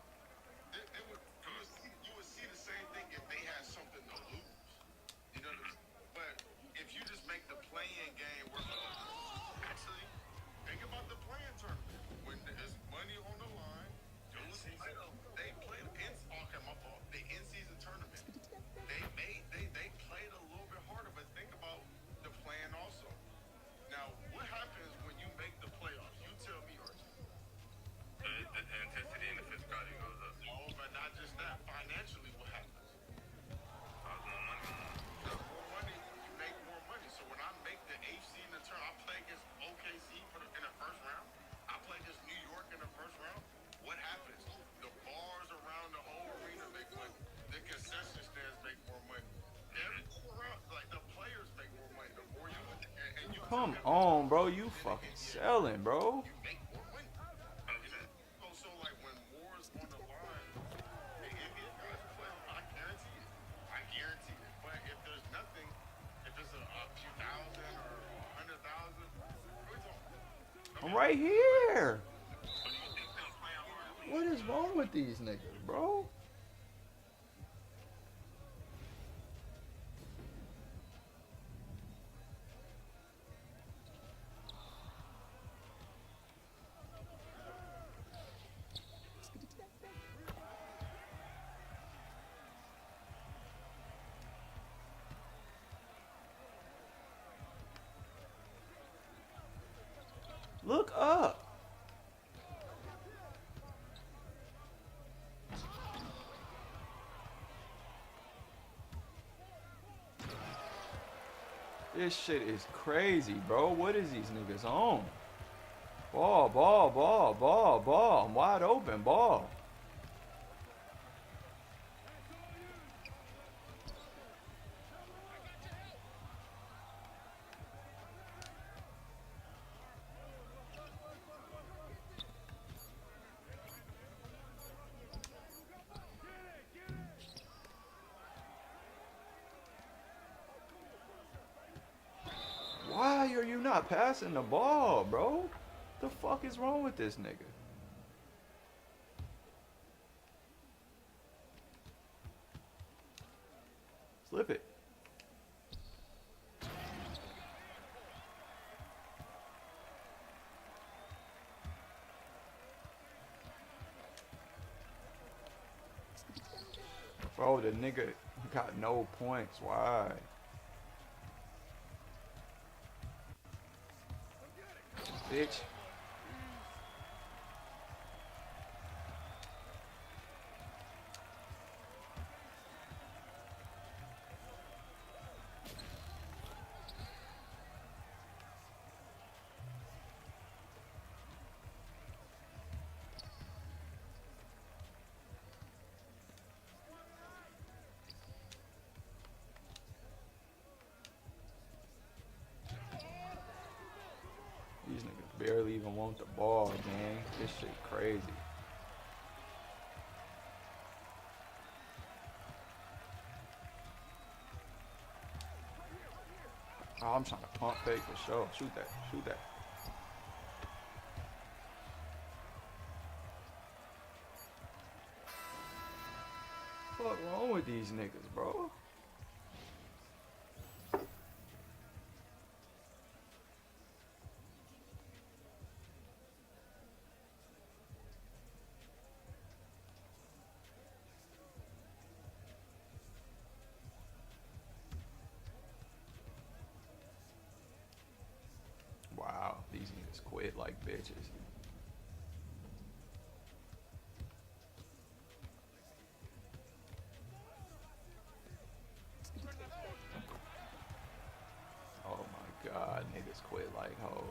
You would see the same thing if they had something to lose. You know what I'm saying? But if you just make the play-in game where, actually, think about the play-in tournament. When there's money on the line, they played the in-season tournament. They played a little bit harder, but think about the plan also. Now, what happens when you make the playoffs? You tell me, Archie. The intensity and the physicality goes up. No, but not just that. Financially, what happens? More money. More money, you make more money. So when I make the HC in the turn, I play against OKC in the first round. I play against New York in the first round. What happens? The bars around the whole arena make money. The concession stands make more money. Everything around, like the players make more money. The more you and you Come on, bro. You fucking selling, bro. you make more money. So like when more is on the line, the NBA guys play. I guarantee it. But if there's nothing, if it's a few thousand or 100,000, we're talking. I'm right here. What is wrong with these niggas, bro? Look up. This shit is crazy, bro. What is these niggas on? Ball, ball, ball, ball, ball. I'm wide open, ball. Why are you not passing the ball, bro? The fuck is wrong with this nigga? Slip it. Bro, the nigga got no points. Why? Bitch. These niggas barely even want the ball, gang. This shit crazy. Oh, I'm trying to pump fake for sure. Shoot that. Shoot that. What wrong with these niggas, bro? Wow, these niggas quit like bitches. Oh my god, niggas quit like hoes.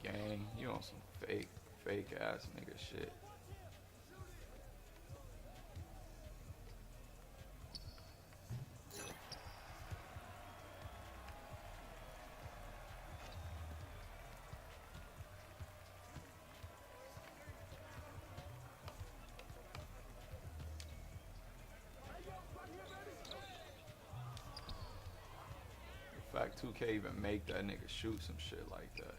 Gang, you on some fake ass nigga shit. The fact 2K even make that nigga shoot some shit like that.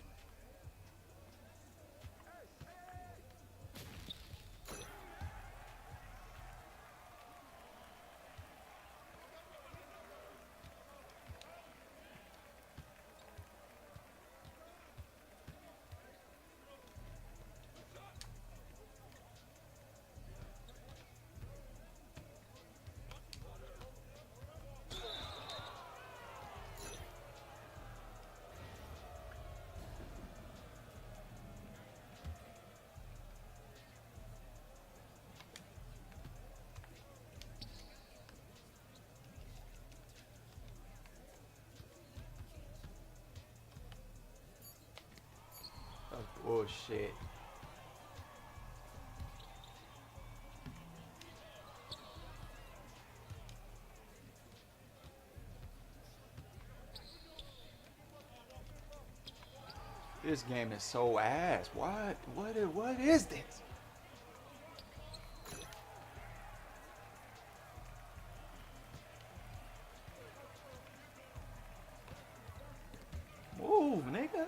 That's bullshit. This game is so ass. What is this? Move, nigga.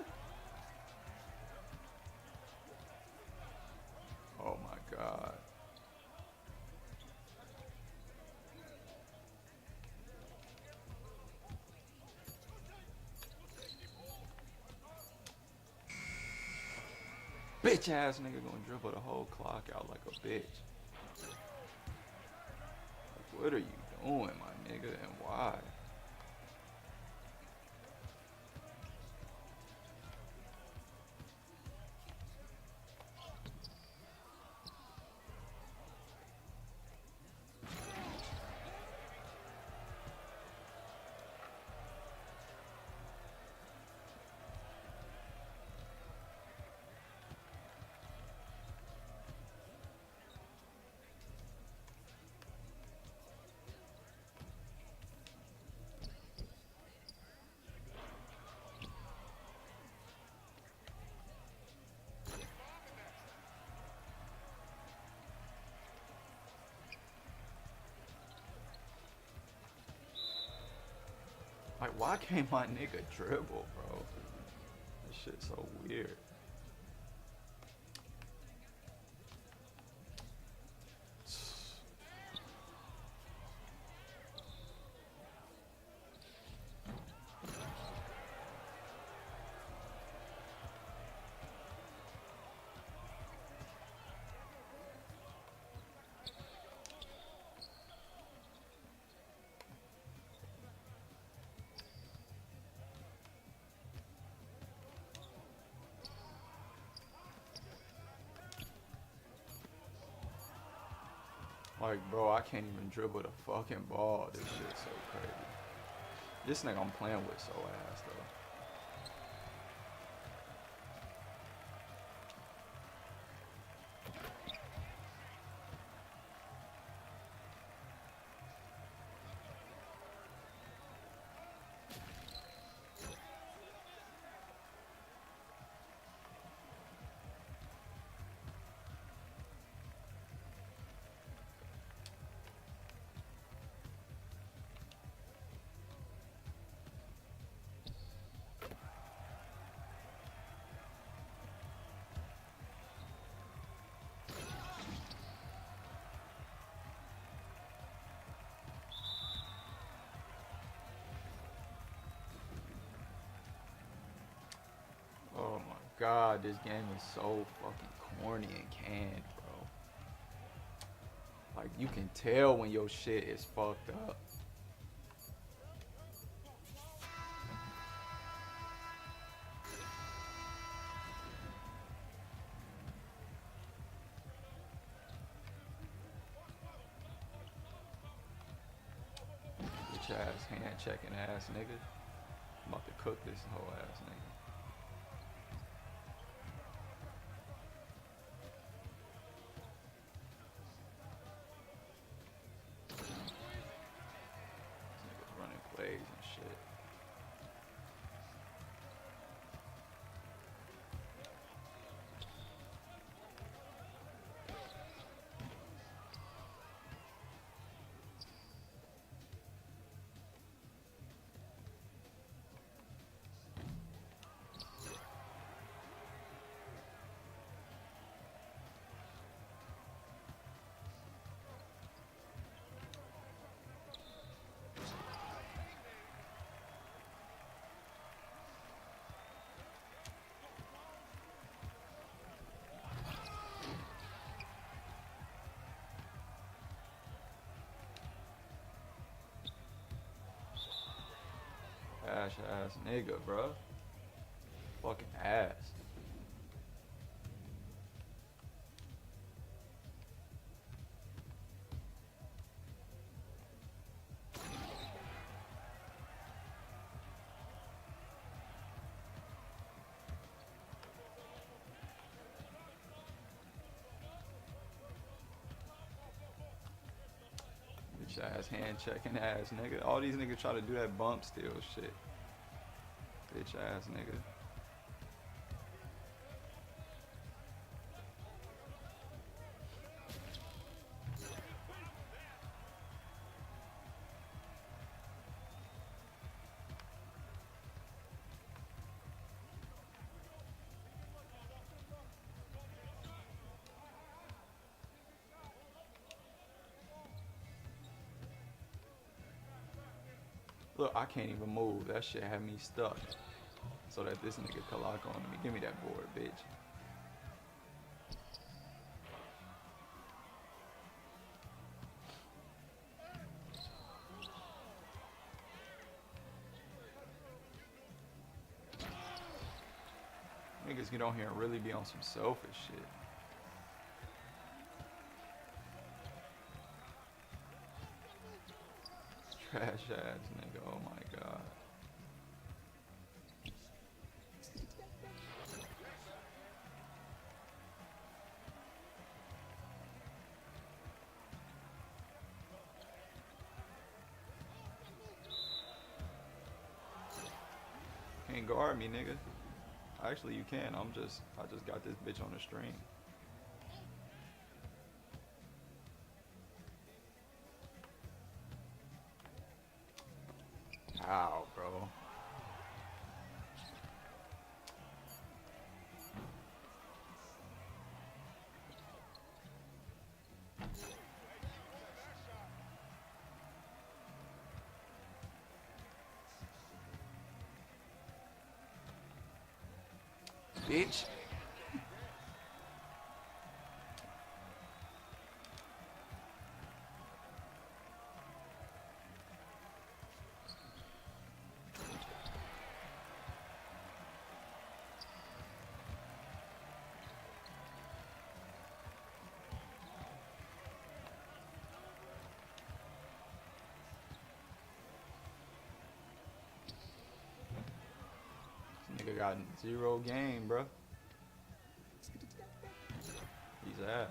Oh my god. bitch ass nigga gonna dribble the whole clock out like a bitch. Like, what are you doing, my nigga, and why? Like, why can't my nigga dribble, bro? This shit's so weird. Like, bro, I can't even dribble the fucking ball. This shit's so crazy. This nigga I'm playing with so ass, though. Oh my god, this game is so fucking corny and canned, bro. Like, you can tell when your shit is fucked up. Bitch ass, hand checking ass nigga. I'm about to cook this whole ass nigga. Running plays and shit. Ass nigga, bro. Fucking ass. Bitch ass hand checking ass nigga. All these niggas try to do that bump steal shit. Bitch ass nigga. Look, I can't even move. That shit had me stuck. So that this nigga can lock on me. Give me that board, bitch. get on here and really be on some selfish shit. Trash ass nigga, oh my god. Can't guard me, nigga. Actually, you can. I just got this bitch on the string. Ow, bro. Bitch. This nigga got 0 game, bro. He's ass.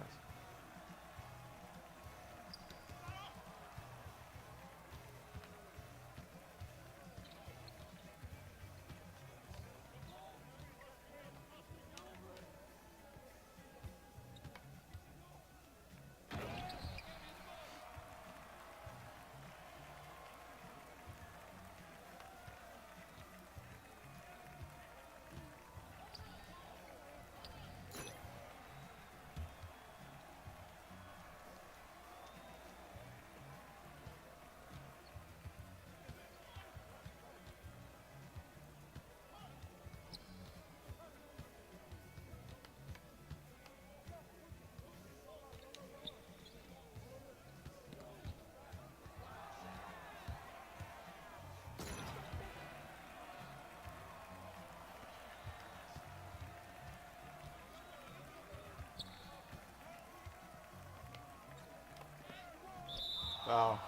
Wow.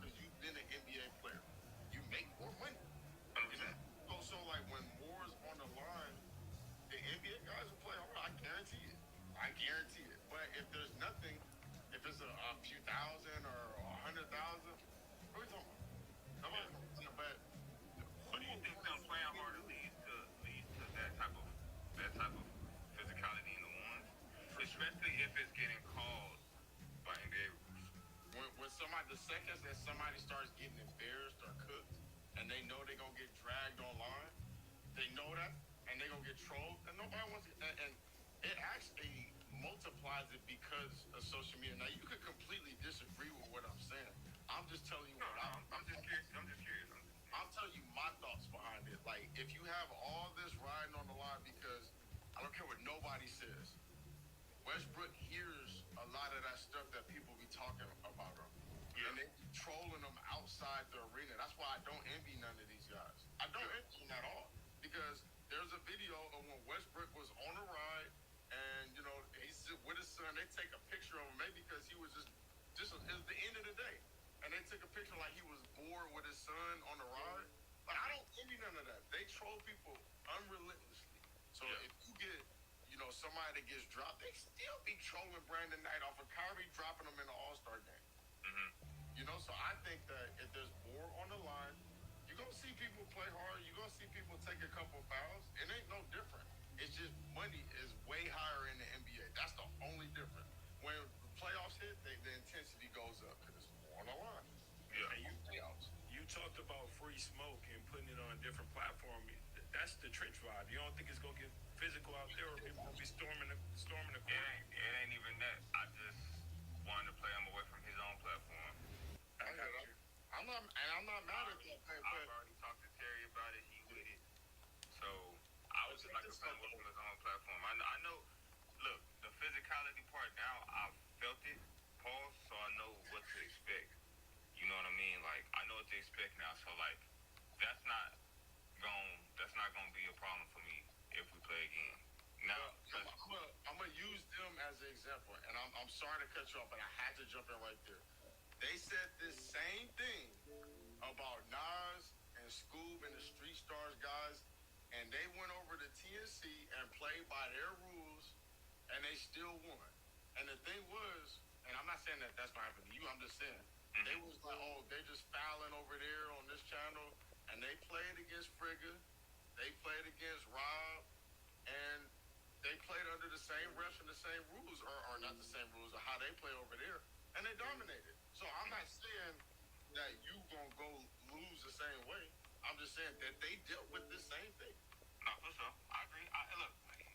Because you've been an NBA player. You make more money. You know? So like when more is on the line, the NBA guys will play hard. I guarantee it. I guarantee it. But if there's nothing, if it's a few thousand or 100,000, what are we talking about? Nobody's gonna bet. But do you think them playing harder leads to that type of physicality in the ones? Especially if it's getting called by NBA rules. When somebody, the seconds that somebody starts getting embarrassed or cooked, and they know they're gonna get dragged online, they know that, and they're gonna get trolled, and nobody wants to, and it actually multiplies it because of social media. Now you could completely disagree with what I'm saying. I'm just telling you what I'm just curious. I'm telling you my thoughts behind it. Like, if you have all this riding on the line, because I don't care what nobody says, Westbrook hears a lot of that stuff that people be talking about him. Yeah. And they be trolling them outside the arena. That's why I don't envy none of these guys. I don't envy them at all. Because there's a video of when Westbrook was on a ride, and, you know, he's with his son. They take a picture of him, maybe because he was just it was the end of the day. And they took a picture like he was bored with his son on the ride. Like, I don't envy none of that. They troll people unrelentlessly. So if you get, you know, somebody that gets dropped, they still be trolling Brandon Knight off of Kyrie dropping him in the All-Star game. You know, so I think that if there's more on the line, you're gonna see people play hard. You're gonna see people take a couple fouls. It ain't no different. It's just money is way higher in the NBA. That's the only difference. When the playoffs hit, the intensity goes up because it's more on the line. Yeah. And you talked about free smoke and putting it on a different platform. That's the trench vibe. You don't think it's gonna get physical out there, or people gonna be storming the court? It ain't even that. I just wanted to play him away from his own platform. I'm not mad at that. I've already talked to Terry about it. He with it. So I was just like to play away from his own platform. I know. Look, the physicality part now, I've felt it, pause, so I know what to expect. You know what I mean? Like, I know what to expect now. So like, that's not gonna be a problem for me if we play again. Now, I'm gonna use them as an example, and I'm sorry to cut you off, but I had to jump in right there. They said this same thing about Nas and Scoob and the Street Stars guys, and they went over to TNC and played by their rules, and they still won. And the thing was, and I'm not saying that that's gonna happen to you, I'm just saying, they was like, oh, they're just fouling over there on this channel, and they played against Frigga, they played against Rob, and they played under the same refs and the same rules, or not the same rules, or how they play over there, and they dominated. So I'm not saying that you gonna go lose the same way. I'm just saying that they dealt with the same thing. No, for sure. I agree. Look, like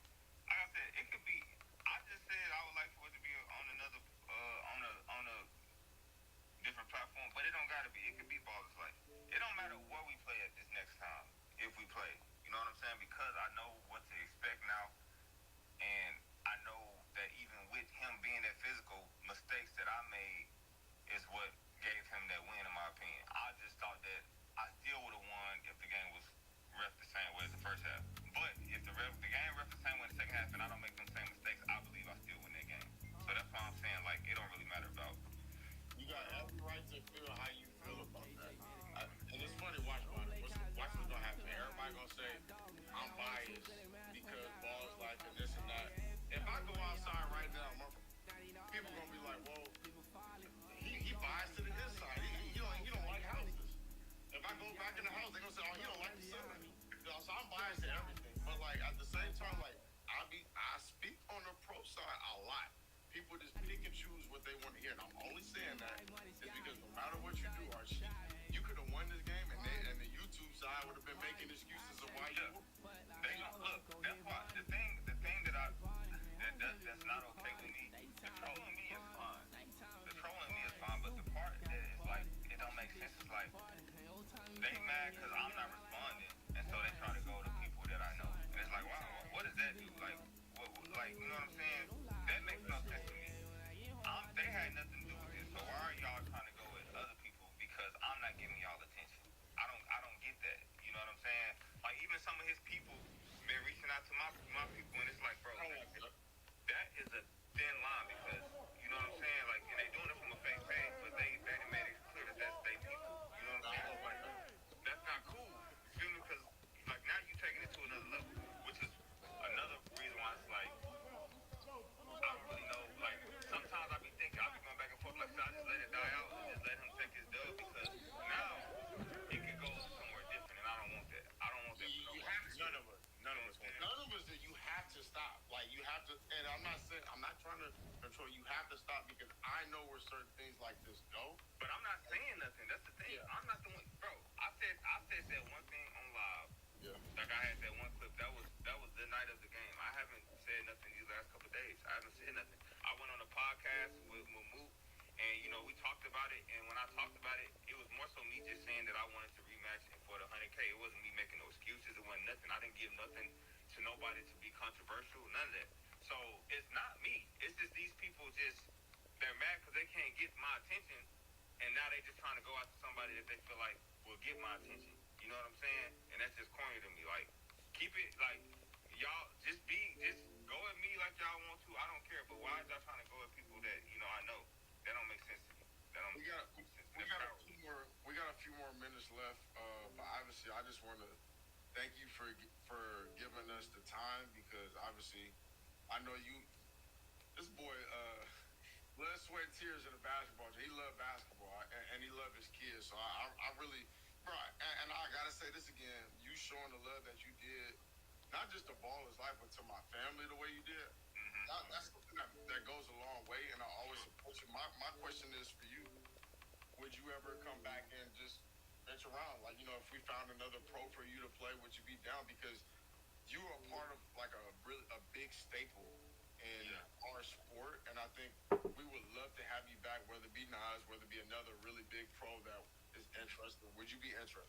I said, it could be. I just said I would like for it to be on another, on a different platform, but it don't gotta be. It could be Ballers Life. It don't matter where we play at this next time if we play. You know what I'm saying? Because I know what to expect now, and I know that even with him being that physical, mistakes that I made is what gave him that win, in my opinion. I just thought that I still would have won if the game was ref the same way as the first half. But if the game ref the same way in the second half and I don't make them same mistakes, I believe I still win that game. So that's why I'm saying, like, it don't really matter about. You got every right to feel how you feel about that. And it's funny, watch what's gonna happen. Everybody gonna say, I'm biased because Ball's like and this and that. If I go outside right now, people gonna be like, well, he biased to the inside. He don't like houses. If I go back in the house, they gonna say, oh, he don't like the sun. So I'm biased to everything. But like at the same time, like I speak on the pro side a lot. People just pick and choose what they want to hear. And I'm only saying that is because no matter what you do, Archie, you could have won this game and the YouTube side would have been making excuses of why you won. Look, that's why the thing that's not okay with me. The trolling me is fine. The trolling me is fine, but the part that is like it don't make sense is like they mad because I'm not responding, and so they try to go to people that I know. And it's like, wow, what does that do? Like, you know what I'm saying? That makes no sense to me. They had nothing to do with it, so why are y'all trying to go at other people because I'm not giving y'all attention? I don't get that. You know what I'm saying? Like even some of his people been reaching out to my people, and it's like, bro, that is a thin line because you know what I'm saying? Like, and they doing it from a fake page, but they made it clear that that's their people. You know what I'm saying? Like, that's not cool. You feel me? Because like now you taking it to another level, which is another reason why it's like I don't really know. Like sometimes I be going back and forth. Like, should I just let it die out and just let him take his dub? Because now it could go somewhere different, and I don't want that. I don't want that. None of us want. None of us that you have to stop. Like you have to. And I'm not trying to control. You have to stop because I know where certain things like this go. But I'm not saying nothing. That's the thing. Yeah. I'm not the one, bro. I said that one thing on live. Yeah. Like I had that one clip. That was the night of the game. I haven't said nothing these last couple of days. I haven't said nothing. I went on a podcast with Moot, and you know we talked about it. And when I talked about it, it was more so me just saying that I wanted to rematch for the 100K. It wasn't me making no excuses. It wasn't nothing. I didn't give nothing to nobody to be controversial. None of that. So it's not me. It's just these people they're mad because they can't get my attention, and now they just trying to go after somebody that they feel like will get my attention. You know what I'm saying? And that's just corny to me. Like, keep it like y'all just go at me like y'all want to. I don't care. But why is y'all trying to go at people that I know? That don't make sense to me. That don't make sense. We got a few more minutes left. But obviously, I just want to thank you for giving us the time because obviously, I know this boy, blood, sweat, and tears in the basketball. He loved basketball and he loved his kids. So I really, bro, And I gotta say this again, you showing the love that you did, not just to Baller's Life, but to my family the way you did. That's something that goes a long way, and I always support you. My question is for you, would you ever come back and just venture around? Like, you know, if we found another pro for you to play, would you be down? Because you are a part of like a big staple in our sport, and I think we would love to have you back, whether it be Nas, whether it be another really big pro that is interested. Would you be interested?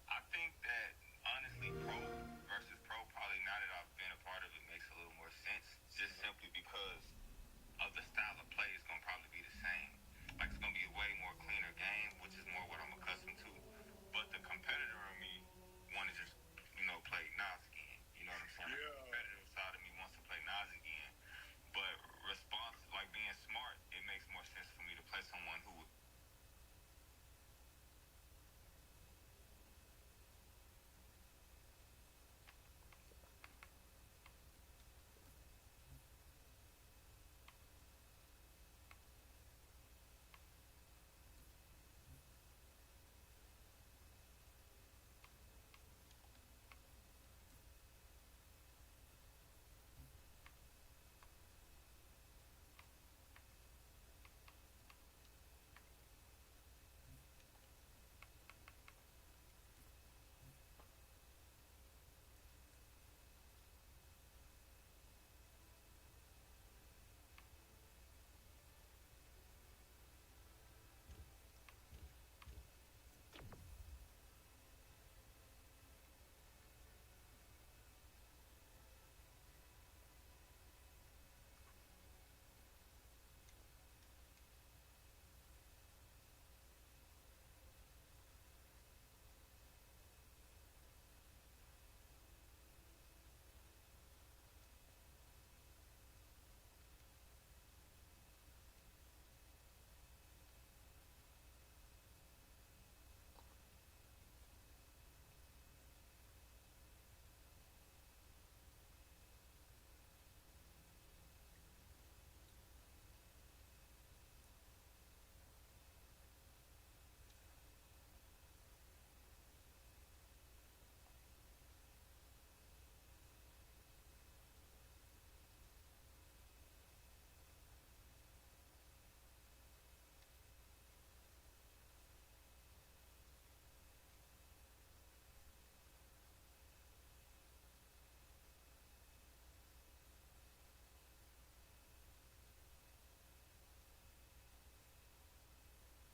I think that honestly, pro versus pro, probably now that I've been a part of it, makes a little more sense. Just simply because of the style of play is gonna probably be the same. Like it's gonna be a way more cleaner game, which is more what I'm accustomed to. But the competitor in me want to just, play Nas again. You know what I'm saying? Yeah. The competitive side of me wants to play Nas again. But response, like being smart, it makes more sense for me to play someone who.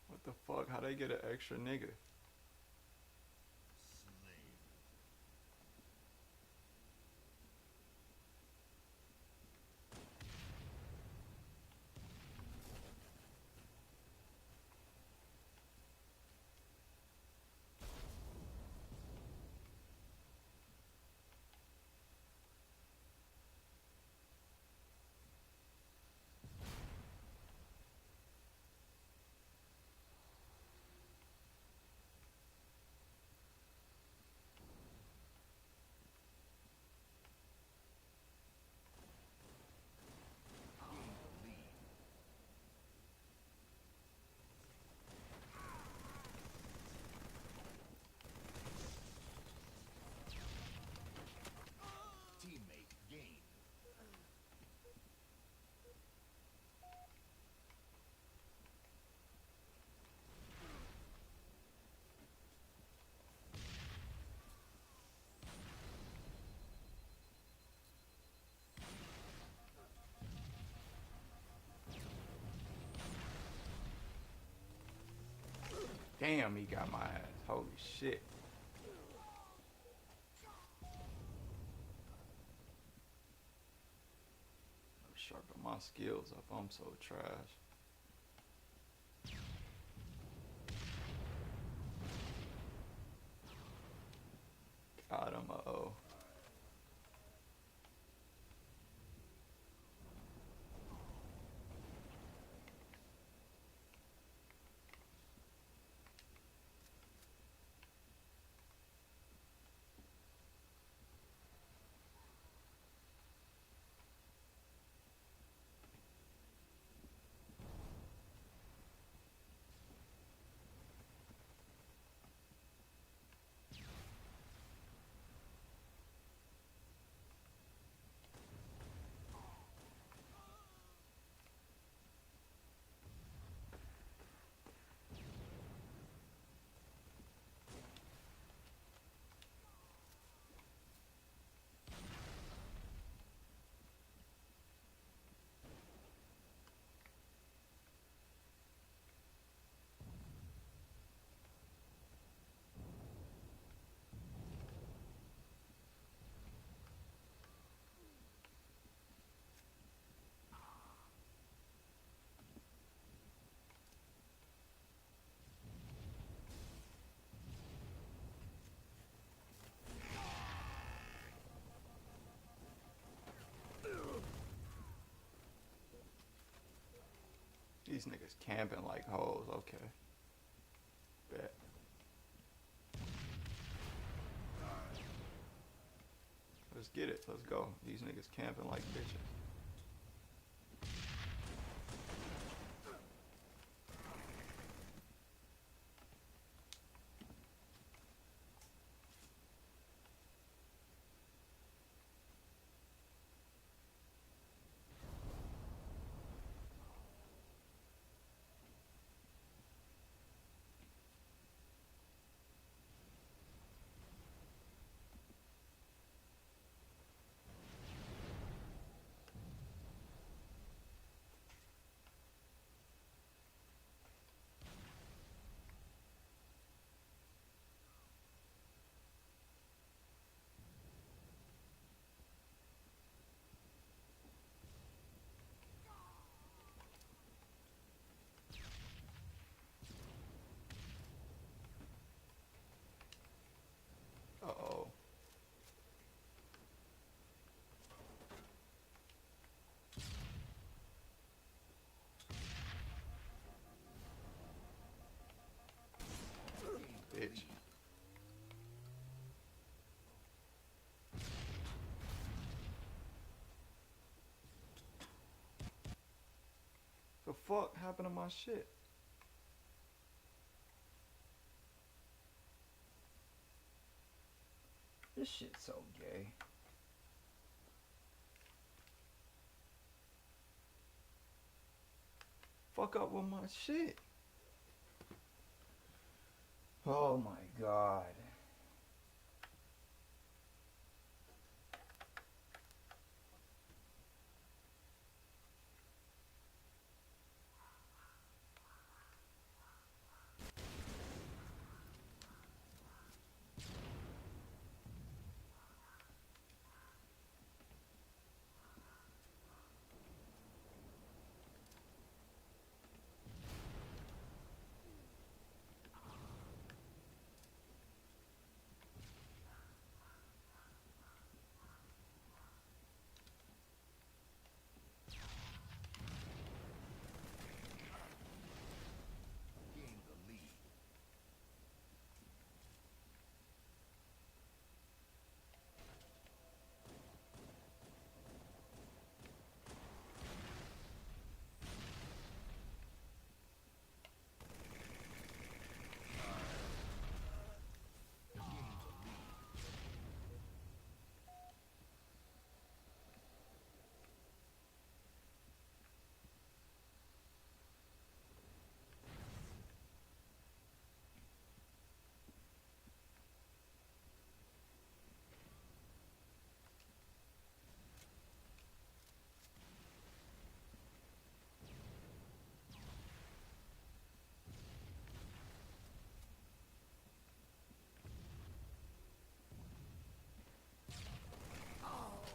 What the fuck? How they get an extra nigga? Damn, he got my ass. Holy shit. Sharpen my skills up. I'm so trash. God, I'm a O. these niggas camping like hoes. Okay. Bet. Let's get it. Let's go. These niggas camping like bitches. Uh-oh. Bitch. The fuck happened to my shit? This shit's so gay. Fuck up with my shit. Oh my god.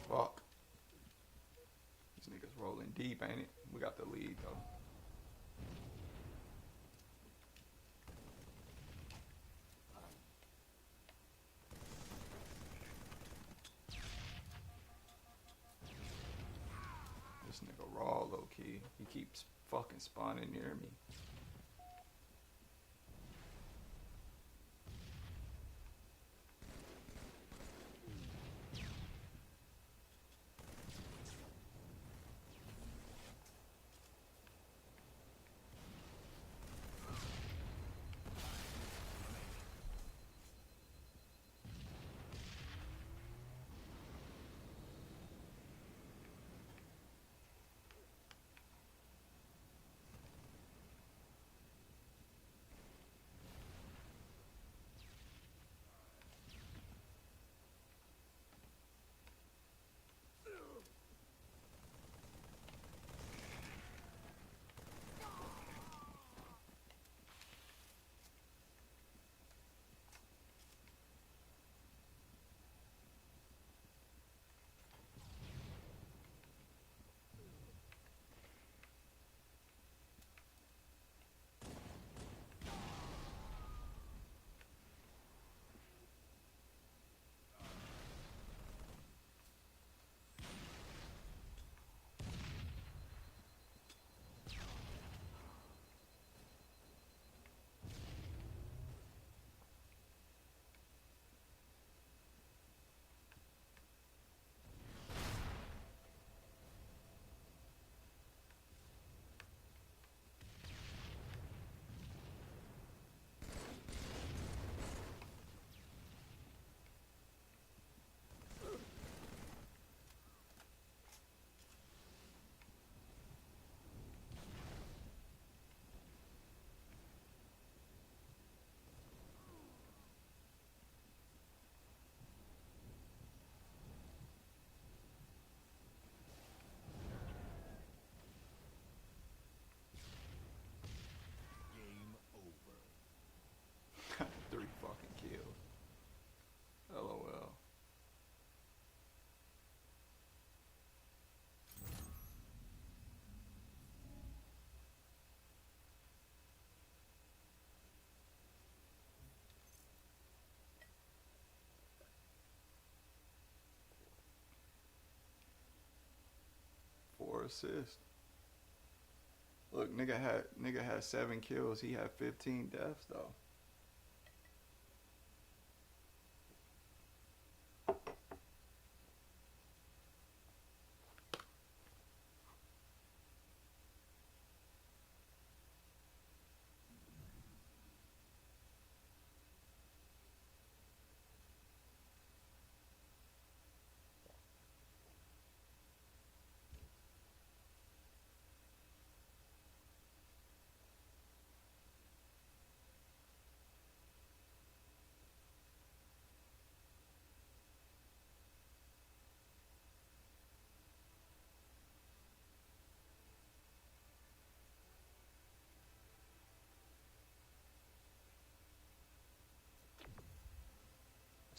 Fuck. These niggas rolling deep, ain't it? We got the lead, though. This nigga raw, low-key. He keeps fucking spawning near me. assists. Look, nigga had 7 kills. He had 15 deaths though.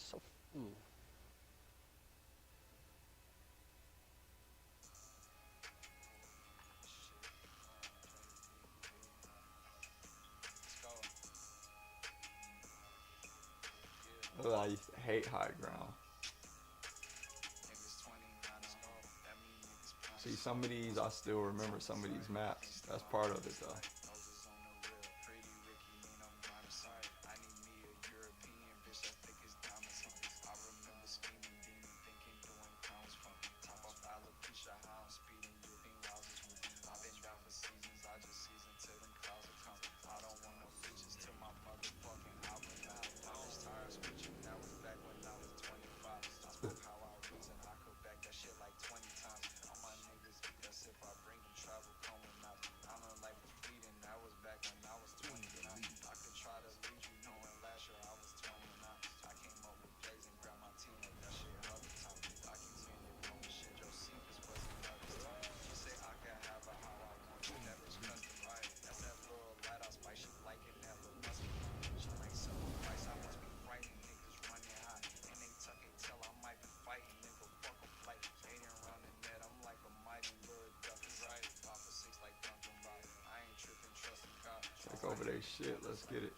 So, ooh. Oh, I used to hate high ground. See, some of these, I still remember some of these maps. That's part of it, though. Take over their shit. Let's get it.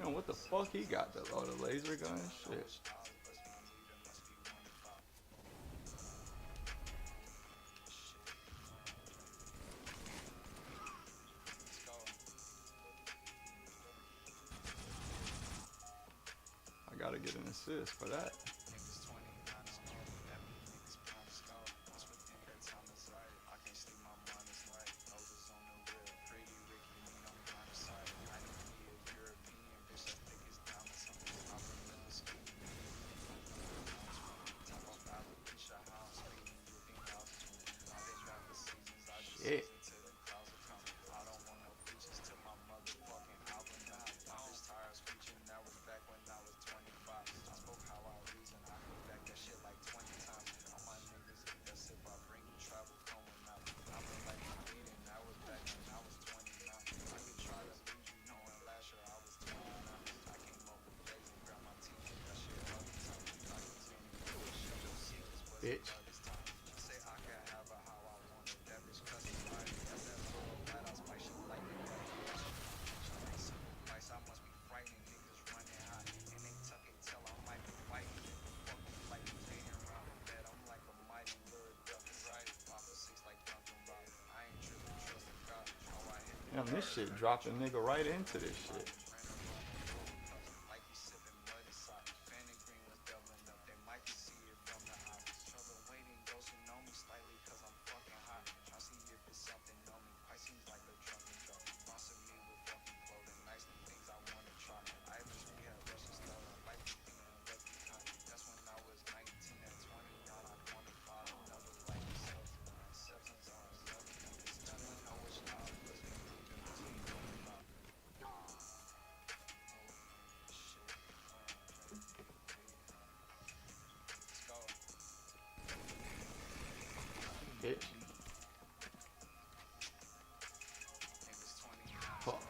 Man, what the fuck he got? The laser gun and shit. I gotta get an assist for that. Shit. Bitch. Damn, this shit dropped a nigga right into this shit. Bitch. Fuck.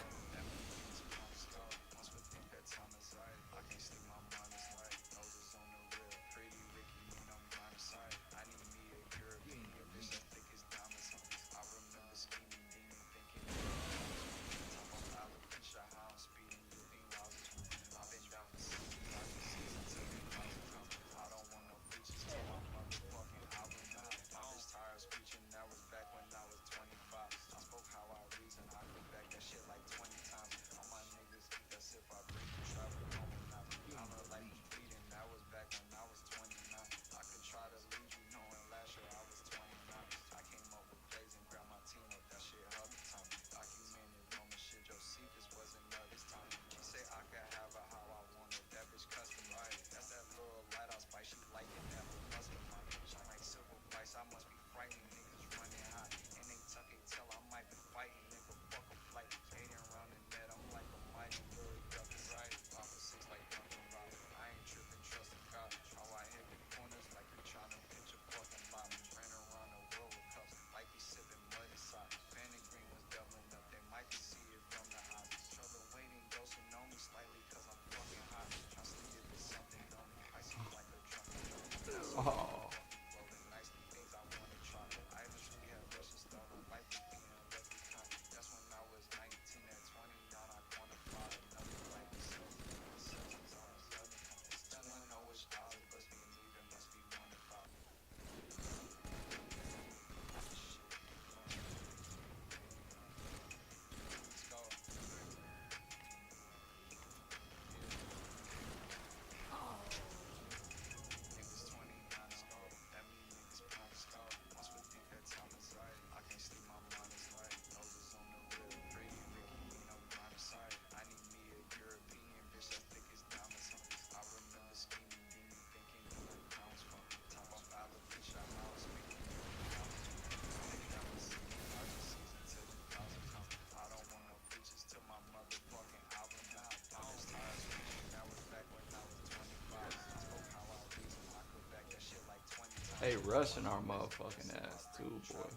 They rushing our motherfucking ass too, boy.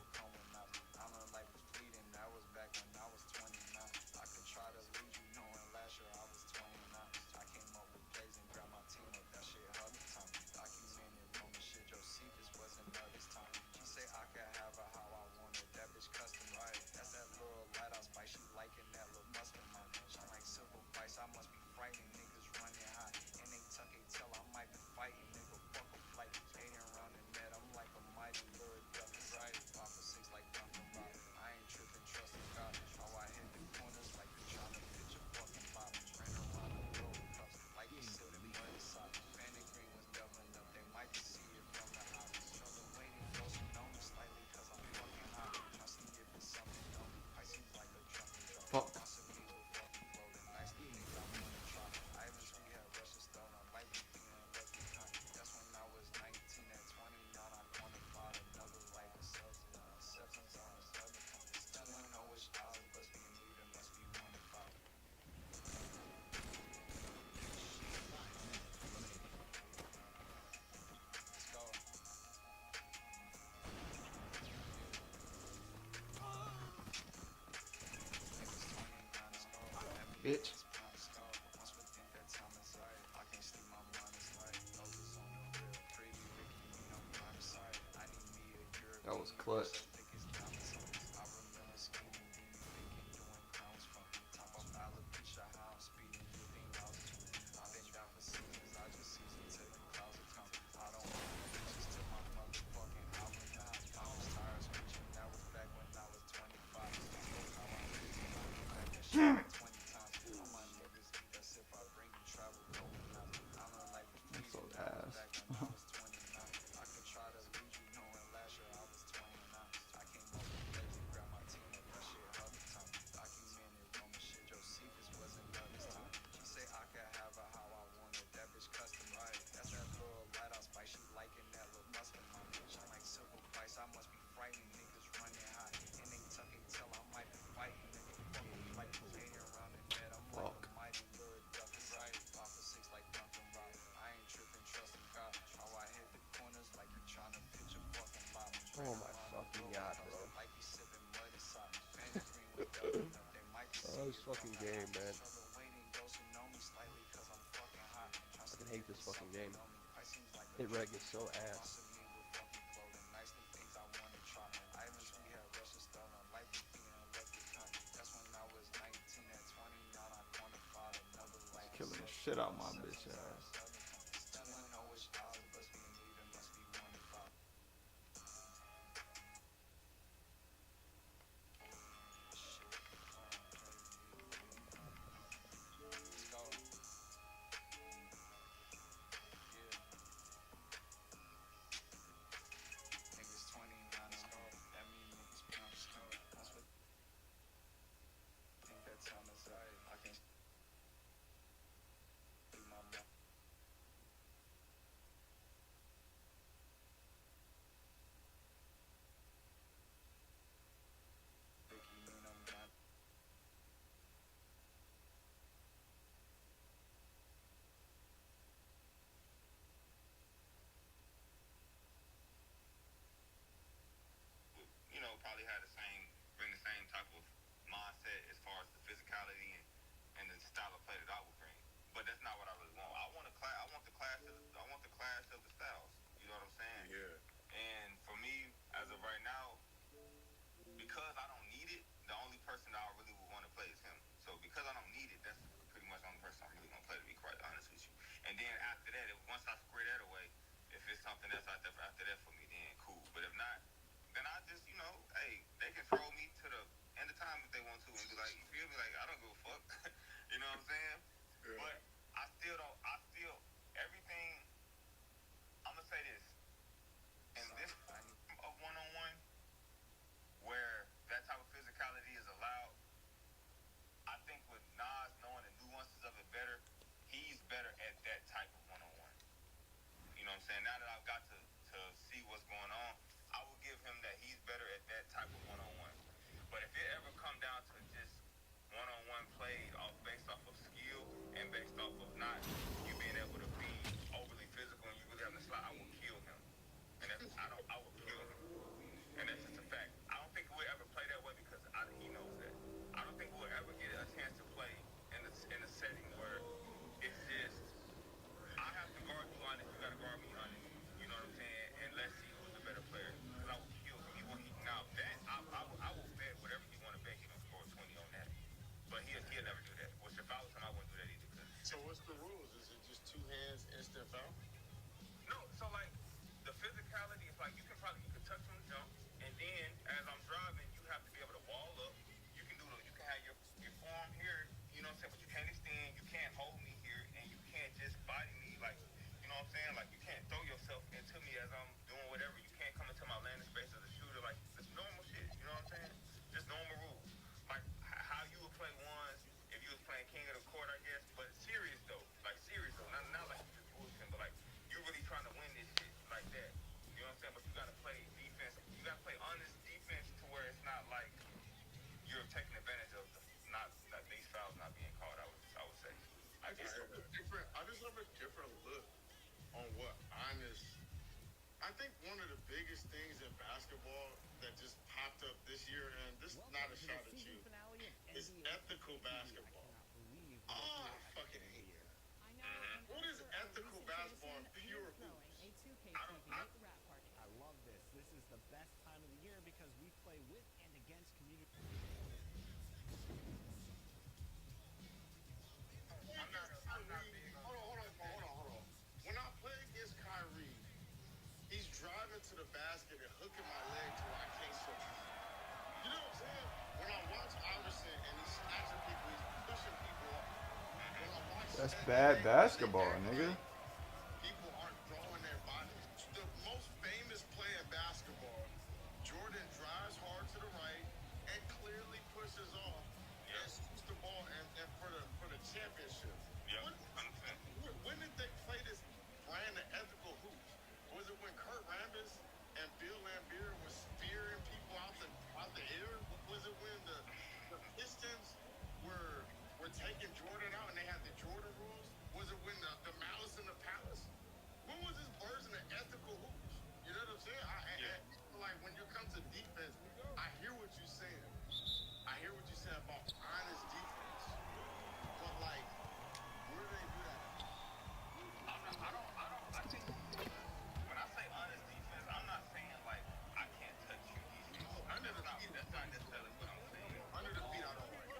Fuck. Bitch. That was clutch. So ass. Fuck. Oh my fucking god, bro. Oh, this fucking game, man. I fucking hate this fucking game. Hit reg is so ass. Killing the shit out my bitch ass. Probably had bring the same type of mindset as far as the physicality and the style of play that I would bring. But that's not what I really want. I want the clash of the styles. You know what I'm saying? Yeah. And for me, as of right now, because I don't need it, the only person that I really would want to play is him. So because I don't need it, that's pretty much the only person I'm really gonna play, to be quite honest with you. And then after that, once I square that away, if it's something else out there after that for me, then cool. But if not, then I just, hey, they can throw me to the end of time if they want to and be like, you feel me? Like, I don't give a fuck. You know what I'm saying? Yeah. But everything, I'm going to say this. In this of one-on-one, where that type of physicality is allowed, I think with Nas knowing the nuances of it better, he's better at that type of one-on-one. You know what I'm saying? Now that I've got to see what's going on, I will give him that he's better at that type of one-on-one. But if it ever come down to just one-on-one played based off of skill and based off of not you being able to be overly physical and you really having to slide, I will kill him. And I stiff out. No, so like the physicality is like you can touch from the jump, and then as I'm driving, you have to be able to wall up. You can have your forearm here, you know what I'm saying, but you can't extend, you can't hold me here, and you can't just body me like, you know what I'm saying, like you can't throw yourself into me as I'm doing whatever. You can't come into my landing space as a shooter, like it's normal shit, you know what I'm saying? Just normal rules. Like how you would play ones if you was playing king of the court, I guess, but serious though, not like you just bullshitting, but like you really trying to win this shit like that. You know what I'm saying? But you gotta play defense. You gotta play honest defense to where it's not like you're taking advantage of not these fouls not being called. I would say. I just have a different look on what honest. I think one of the biggest things in basketball that just popped up this year, and this is not a shot at you, is ethical basketball. Oh, I fucking hate it. What is ethical basketball in pure hoops? I love this. This is the best time of the year because we play with and against community. Hold on. When I play against Kyrie, he's driving to the basket and hooking my leg to where I can't shoot. You know what I'm saying? When I watch Iverson and he's snatching people, he's pushing people up. When I watch That's bad basketball, nigga. People aren't throwing their bodies. The most famous play in basketball, Jordan drives hard to the right and clearly pushes off and shoots the ball and for the championship. When did they play this brand of ethical hoops? Was it when Kurt Rambis and Bill Laimbeer was spearing people out the air? Was it when the Pistons were taking Jordan out and they had the Jordan rules? Was it when the Malice in the Palace? When was this version of ethical hoops? You know what I'm saying? Like when you come to defense, I hear what you're saying. I hear what you're saying about honest defense. But like, where do they do that? I think when I say honest defense, I'm not saying like I can't touch you defense. That's not necessarily what I'm saying. Under the feet, I don't like.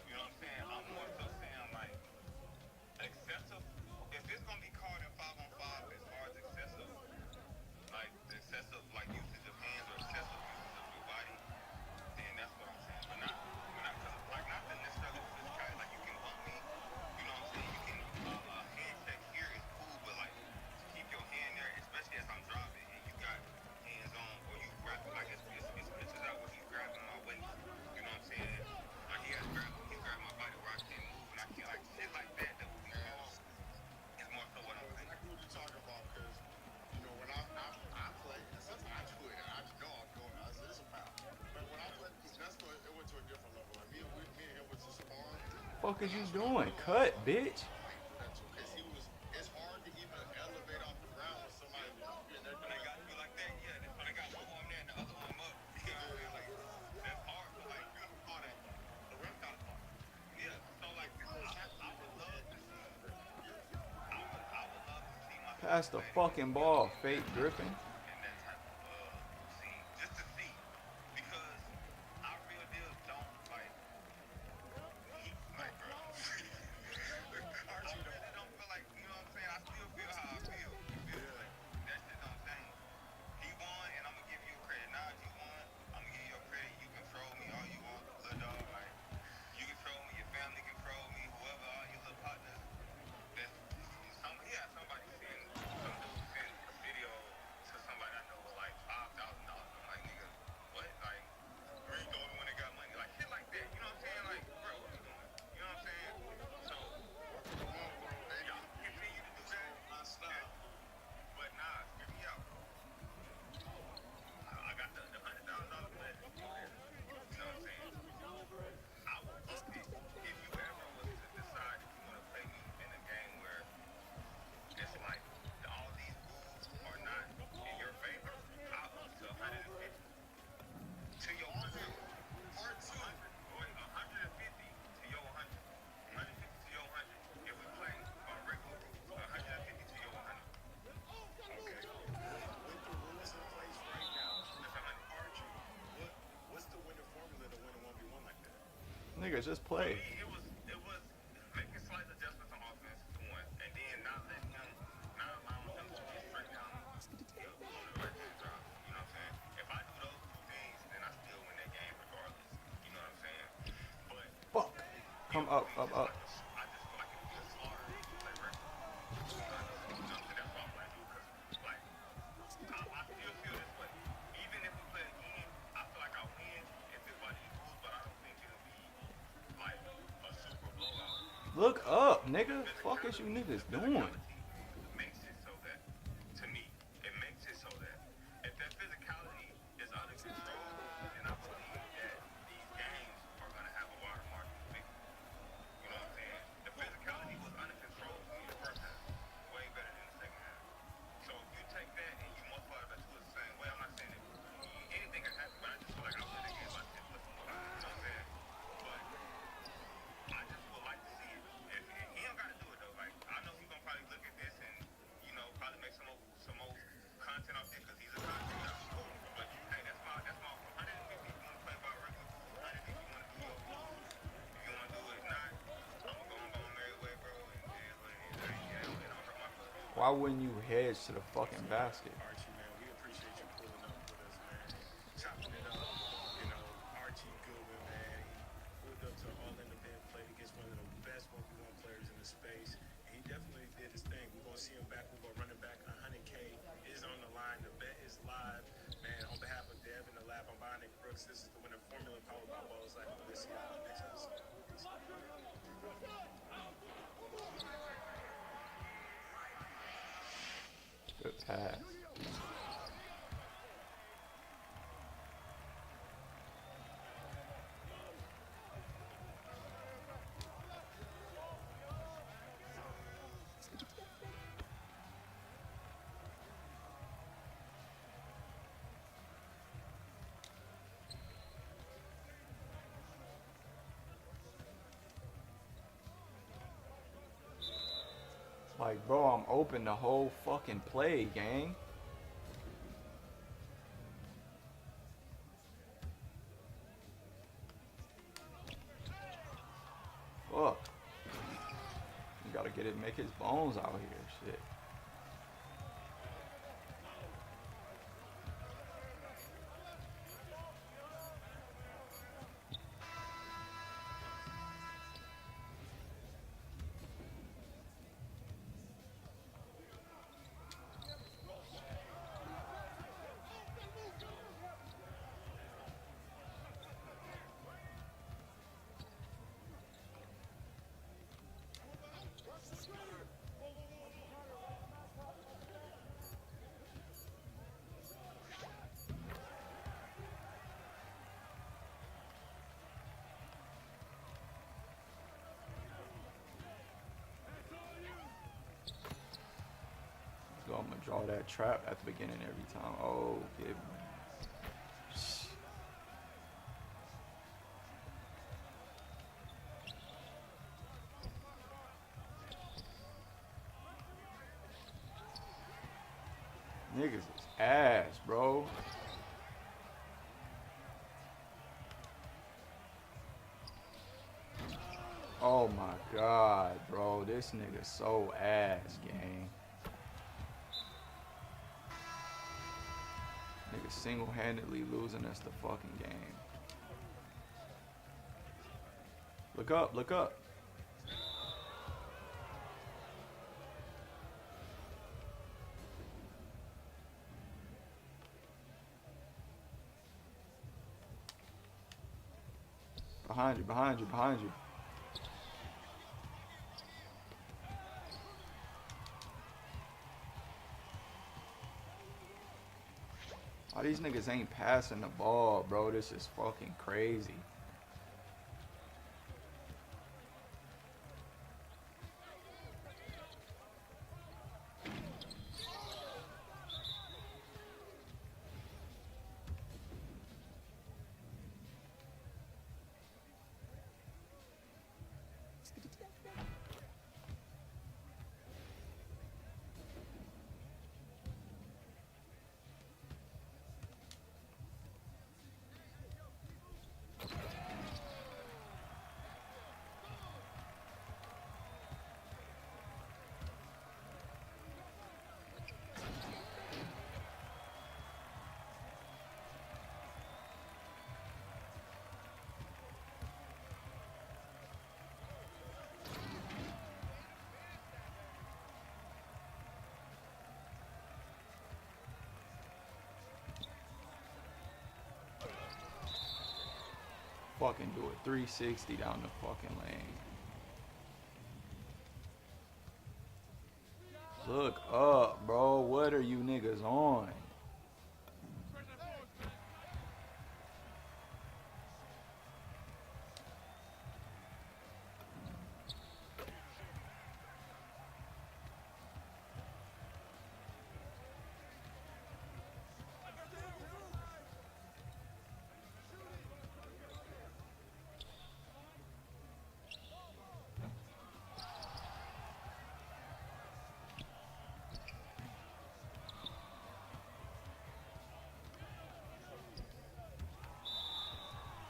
You know what I'm saying? I'm more so saying like excessive. If it's gonna be called in 5-on-5 as far as excessive, like usage of hands or excessive usage of your body, then that's what I'm saying. But not the necessarily physicality. Like you can bump me. You know what I'm saying? You can handshake here is cool, but like to keep your hand there, especially as I'm driving and you got hands on or you grab like it's pictures out where he's grabbing my waist. You know what I'm saying? Like he's grabbing my body where I can't move and I can't like shit like that. That would be it's more so what I'm saying. I know what you're talking about because you know when I play, and sometimes I do it and I just know I'm doing it. I said it's a foul. But when I played Nestor, it went to a different level. Like me and him was just sparring. Fuck is you doing? Cut, bitch. It's hard to even elevate off the ground with somebody and they're When they got you like that, yeah. When they got one arm there and the other arm up, you know what I mean? Like that's hard, but like you have to call that the ref got to call. Yeah. So like I would love to see. I would love to see my Pass the fucking ball, fake Griffin. in that type of scene, just to see, because I real deal don't like bro. I really don't feel like, you know what I'm saying? I still feel how I feel. You feel me? Like, that shit don't change. He won, and I'm gonna give you credit. Nah, you won. I'm gonna give you your credit. You control me all you want, little dog. Like, you control me. Your family control me. Whoever, all your little partners. Somebody some dude sent a video to somebody I know with like $5,000. I'm like, nigga, what? Like, where you going when they got money? Like, shit like that. You know what I'm saying? Like, bro, what you doing? You know what I'm saying? So, y'all continue to do that. But nah, hear me out. I got the $100,000 bet. You know what I'm saying? I will bump it if you ever was to decide if you want to play me in a game where it's like all these rules are not in your favor. I'll up to 150 to your 100. Part 2. 150 to your 100. 150 to your 100. If we play on regular rules, 150 to your 100. Okay. With the rules in place right now, Archie, what's the winning formula to win a 1v1 like that? Nigga, just play. It was making slight adjustments on offense, one, and then not letting him up. I just feel like it feels slaughter to play wrestling. You know what I'm saying? That's what I'm gonna do. Cause like I still feel this way. Even if we play again, I feel like I'll win if it's by these rules, but I don't think it'll be like a super blowout. Look up, nigga. Fuck is you niggas doing? Makes it so that, to me, it makes it so that if that physicality is under control, then I believe that these games are gonna have a wider margin of victory. You know what I'm saying? The physicality was under control for me the first half, way better than the second half. So if you take that and you multiply it by two the same way, I'm not saying that anything can happen, but I just feel like I win the game by 10 plus more. You know what I'm saying? But I just would like to see it. If he don't gotta do it though. Like I know he's gonna probably look at this and probably make some more content out there because he's a content guy. Cool. But hey, that's my 150 if you want to play by regular rules, 100 if you want to do your rules. If you want to do it, if not, I'm gonna go on Merry way, bro. And it don't hurt my feelings. Why wouldn't you hedge to the fucking basket? Archie, man, we appreciate you pulling up with us, man. Chopping it up. Archie Goodwin, man. He pulled up to all independent, played against one of the best 1v1 players in the space. And he definitely did his thing. We're going to see him back. We're going to run it back. 100K is on the line. The bet is live. Man, on behalf of Dev and the lab, I'm Bionic Brooks. This is the winning formula powered by Balls Like. We'll see y'all next episode. Good pass. Like, bro, I'm open the whole fucking play, gang. Fuck. You gotta get it, make his bones out here, shit. I'm gonna draw that trap at the beginning every time. Oh, get niggas is ass, bro. Oh my god, bro. This nigga's so ass, gang. Nigga single-handedly losing us the fucking game. Look up, look up. Behind you, behind you, behind you. Oh, these niggas ain't passing the ball, bro. This is fucking crazy. Fucking do a 360 down the fucking lane. Look up, bro. What are you niggas on?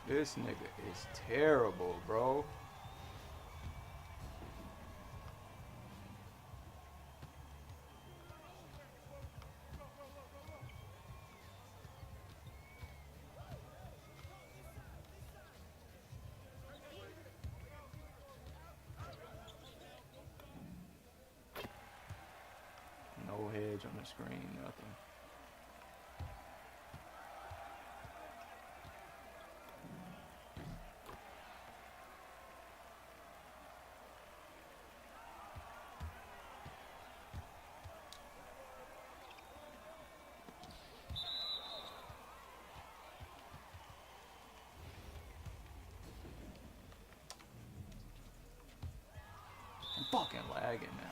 This nigga is terrible, bro. No hedge on the screen, nothing. I'm fucking lagging now.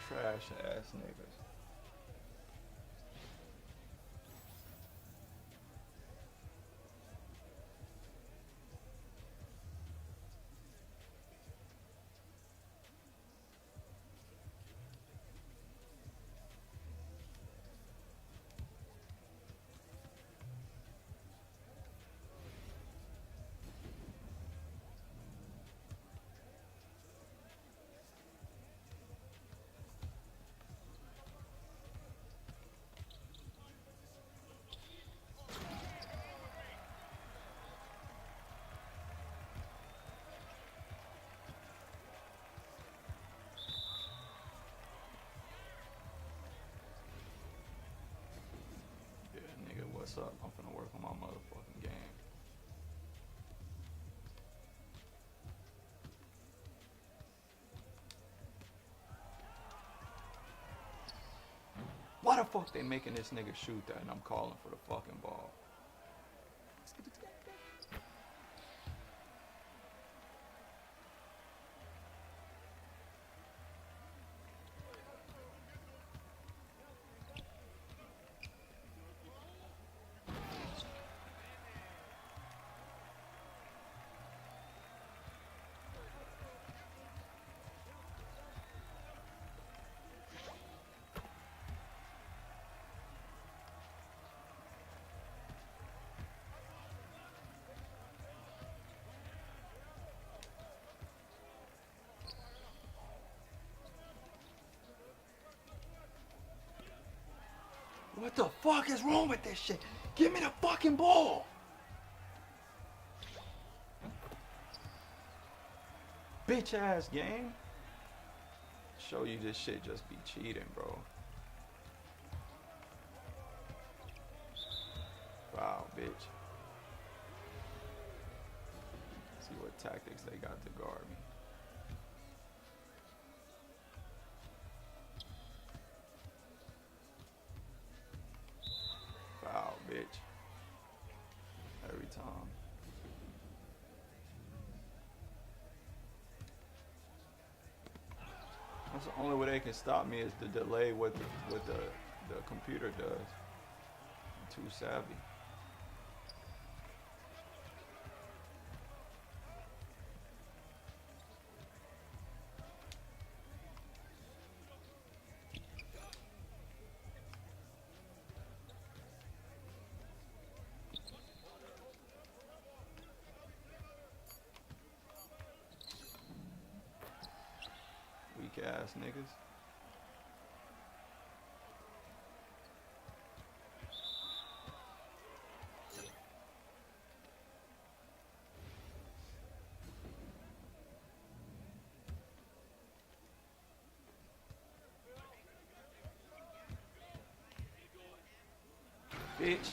Trash ass niggas. What's up? I'm finna work on my motherfucking game. Why the fuck they making this nigga shoot that and I'm calling for the fucking ball? What the fuck is wrong with this shit? Give me the fucking ball. Bitch ass game. Show you this shit just be cheating, bro. Wow, bitch. See what tactics they got to guard me. Wow, bitch. Every time. That's the only way they can stop me is the delay what the computer does. I'm too savvy. Weak ass niggas. Bitch.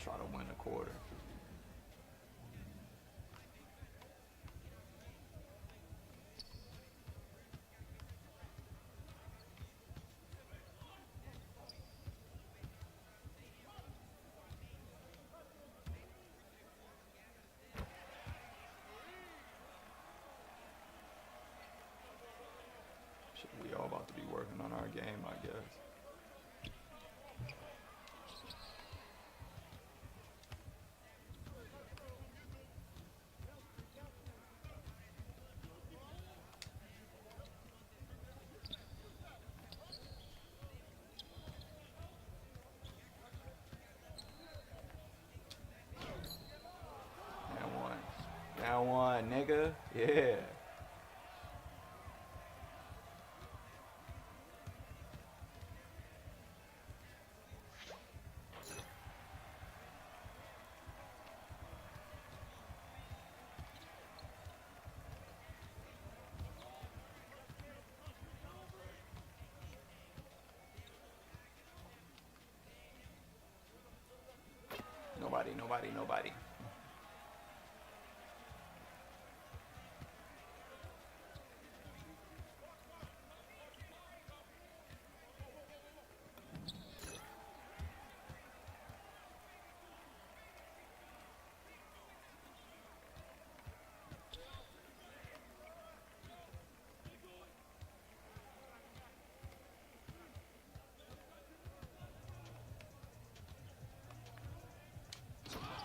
Try to win the quarter. Shit, we all about to be working on our game, I guess. Down one, nigga. Yeah. Nobody.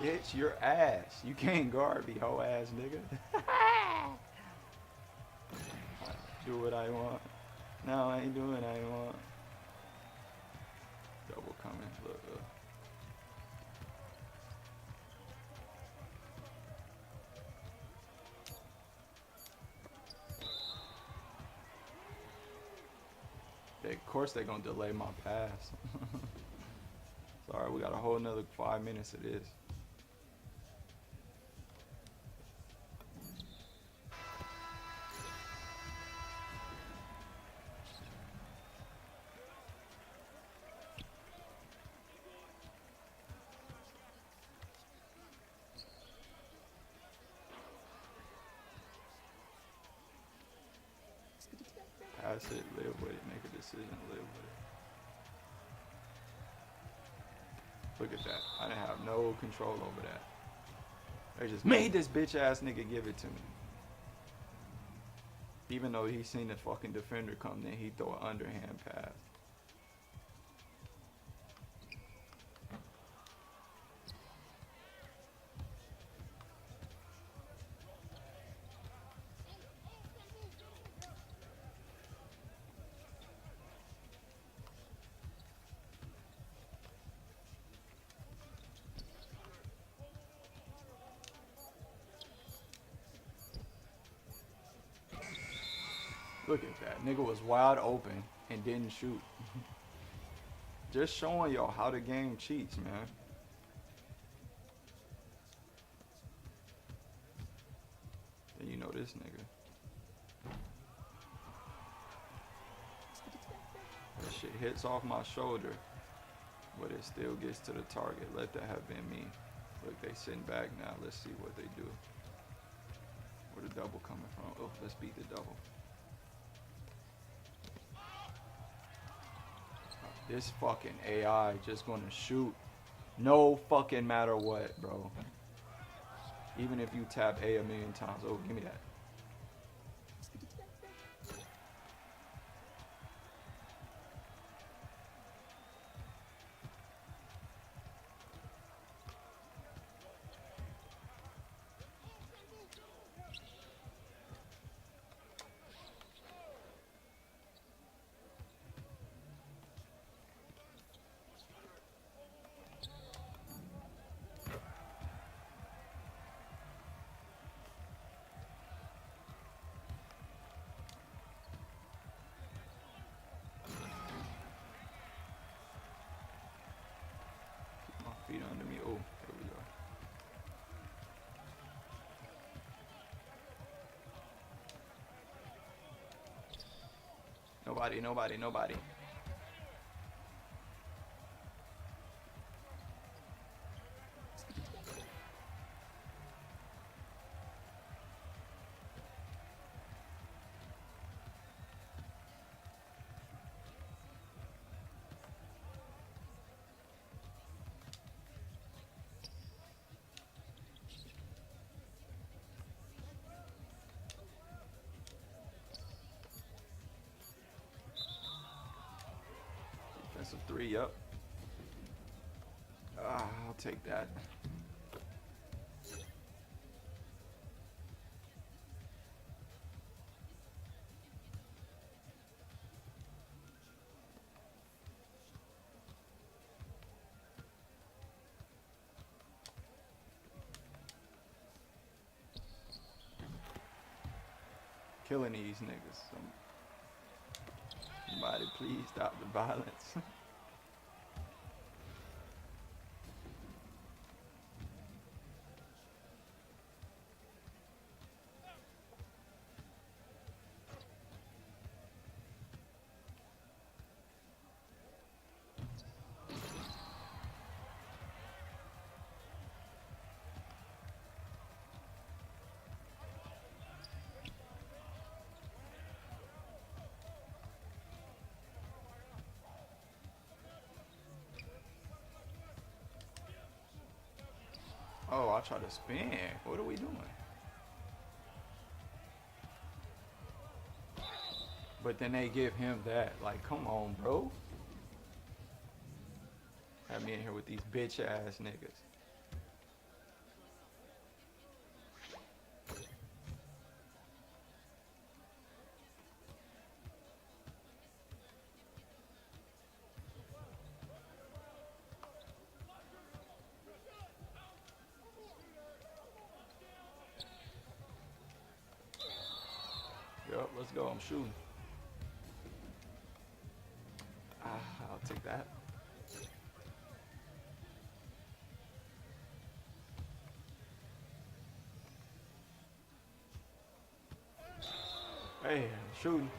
Bitch, your ass. You can't guard me, hoe ass nigga. Do what I want. No, I ain't doing what I want. Double coming. Look. Of course they're gonna delay my pass. Sorry, we got a whole another 5 minutes of this. Pass it, live with it, make a decision, live with it. Look at that. I didn't have no control over that. They just made this bitch ass nigga give it to me. Even though he seen the fucking defender come, then he throw an underhand pass. Look at that. Nigga was wide open and didn't shoot. Just showing y'all how the game cheats, man. Then you know this nigga. That shit hits off my shoulder, but it still gets to the target. Let that have been me. Look, they sitting back now. Let's see what they do. Where the double coming from? Oh, let's beat the double. This fucking AI just gonna shoot no fucking matter what, bro. Even if you tap A a million times. Oh, give me that. Feet under me. Oh, there we go. Nobody. Defensive three, yep. I'll take that. Killing these niggas. Somebody please stop the violence. Oh, I try to spin. What are we doing? But then they give him that. Like, come on, bro. Have me in here with these bitch ass niggas. Yep, let's go. I'm shooting. I'll take that. Hey, I'm shooting.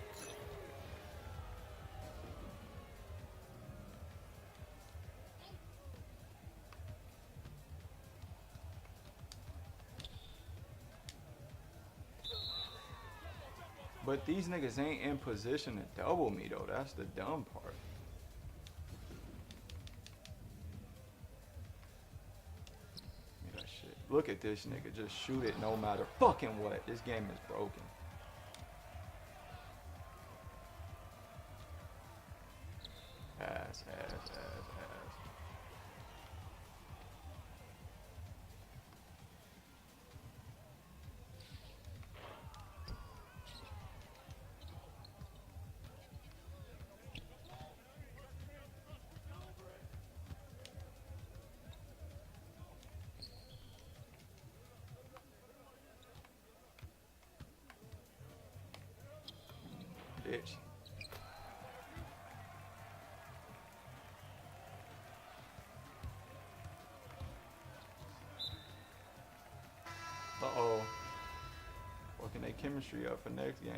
But these niggas ain't in position to double me though. That's the dumb part. Look at this nigga. Just shoot it no matter fucking what. This game is broken. Ass. Bitch. Uh-oh. Working their chemistry up for next game.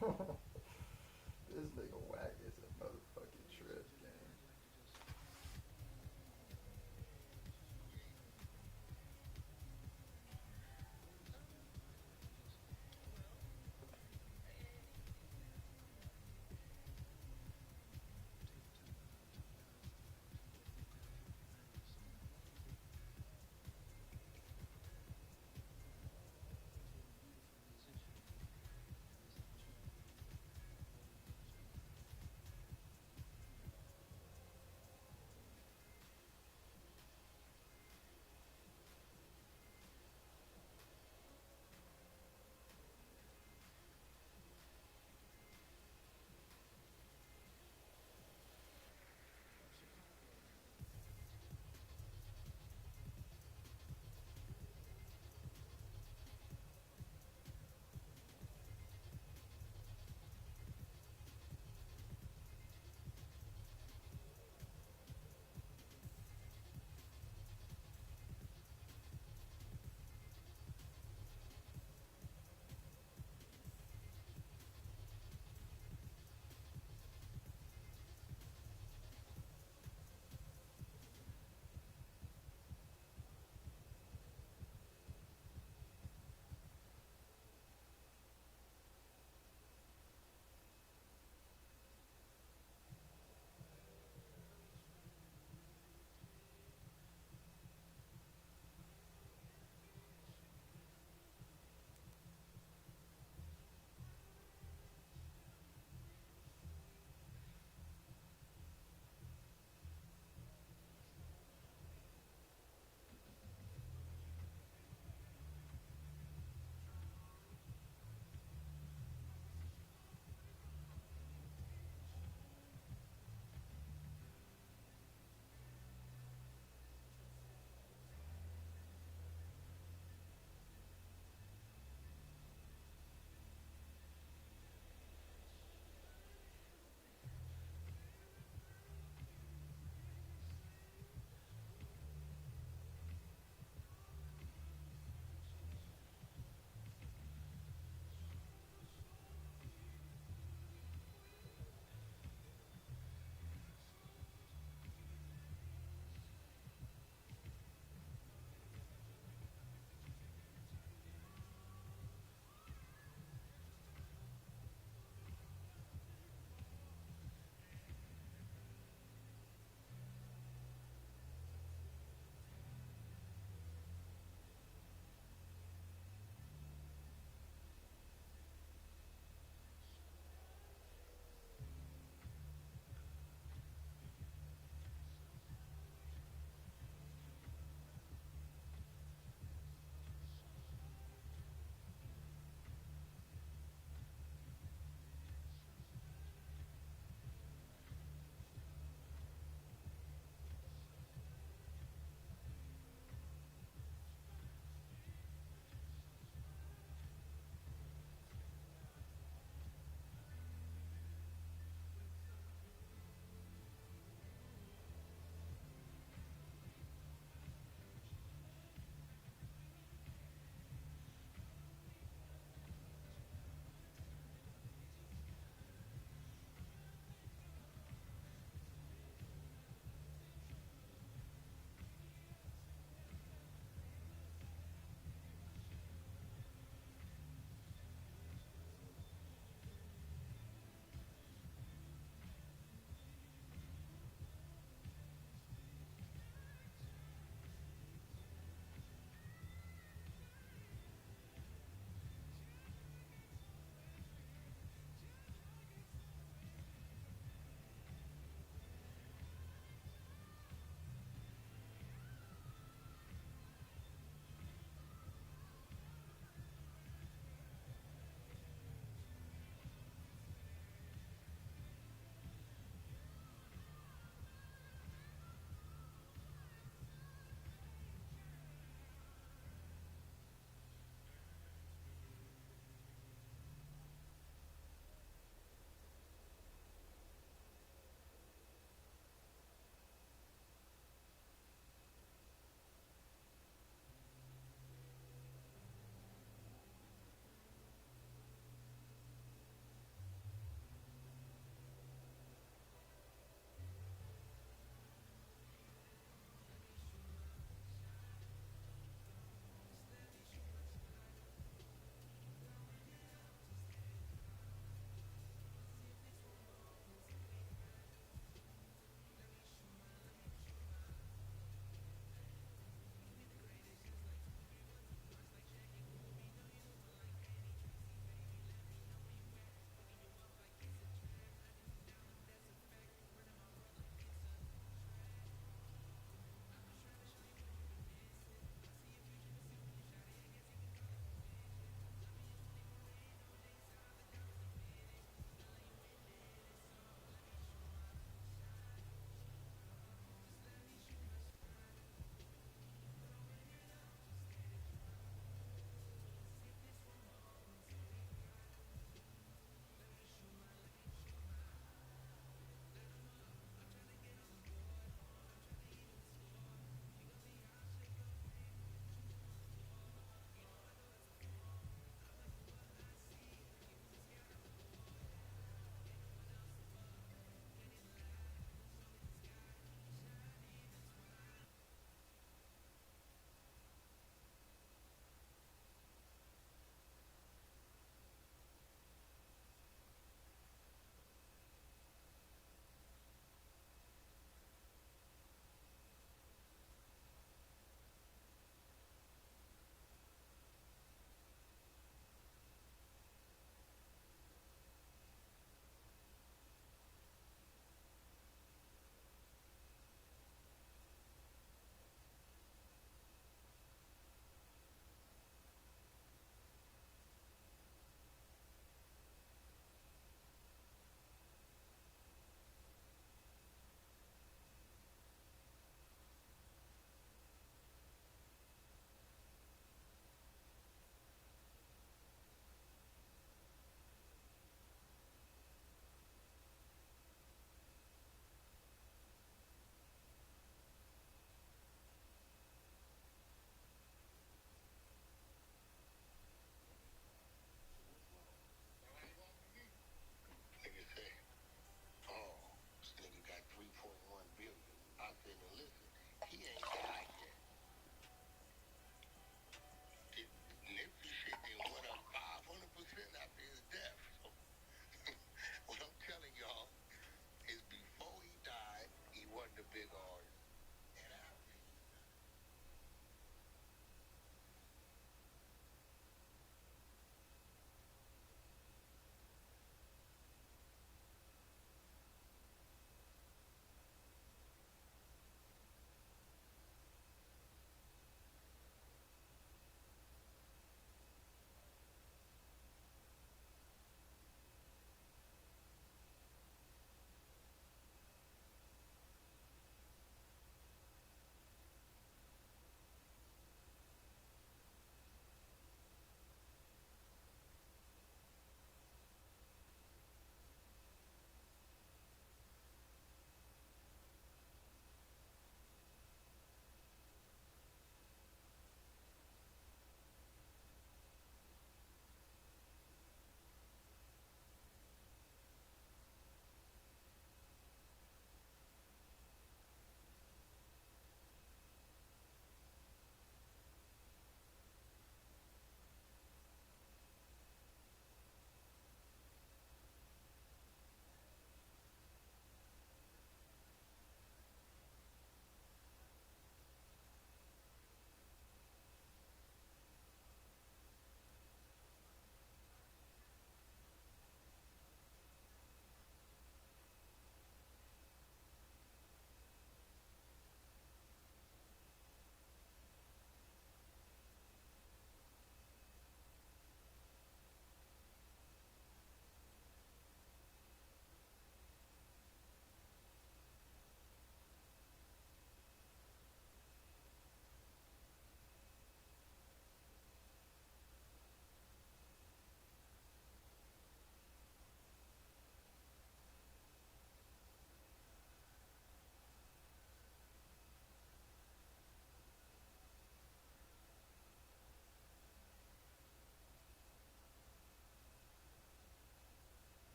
This nigga whack is a motherfucking trip, man.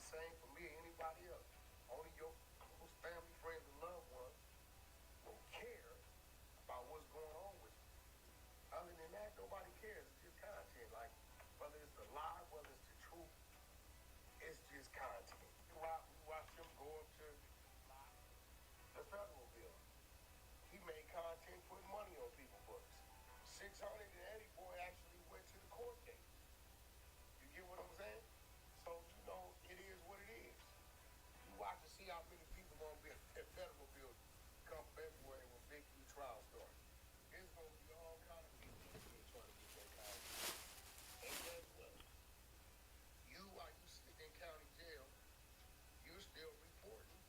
same for me or anybody else. Only your close family, friends, and loved ones will care about what's going on with you. Other than that, nobody cares. It's just content. Like, whether it's the lie, whether it's the truth, it's just content. We watch him go up to the federal bill. He made content, put money on people's books. 600 and Eddie boy actually went to the court date. You get what I'm saying? So, you know, it is what it is. You watch and see how many people gonna be at federal bill come February when big new trial starts. It's gonna be all kind of people trying to get their content. And guess what? You, while you sit in county jail, you're still reporting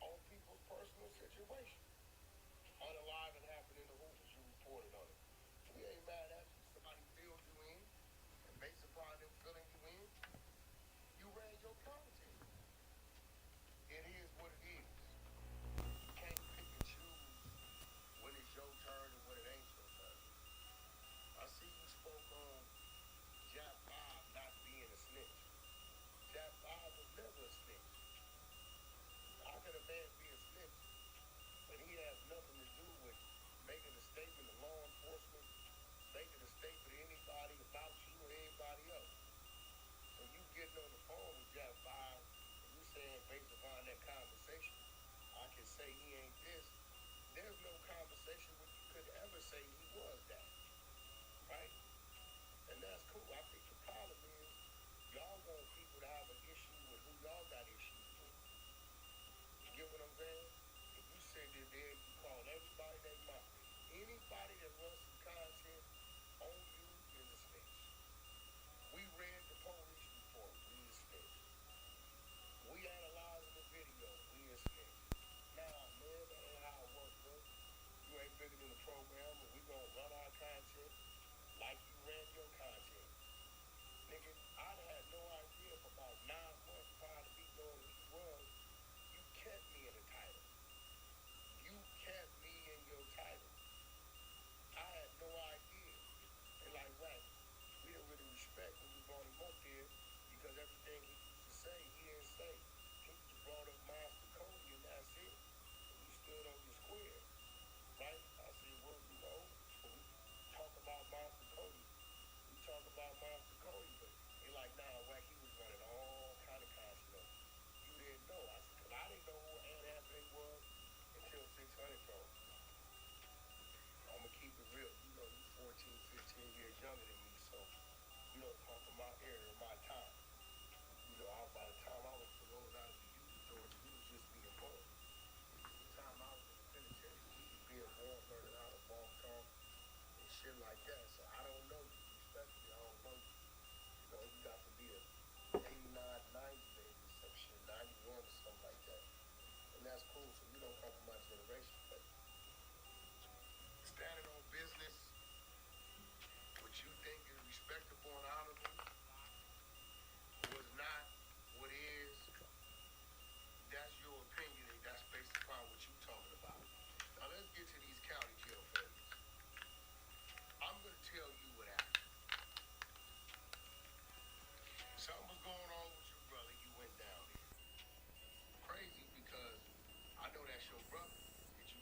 on people's personal situation. Unalive and happened in the Hoopers, you reported on it. We ain't mad at you. Somebody filled you in, and based upon them filling you in, you ran your content. It is what it is. You can't pick and choose when it's your turn and when it ain't your turn. I see you spoke on Jap 5 not being a snitch. Jap 5 was never a snitch. How can a man be a snitch when he has nothing to do with making a statement to law enforcement, making a statement to anybody about you or anybody else? So you getting on the phone with Jap 5 and you saying based upon that conversation, I can say he ain't this. There's no conversation where you could ever say he was that. Right? And that's cool. I think the problem is y'all want people to have an issue with who y'all got issues with. You get what I'm saying? If you sit there, you call everybody they mouth. Anybody that runs some content on you is a snitch. We read the police report, we a snitch. We analyzing the video, we a snitch. Nah, man, that ain't how it works, bro. You ain't bigger than the program, and we gonna run our content like you ran your content. Nigga, I'd had no idea for about 9 months prior to me knowing who you was. You kept me in the title. You kept me in your title. I had no idea. And like, right, we didn't really respect when we brought him up here because everything he used to say, he didn't say. He just brought up Monster Cody and that's it. And you stood on your square. Right? I said, well, you know, when we talk about Monster Cody, we talk about Monster Cody, but they like, nah, Wack, he was running all kind of content. You didn't know. I said, because I didn't know who Ant Anthony was until 600 told me. I'm going to keep it real. You know, you 14, 15 years younger than me, so, you know, come from my era, my time. You know, by the time I was promoted out of the youth authority, we was just being born. The time I was in the penitentiary, we was being born, learning how to walk, talk, and shit like that. So I don't know you, respectfully, I don't know you. You know, you got to be a 89, 90 maybe, some shit, 91 or something like that. And that's cool, so you don't come from my generation, but standing on business, what you think is respectable and honorable, was not what is. That's your opinion, and that's based upon what you're talking about. Now let's get to these county jail felons. I'm going to tell you what happened. Something was going on with your brother. You went down there. Crazy because I know that's your brother that you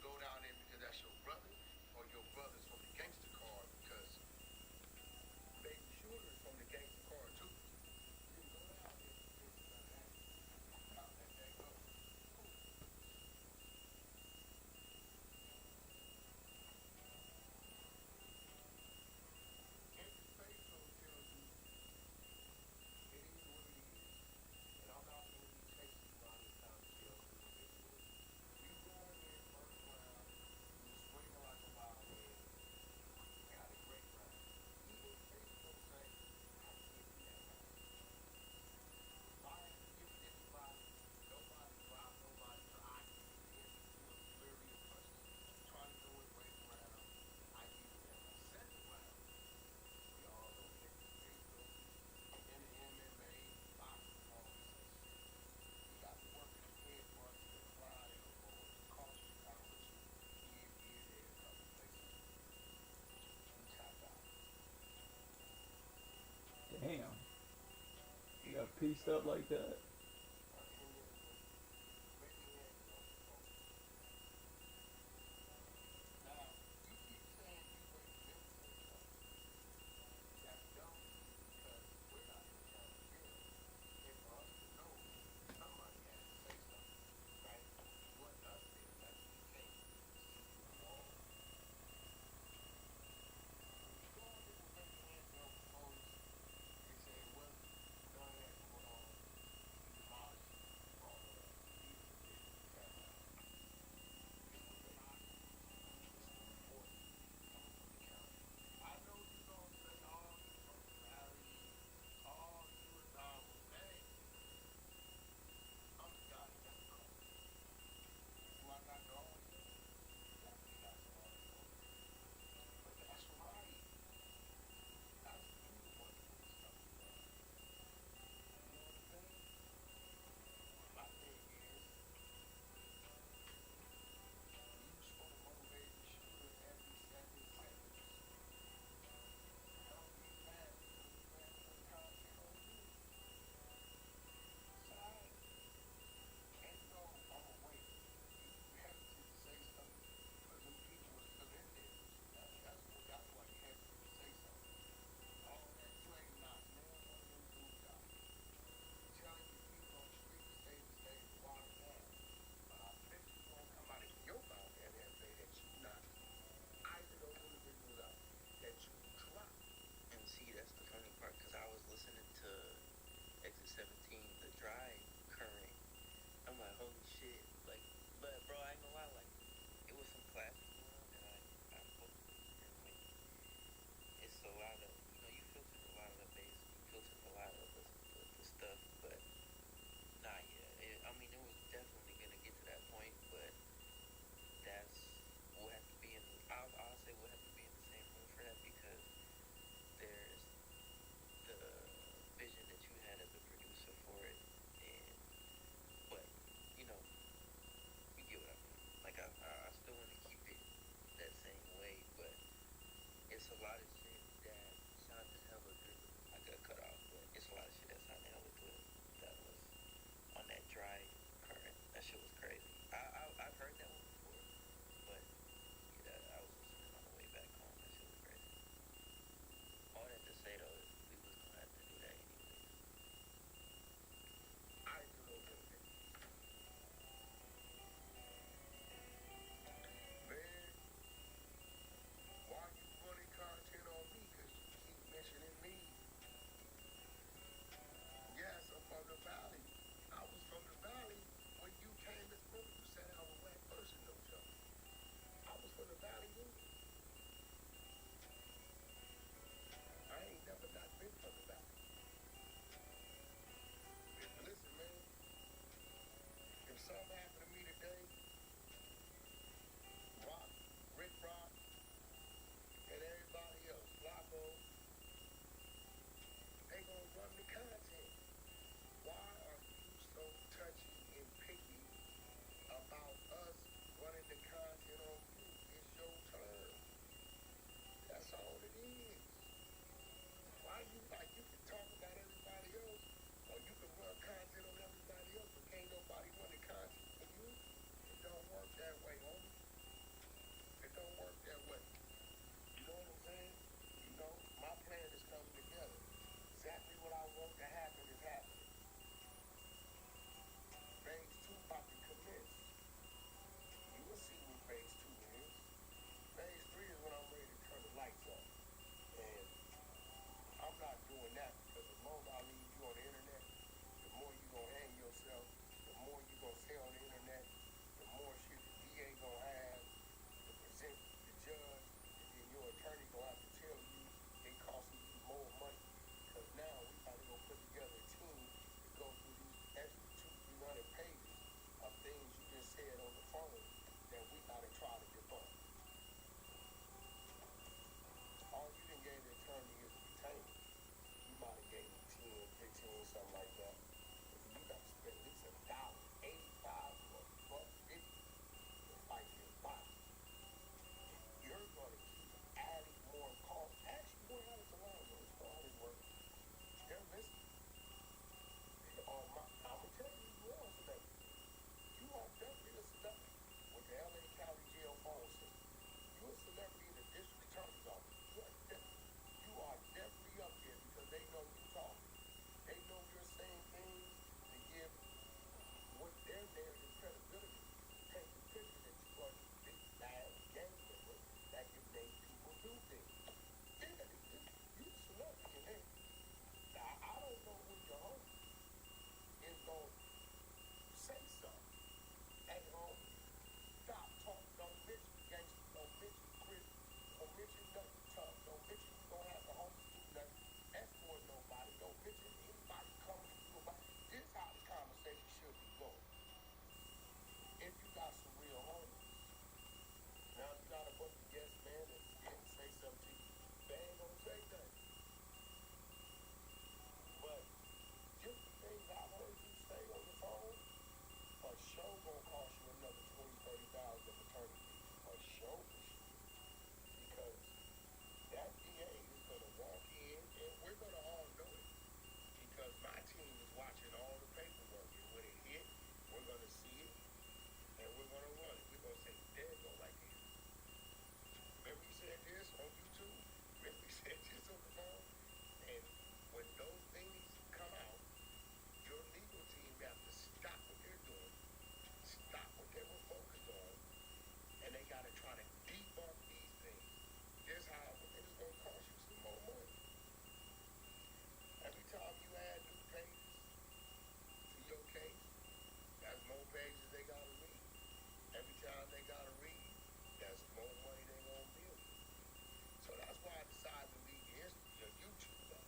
pieced up like that. narrative credibility. Take the picture that you are this big bad gang member that can make people do things. Yeah, you celebrity in there. Now, I don't know when your homie is going to say something. Hey, homie, stop talking. Don't mention gangster. Don't mention Chris. Don't mention nothing tough. Don't mention you don't have the homies do nothing. Escort nobody. Don't mention anybody coming to you about. This is how the conversation should be going. If you got some real homies. Now, if you got a bunch of yes man and scared to say something to you, they ain't gonna say nothing. But just the things I've heard you say on the phone, a show gonna cost you another $20,000-$30,000 of attorney fees. A show for sure. Because that DA is gonna walk in and we're gonna all know it. Because my team is watching all the paperwork and when it hit, we're gonna see it and we're gonna run it. We're gonna say, there you go right there. Remember you said this on YouTube? Remember you said this on the phone? And when those things come out, your legal team has to stop what they're doing, stop what they were focused on, and they got to try to debunk these things. Here's how it's going to cost you some more money. Every time you add new pages to your case, that's more pages they got to read. Every time they got to read, that's more money they're going to bill you. So that's why I decided to leave your YouTube up.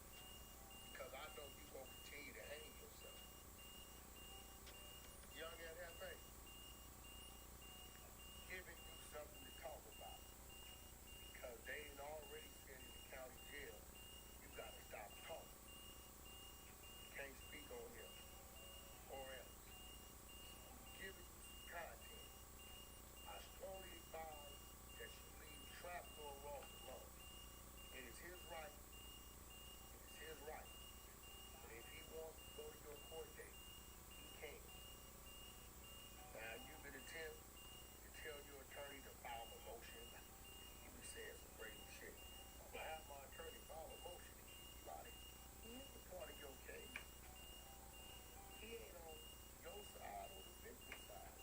Because I know you're going to continue to hang yourself. Young at FA, giving you something to talk about. Because they ain't already said in the county jail, you got to stop talking. You can't speak on him. Or else. Giving you some content. I strongly advise that you leave Trapdoor Ross alone. It is his right. It is his right. And if he wants to go to your court date, he can. Now, you can attempt to tell your attorney to file a motion. You be saying some crazy shit. I'm going to have my attorney file a motion to keep you out of here. He ain't a part of your case. He ain't on your side or the victim's side.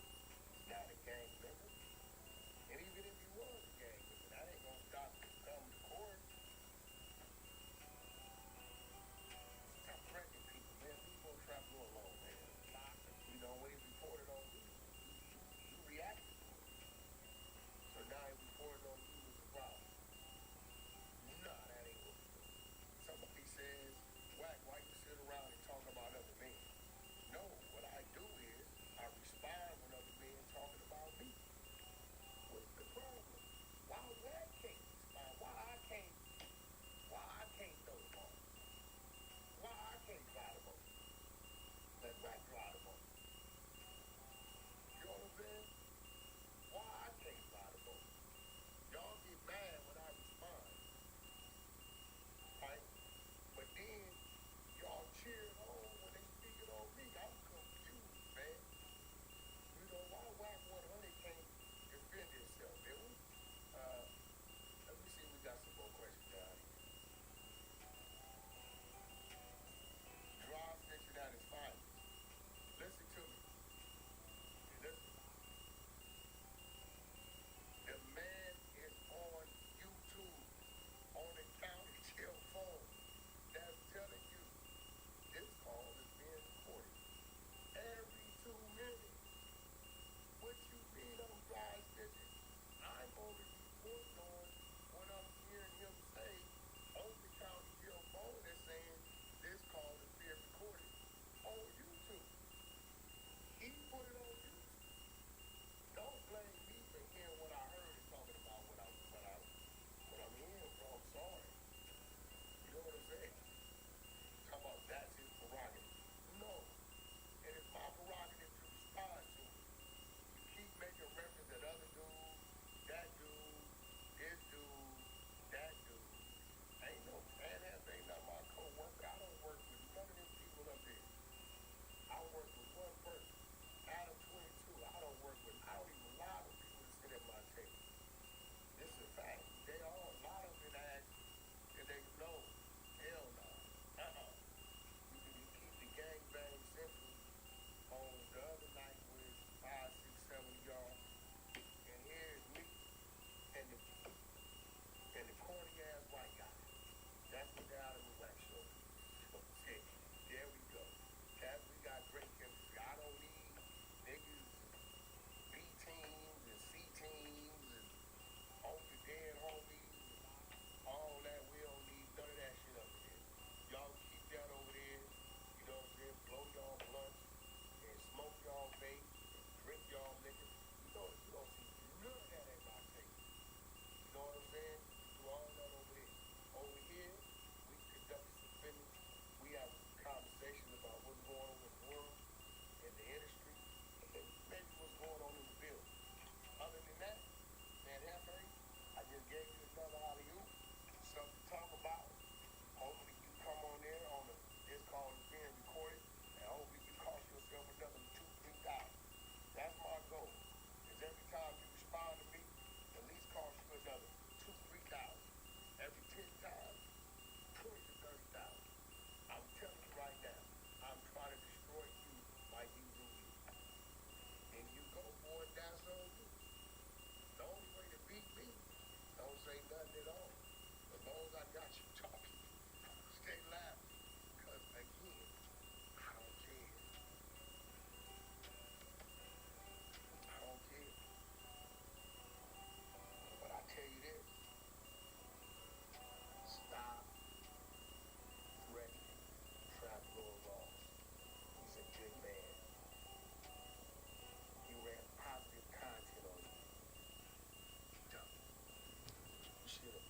He's not a gang member. And even if he was a gang member, that ain't going to stop him from coming to court. Stop threatening people, man. Leave your Trapdoor alone, man. You know, when he reported on you, you reacted to it. So now he reported on you as a problem. Nah, that ain't what we do. Somebody says, Wack, why you sit around and talk about other men? No, what I do is I respond when other men talking about me. What's the problem? Why Wack can't respond? Why I can't throw the ball? Why I can't glide him over? Let Wack glide him over. You know what I'm saying? Why I can't glide him over? Y'all get mad when I respond. Right? But then y'all cheering on when they speaking on me. I'm confused, man. You know why Wack 100 can't defend himself, did we? Let me see if we got some more questions down here. Draw snitching at his finest. Listen to me. Listen. The man is on YouTube on the county jail phone that's telling you this call is being recorded every 2 minutes. What you mean I'm dry snitching? I'm only reporting on what I'm hearing him say on the county jail phone that's saying this call is being recorded on YouTube. He put it on YouTube. Don't blame me for hearing what I heard and talking about what I'm hearing, bro. I'm sorry. You know what I'm saying? Talk about that's his prerogative. No. It is my prerogative to respond to it. You keep making reference that other dude, that dude, this dude, that dude. Ain't no panhandle, ain't not my co-worker. I don't work with none of them people up there. I work with one person. Adam 22. I don't even allow the people to sit at my table. This is a fact. They all, a lot of them ask, and they know, hell no. You can keep the gangbang simple on the other night where it's put that out of the wax show. Okay, there we go. Cats, we got great chemistry. I don't need niggas, B teams and C teams and off the dead homies and all that. We don't need none of that shit up there. Y'all keep that over there. You know what I'm saying? Blow y'all blunts and smoke y'all vape and drink y'all liquor. You know, you don't see none of that at my table. You know what I'm saying? Do all that over there. Over here, we conduct some business. We have conversations about what's going on in the world, in the industry, and maybe what's going on in the building. Other than that, man, Hefe, I just gave you another alley-oop, something to talk about. Hopefully you come on there on this call is being recorded, and hopefully you cost yourself another $2,000-3,000. That's my goal. Is every time you respond to me, at least cost you another $2,000-3,000. Every 10 times, $20,000-30,000. I'm telling you right now, I'm trying to destroy you by using you. And you go, boy, that's on you. The only way to beat me, don't say nothing at all. As long as I got you talking, stay laughing. Because, again, I don't care. I don't care. But I tell you this, stop threatening Trap Lord Ross. He's a good man. He ran positive content on you. You should have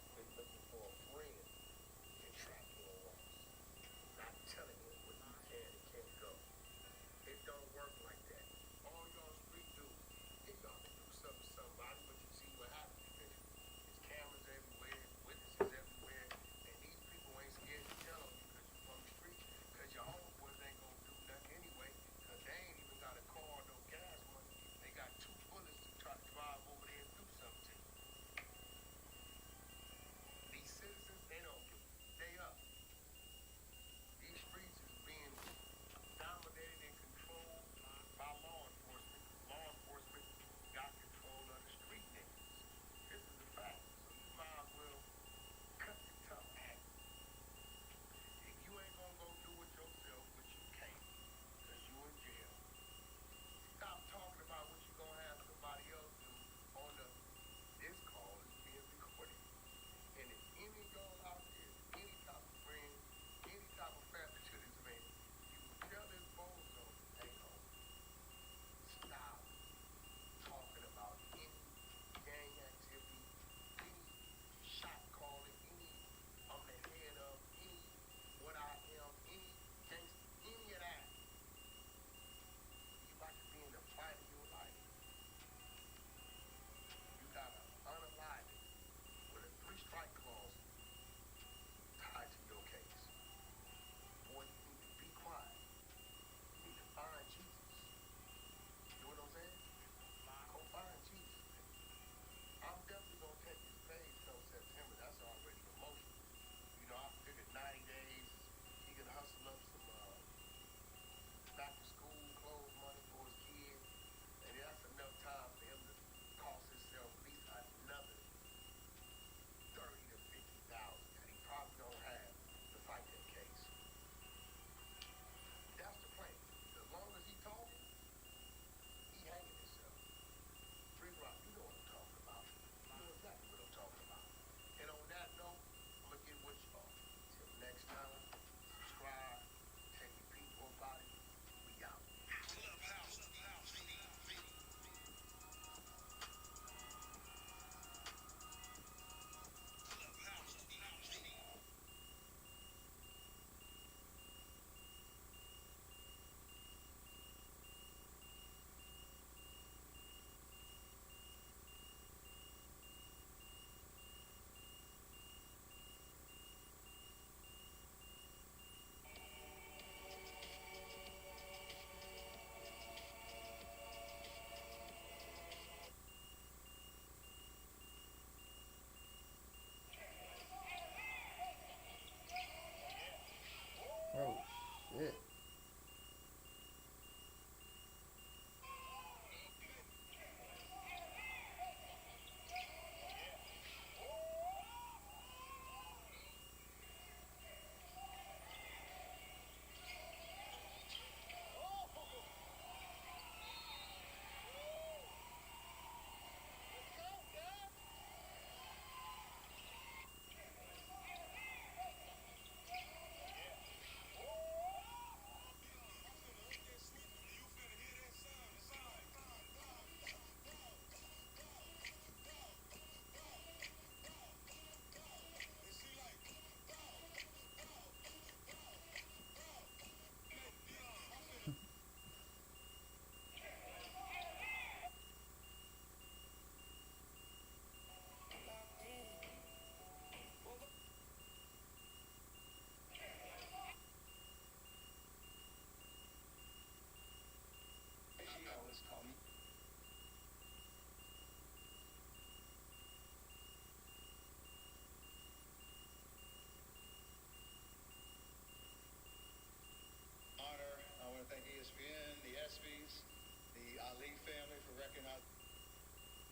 family for recognizing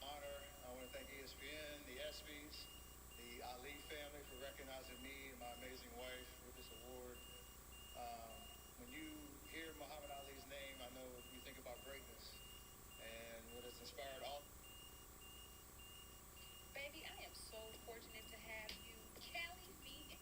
honor. I want to thank ESPN, the ESPYs, the Ali family for recognizing me and my amazing wife with this award. When you hear Muhammad Ali's name, I know you think about greatness and what has inspired all. Baby, I am so fortunate to have you. Kelly B.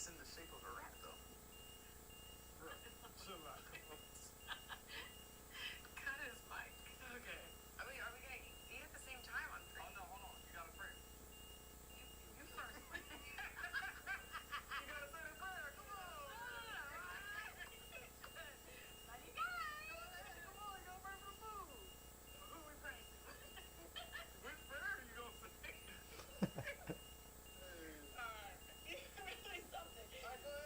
It's in the shape of a rat, though. Bro, chill out. Cut his mic. Okay. Are we gonna eat at the same time on three? Oh, no, hold on. You gotta pray. You first. You gotta say the prayer. Come on. Love you guys. Come on, you gotta pray for the food. Who we praying to? Which prayer are you gonna say? Alright. Really something. Alright, go ahead.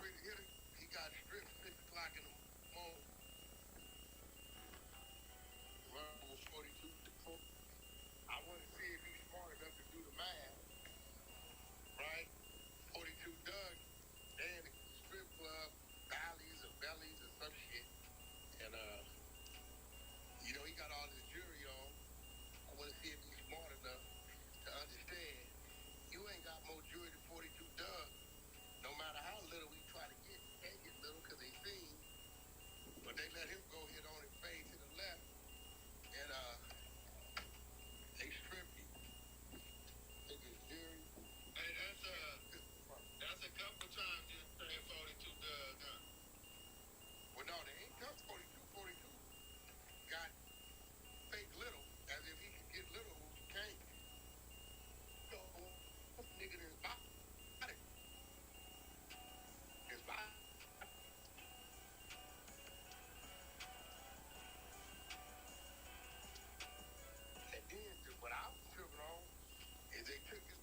He got stripped 6 o'clock in the morning. Run was 42 to 4. I want to see if he's smart enough to do the math. Right? 42 Doug, they in the strip club, Bally's or Bellies or some shit. And, you know, he got all his jewelry on. I want to see if he's smart enough to understand. You ain't got more jewelry than 42 Doug. No matter how little we try to get, he can't get little because they seen. But they let him go hit on and fade to the left. And, they stripped him. They get jewelry. Hey, that's a couple times you saying 42 Doug, huh? Well, no, they ain't come 42. 42 got fake little, as if he could get little who he can't. So, nigga in his body. His body. And then, what I was tripping on is they took his.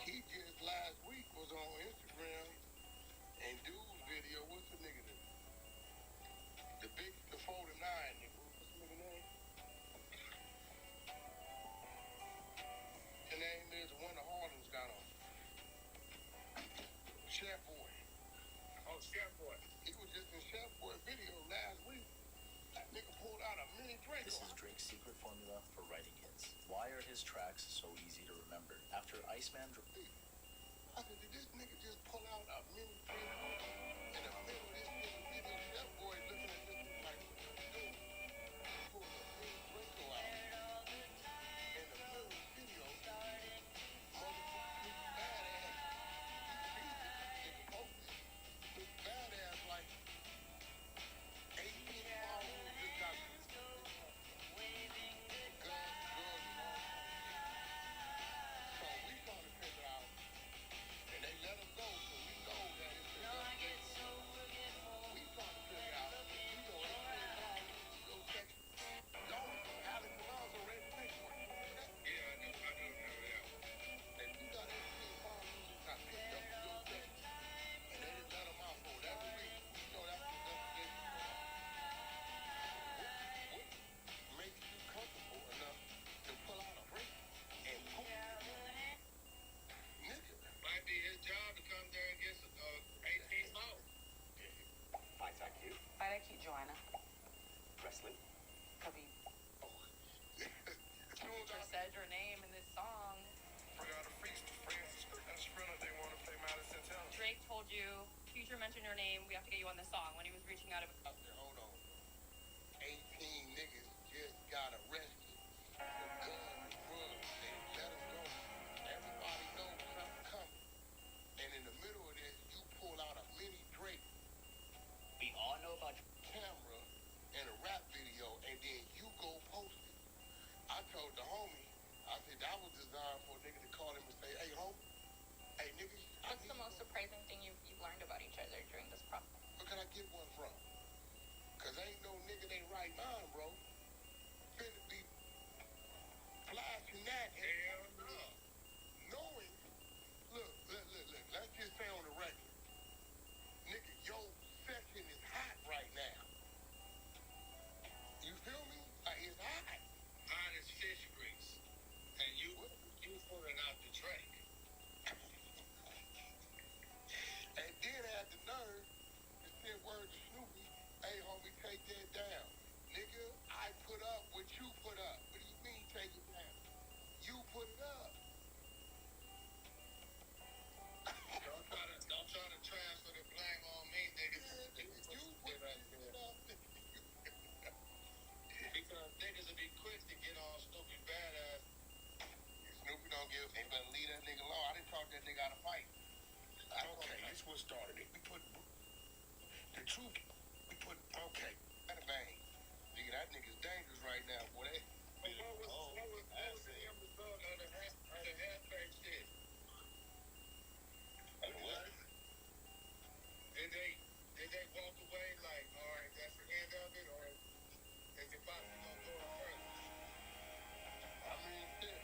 He just last week was on Instagram and dude's video. What's the nigga name? The 49 nigga. What's the nigga name? His name is one of Harlem's got on. Chef Boy. Oh, Chef Boy. He was just in Chef Boy video last week. That nigga pulled out a mini Draco. This is Drake's secret formula for writing hits. Why are his tracks so easy to remember? After Iceman... I said, did this nigga just pull out a mini Draco in the middle of this nigga video? Chef Boy looking at this nigga like, what you doing? He pulled a mini Draco out in the middle of the video. Motherfucker, badass. Nigga posted. Look badass like 18 followers just got and they let him go, so we know that it's the we trying to figure out, you know, go check. Don't, Alex Alonso ready to make one. Yeah, I know that. And you got 18 followers who got picked up to go check. And they didn't let him out for whatever reason. You know, that's what investigation is. What makes you comfortable enough to pull out a break and poke nigga? Might be his job to come there and get some 18 balls. Fight IQ. Fight IQ, Joanna. Wrestling. Khabib. As soon as Just said your name in this song. Drake told you, Future mentioned your name, we have to get you on this song when he was reaching out. Hold on. 18 niggas just got arrested for guns, drugs. They let them go. Everybody knows something coming. And in the middle of this, you pull out a mini Drake. We all know about camera and a rap video, and then you go post it. I told the homie, I said that was designed for a nigga to call him and say, hey, homie, hey, nigga, What's the most surprising thing you've learned about each other during this process? where can I get one from? Cause ain't no nigga they right mind, bro. Finna be flashing that hell no. Knowing, look, let's just say on the record. Nigga, your session is hot right now. You feel me? It's hot. Hot as fish grease. And you pulling out the Drake. And then had the nerve to send word to Snoopy, hey homie, take that down. Nigga, I put up what you put up. What do you mean take it down? You put it up. Don't try to transfer the blame on me, nigga. You put it up. Because niggas will be quick to get on Snoopy badass. Snoopy don't give a fuck. Better leave that nigga alone. I didn't talk that nigga out of fight. Okay, this what started it. We put the truth. We put bada bang. Nigga, that nigga's dangerous right now, boy. What was the end result of the half-baked shit? What? Did they walk away like, all right, that's the end of it, or is it possible to go further? I mean, shit.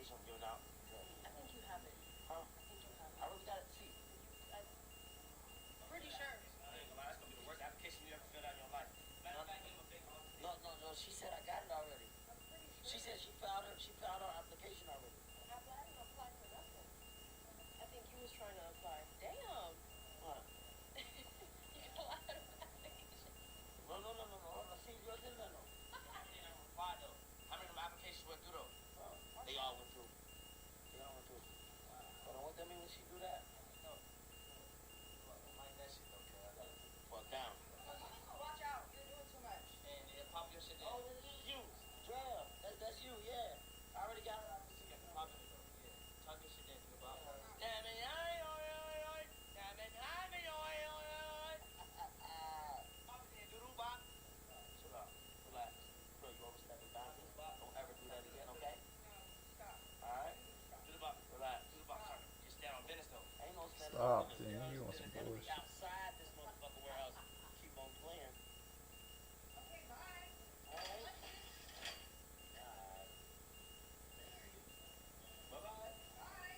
application I'm giving out? I think you have it. Huh? I think you have it. I really got it. See. I'm pretty sure. That's gonna be the worst application you ever filled out in your life. No. She said I got it already. She said she filed her application already. I didn't apply for nothing. I think you was trying to apply. Damn. What? You got a lot of applications. No. See, you didn't know. They never replied though. How many of them applications went through though? They all went through. Hold on, what that mean when she do that? No. Like that shit though, cuz. I gotta put the fuck down. Watch out. You're doing too much. And pop your shit down. Oh, this is you. Drill. That's you, yeah. I already got it. Pop it though. Yeah. Talk your shit down to the bottom. Damn it, oi. Damn it, oi. Pop it in, doodle bop. Chill out. Relax. Bro, you overstepping boundaries. Don't ever do that again, okay? Stop. Alright? Do the bop. Relax. Do the bop. Just stand on business though. Ain't no standing Stop, on business. dude. You want some bullshit. Outside this motherfucker warehouse. Keep on playing. Okay, bye. Alright. Bye-bye. Bye.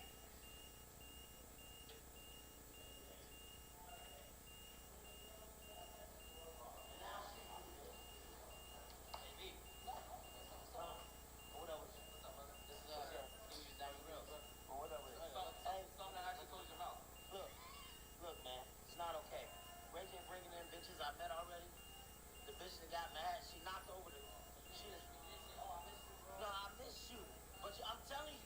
Look, man, it's not okay. Reggie bringing in bitches I met already. The bitch that got mad, she knocked over the. She just. No, I miss you. But I'm telling you,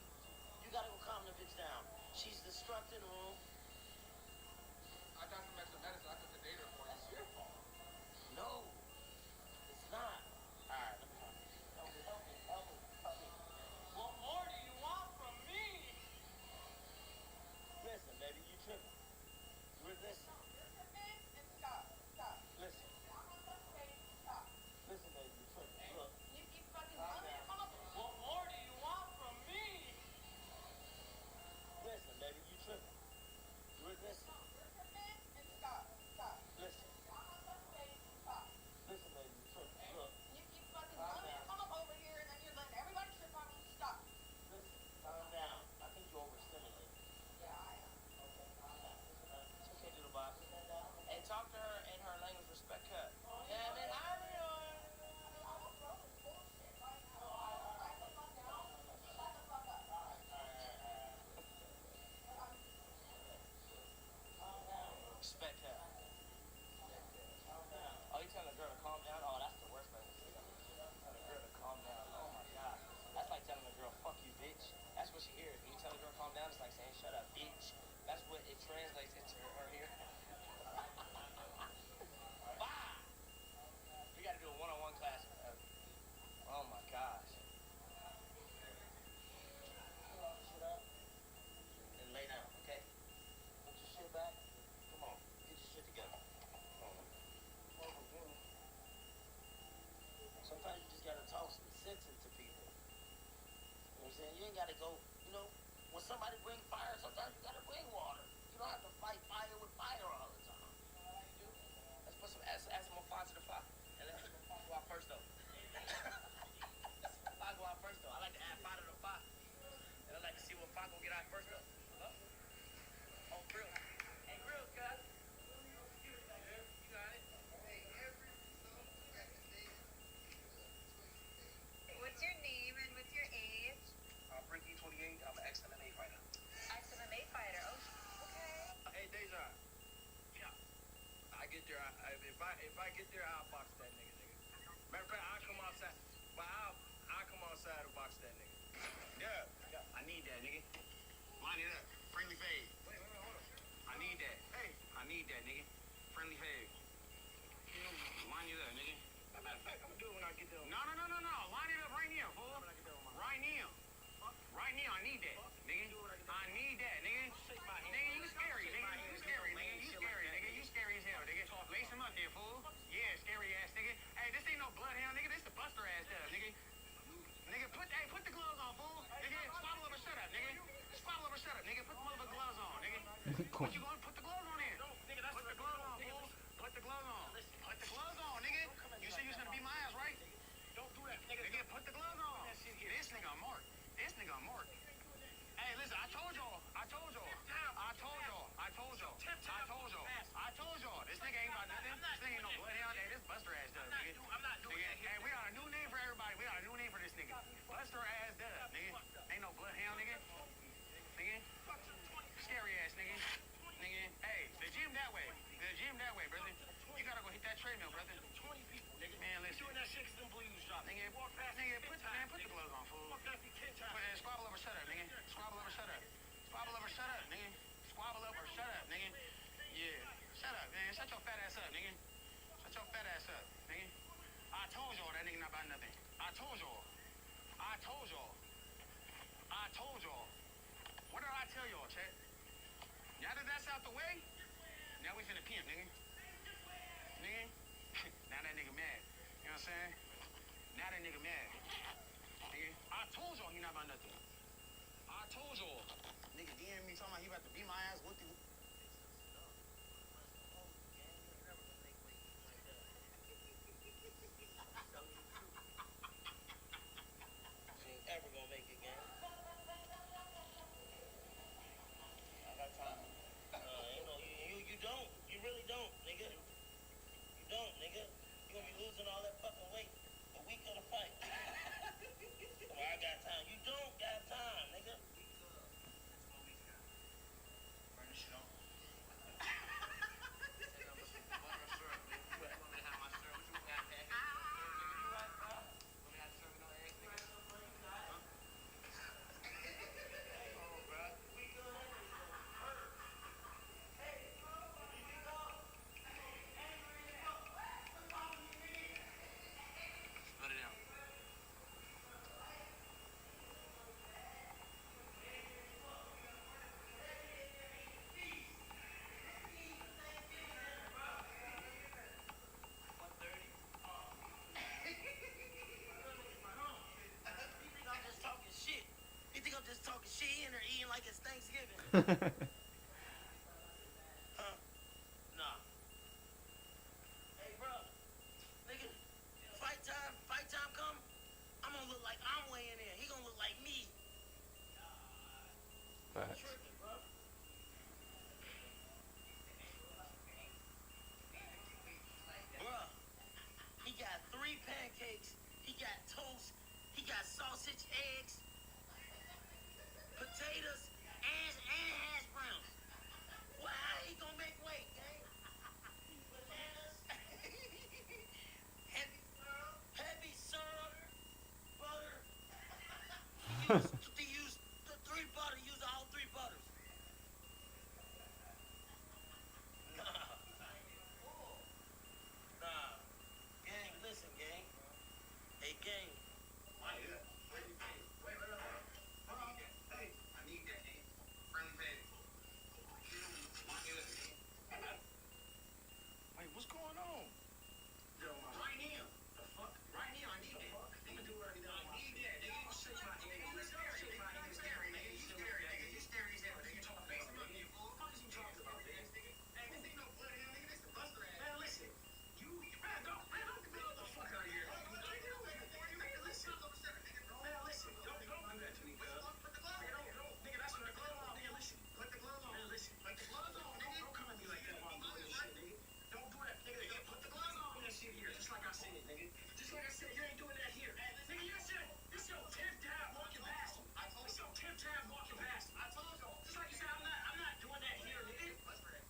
you gotta go calm the bitch down. She's destructing the room. I got some extra medicine. I took the data for you. It's your fault. No, it's not. Alright, let me help me. What more do you want from me? Listen, baby, you tripping. Listen. And stop. Listen. Listen, baby, you tripping. Look. You keep fucking telling me to come up. What more do you want from me? Listen, baby, you tripping. Listen. And stop. Listen. Listen, baby, you tripping. Look. You keep fucking telling me to come up over here, and then you're letting everybody trip on me. Stop. Listen. Calm down. I think you're overstimulated. Yeah, I am. It's okay, Doodle Bob. Hey, talk to her in her language. Respect her. Yeah, man, respect her. Oh, you telling a girl to calm down? Oh, that's the worst thing to say. Telling a girl to calm down. Oh my God. That's like telling a girl, fuck you, bitch. That's what she hears. When you tell a girl to calm down, it's like saying, shut up, bitch. That's what it translates into her here. Bah! We gotta do a one-on-one class. Oh my gosh. Pull all the shit up and lay down, okay? Put your shit back. Come on, get your shit together. Sometimes you just gotta talk some sense into people. You know what I'm saying? You ain't gotta go, when somebody bring fire, sometimes you gotta bring water. You don't have to fight fire with fire all the time. Let's put some fire to the fire. And let's see what fire go out first though. Fire go out first though. I like to add fire to the fire. And I like to see what fire gonna get out first though. Hello? Oh, grill. Hey, grill, cuz. You got it. What's your name and what's your age? Bricky 28. I'm an ex-MMA fighter. Ex-MMA fighter. Oh, okay. Hey, Deja. Yeah. I get there. If I get there, I'll box that nigga. Matter of fact, I'll come outside. But I'll come outside and box that nigga. Yeah. I need that, nigga. Line it up. Friendly fade. Wait, hold up. I need that. Hey. I need that, nigga. Friendly fade. Line it up, nigga. Matter of fact, I'm gonna do it when I get there. No. Line it up right now, fool. Right now. Right now, I need that, nigga. I need that, nigga. Nigga, you scary, nigga. You scary, nigga. You scary as hell, nigga. Lace him up there, fool. Yeah, scary ass nigga. Hey, this ain't no bloodhound, nigga. This the buster ass stuff, nigga. Nigga, put the gloves on, fool. Nigga, swallow up or shut up, nigga. Swallow up or shut up, nigga. Put the motherfucking gloves on, nigga. What you gonna put the gloves on there? Nigga, put the gloves on, fool. Put the gloves on. Put the gloves on, nigga. You said you was gonna beat my ass, right? Don't do that, nigga. Nigga, put the gloves on. This nigga a mark. Hey, listen, I told y'all. This nigga ain't about nothing. This nigga ain't no bloodhound. Hey, this Buster ass dub, nigga. I'm not doing that. Hey, we got a new name for everybody. We got a new name for this nigga. Buster ass dub, nigga. Ain't no bloodhound, nigga. Nigga. Scary ass nigga. Nigga. Hey, the gym that way, brother. You gotta go hit that treadmill, brother. 20 people, nigga. Man, listen. Doing that shit 'cause them blues drop. Nigga, walk past. Nigga, put the gloves on, fool. Walk past me 10 times. Squabble over, shut up, nigga. Squabble over, shut up. Squabble over, shut up, nigga. Squabble over, shut up, nigga. Yeah. Shut up, man. Shut your fat ass up, nigga. Shut your fat ass up, nigga. I told y'all that nigga not about nothing. I told y'all. What did I tell y'all, Chet? Now that that's out the way, now we finna pimp, nigga. Nigga. Now that nigga mad. You know what I'm saying? Now that nigga mad. Nigga. I told y'all he not about nothing. I told y'all. Nigga DM me talking about he about to beat my ass. What the... Ever gonna make it, gang. I got time. You don't. You really don't, nigga. You don't, nigga. You gonna be losing all that fucking weight the week of the fight. Well, I got time. You don't got time, nigga. Burn this shit off. Just talking shit in or eating like it's Thanksgiving. Nah. Hey, bro. Nigga, fight time come, I'm gonna look like I'm weighing in. He gonna look like me. Facts. Tripping, bro. Bruh, he got 3 pancakes, he got toast, he got sausage, eggs, potatoes, and hash browns. Well, how he gonna make weight, gang? Bananas, heavy syrup, butter. He used the 3 butter, use all 3 butters. Nah. Gang, listen, gang. Hey, gang. Hey, what's going on? Right here. The fuck? Right here, I need that. Nigga, do what I need that. Nigga, you shake my hand. You scary, nigga. You scary as hell, nigga. You talking about me, fool? What is you talking about, man? Hey, this ain't no blood here, nigga. This the Buster ass. Man, listen. Man, don't get the fuck out of here. Man, listen. Don't do that to me, cuz. Nigga, that's what the glove on. Nigga, listen. Put the glove on. Man, listen. Put the gloves on, nigga. Don't come at me like that while I'm doing this shit, nigga. Don't do that, nigga. Put the gloves on. Do that shit here, just like I said, nigga. Just like I said, you ain't doing that here. Nigga, this your 10th time walking past him. This your 10th time walking past him. I told you. Just like you said, I'm not doing that here, nigga.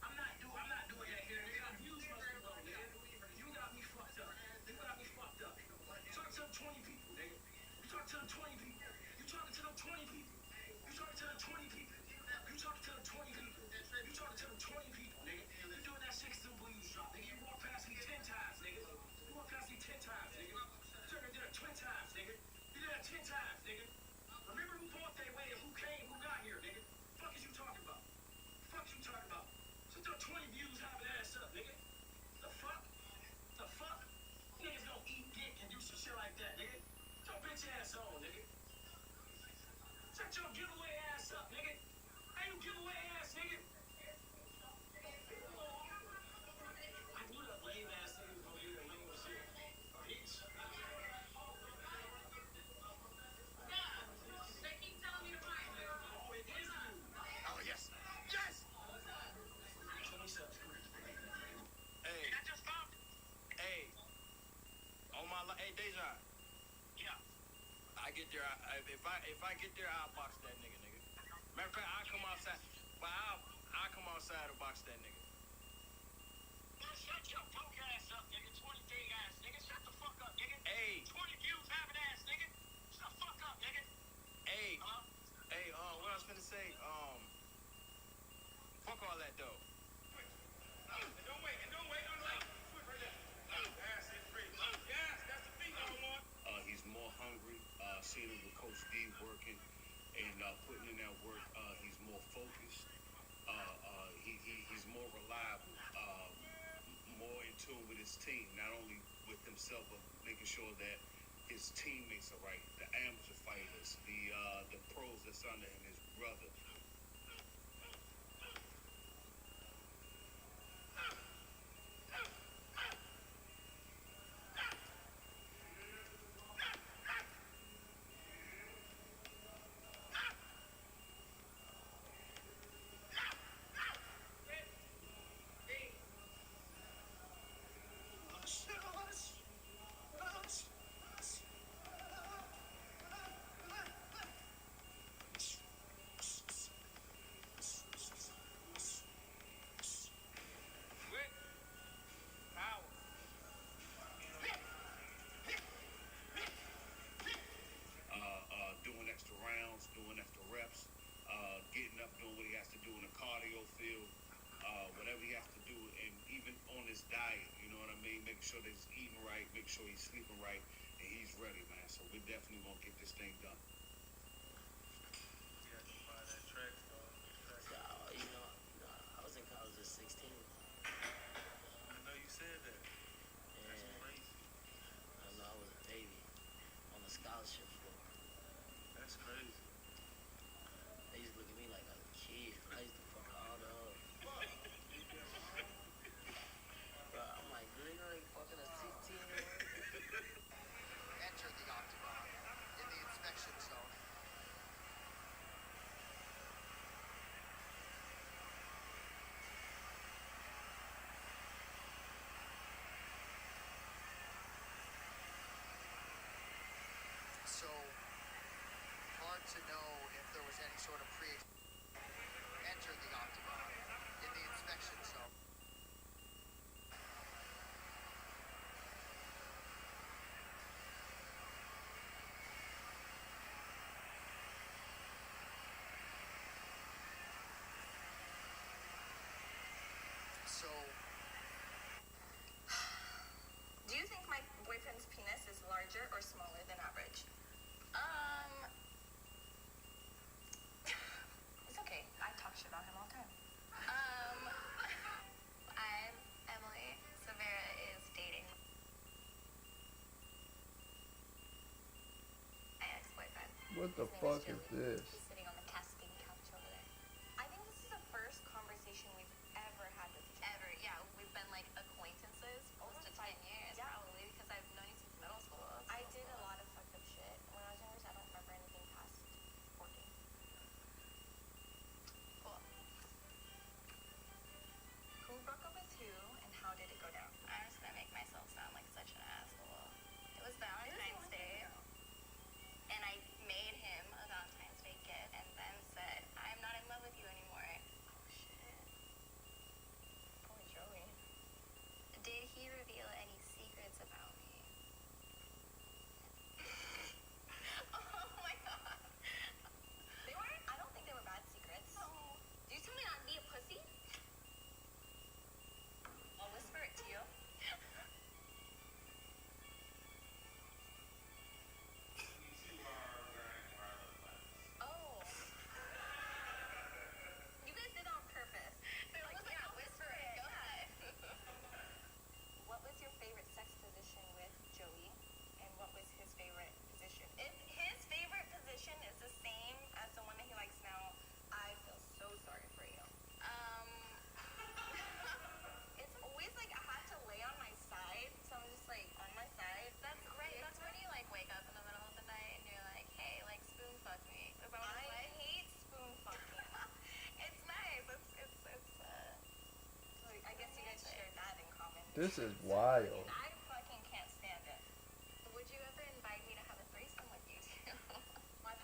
I'm not doing that here, nigga. I'm used to it, nigga. You got me fucked up. You talking to them 20 people, nigga. You talking to them 20 people. You talking to them 20 people. You talking to them 20 people. You talking to them 20 people. You talking to them 20 people, nigga. You doing that shit 'cause them blues drop, nigga. You walk past me 10 times, nigga. You walk past me 10 times, nigga. You did that 10 times, nigga. You did that 10 times, nigga. Remember who fought that way and who came, who got here, nigga. Fuck is you talking about? Fuck is you talking about? Sit there 20 views having ass up, nigga. The fuck? The fuck? Niggas gonna eat dick and do some shit like that, nigga. Get your bitch ass on, nigga. Shut your giveaway ass up, nigga. Hey, you giveaway ass, nigga. I knew that lame ass nigga was gonna do that lame shit. Bitch. if I get there, I'll box that nigga. Matter of fact, I'll come outside. But I'll come outside and box that nigga. Man, shut your punk ass up, nigga. 20 big ass, nigga. Shut the fuck up, nigga. Hey. 20 views having ass, nigga. Shut the fuck up, nigga. Hey. Hey, what I was finna say, fuck all that though. Don't wait. Quick right there. Pass it free. Yes, that's the thing I want. He's more hungry. Seeing him with Coach D working and putting in that work. He's more focused. He's more reliable. More in tune with his team, not only with himself, but making sure that his teammates are right. The amateur fighters, the pros that's under him, his brother. Doing extra rounds, doing extra reps, getting up, doing what he has to do in the cardio field, whatever he has to do, and even on his diet, you know what I mean? Making sure that he's eating right, making sure he's sleeping right, and he's ready, man. So we're definitely going to get this thing done. I was in college at 16. I know you said that. That's crazy. I know I was a baby on the scholarship floor. That's crazy. They used to look at me like I was a kid. I used to fuck all the up. Bro, I'm like, do they know they fucking a 16-year-old? Enter the octagon in the inspection zone. So, hard to know if there was any sort of enter the octagon in the inspection zone. So, Do you think my boyfriend's penis is larger or smaller than average? It's okay. I talk shit about him all the time. I'm Emily. Severa is dating my ex-boyfriend. What the fuck is this? He's sitting on the casting couch over there. I think this is the first conversation we've ever had with each other. Yeah, we've been like acquaintances close to 10 years, Yeah. probably, because I've known you since middle school. I did a lot of fucked up shit when I was younger, so I don't remember anything past 14. Cool. Who broke up with who, and how did it go down? I'm just gonna make myself sound like such an asshole. It was Valentine's Day, and I made him a Valentine's Day gift, and then said, "I'm not in love with you anymore." Poor Joey. Did he reveal any secrets about me? Oh my god. I don't think they were bad secrets. No. Did you tell me not to be a pussy? I'll whisper it to you. Oh. You guys did it on purpose. They're like, yeah, whisper it. Go ahead. What was your favorite sex position with Joey, and what was his favorite position? If his favorite position is the same as the one that he likes now, I feel so sorry for you. it's always like I have to lay on my side, so I'm just like on my side. That's right. That's when you like wake up in the middle of the night and you're like, hey, like spoon fuck me. Is that what it's I like? hate spoon fucking. It's nice. So I guess you guys share that in common. This is wild. I fucking can't stand it. Would you ever invite me to have a threesome with you two? My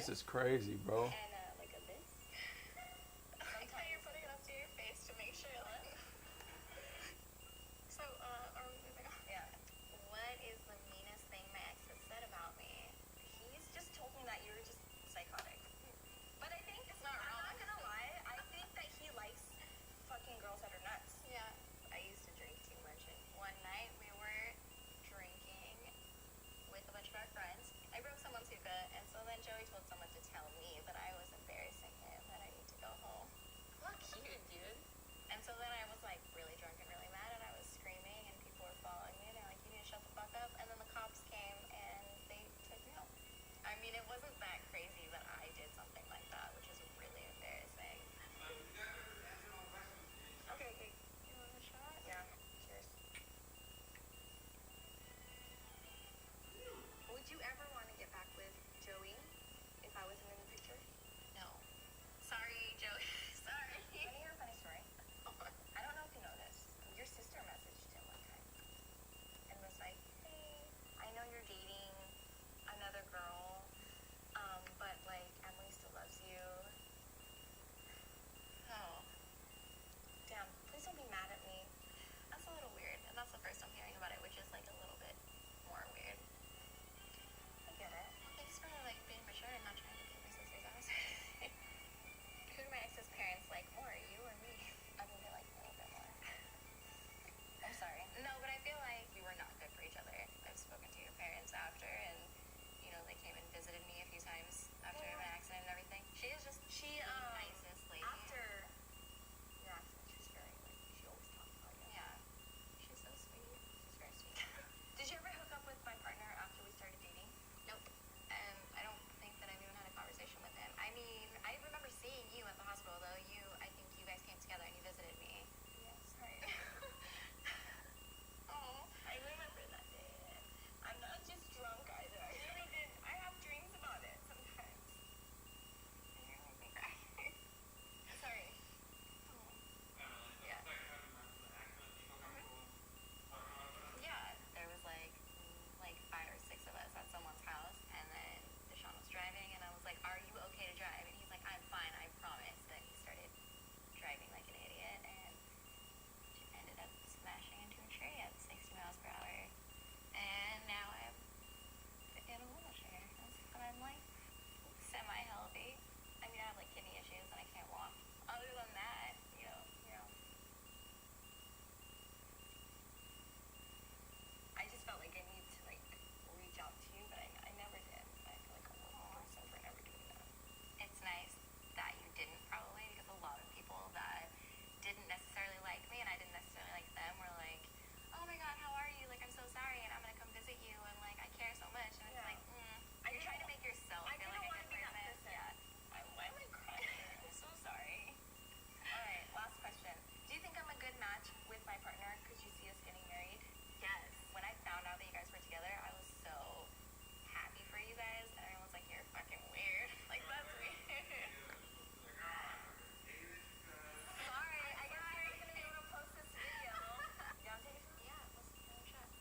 This is crazy, bro. And like a this. Sometimes you're putting it up to your face to make sure that. So, are we moving on? Yeah. What is the meanest thing my ex has said about me? He's just told me that you're just psychotic. But I think it's not wrong. I'm not gonna lie. I think that he likes fucking girls that are nuts. Yeah. I used to drink too much, and one night we were drinking with a bunch of our friends. I broke someone's hookah, and so then Joey told someone to tell me that I was embarrassing him, that I need to go home. Fuck you, dude. And so then I was like really drunk and really mad, and I was screaming, and people were following me, and they're like, you need to shut the fuck up. And then the cops came, and they took me home. I mean, it wasn't that crazy that I did something like that, which is really embarrassing. Okay, okay. You want a shot? Yeah. Cheers. Would you ever want to get back with Joey if I wasn't in the picture? No. Sorry, Joey. Sorry. Want to hear a funny story? I don't know if you know this. Your sister messaged him one time and was like, hey, I know you're dating another girl, but like Emily still loves you. Oh. Damn, please don't be mad at me. That's a little weird, and that's the first I'm hearing about it, which is like a little bit more weird. I get it. Thanks for like being mature and not trying to kick my sister's ass. Who do my ex's parents like more, you or me? I think they like me a little bit more. I'm sorry. No, but I feel like we were not good for each other. I've spoken to your parents after, and you know they came and visited me a few times after my accident and everything. She is just the nicest lady. After your accident, she's very like she always talks about you. Yeah, she's so sweet. She's very sweet. Did you ever hook up with my partner after we started dating? Nope. And I don't think that I've even had a conversation with him. I mean, I remember seeing you at the hospital though. I think you guys came together and you visited me. Yes, right. Oh, I remember that day. I'm not just drunk either. I really did. I have dreams about it sometimes. And you're making me cry. Sorry. Oh. Yeah. Yeah, there was like 5 or 6 of us at someone's house, and then Deshaun was driving, and I was like, are you okay to drive? And he's like, I'm fine, I promise. Then he started driving like an idiot, and ended up smashing into a tree at 60 miles per hour. And now I'm in a wheelchair, but I'm like semi-healthy. I mean, I have like kidney issues, and I can't walk. Other than that, you know. I just felt like I need to like reach out to you, but I never did. I feel like I'm a little person for never doing that. It's nice that you didn't probably, because a lot of people that didn't necessarily like me and I didn't necessarily like them were like, oh my god, how are you? Like, I'm so sorry, and I'm gonna come visit you, and like I care so much, and it's like, you're trying to make yourself feel like a good person. Yeah. Why am I crying? I'm so sorry. All right, last question. Do you think I'm a good match with my partner? Could you see us getting married? Yes. When I found out that you guys were together, I was so happy for you guys, and everyone was like, you're fucking weird. Like, that's weird. Sorry, I guess you're not gonna be able to post this video. You wanna take a shot? Yeah, let's take a shot.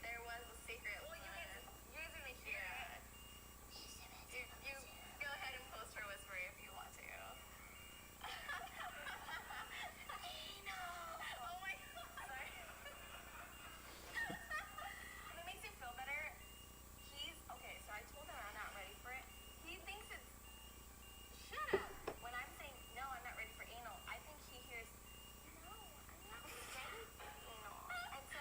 There was a secret. Well, you guys are gonna hear it. You go ahead and post her whisper if you want to. Oh my god. Sorry. If it makes you feel better, he's okay. So I told him I'm not ready for it. He thinks it's shut up. When I'm saying no, I'm not ready for anal, I think he hears no, I'm not ready for anal. And so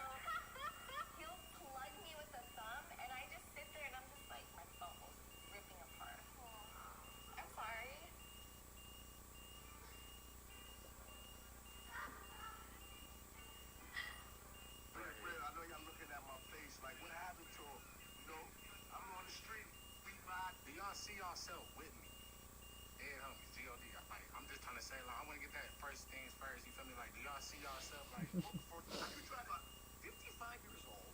he'll plug me with a thumb, and I just sit there and I'm just like my thumb was ripping apart. I'm sorry. I know y'all looking at my face like, what happened to him? You know, I'm on the street, we ride. Do y'all see yourself with me? Dead homies, G.O.D. Like, I'm just trying to say, like, I want to get that first things first. You feel me? Like, do y'all see yourself like? You drive a 55 years old,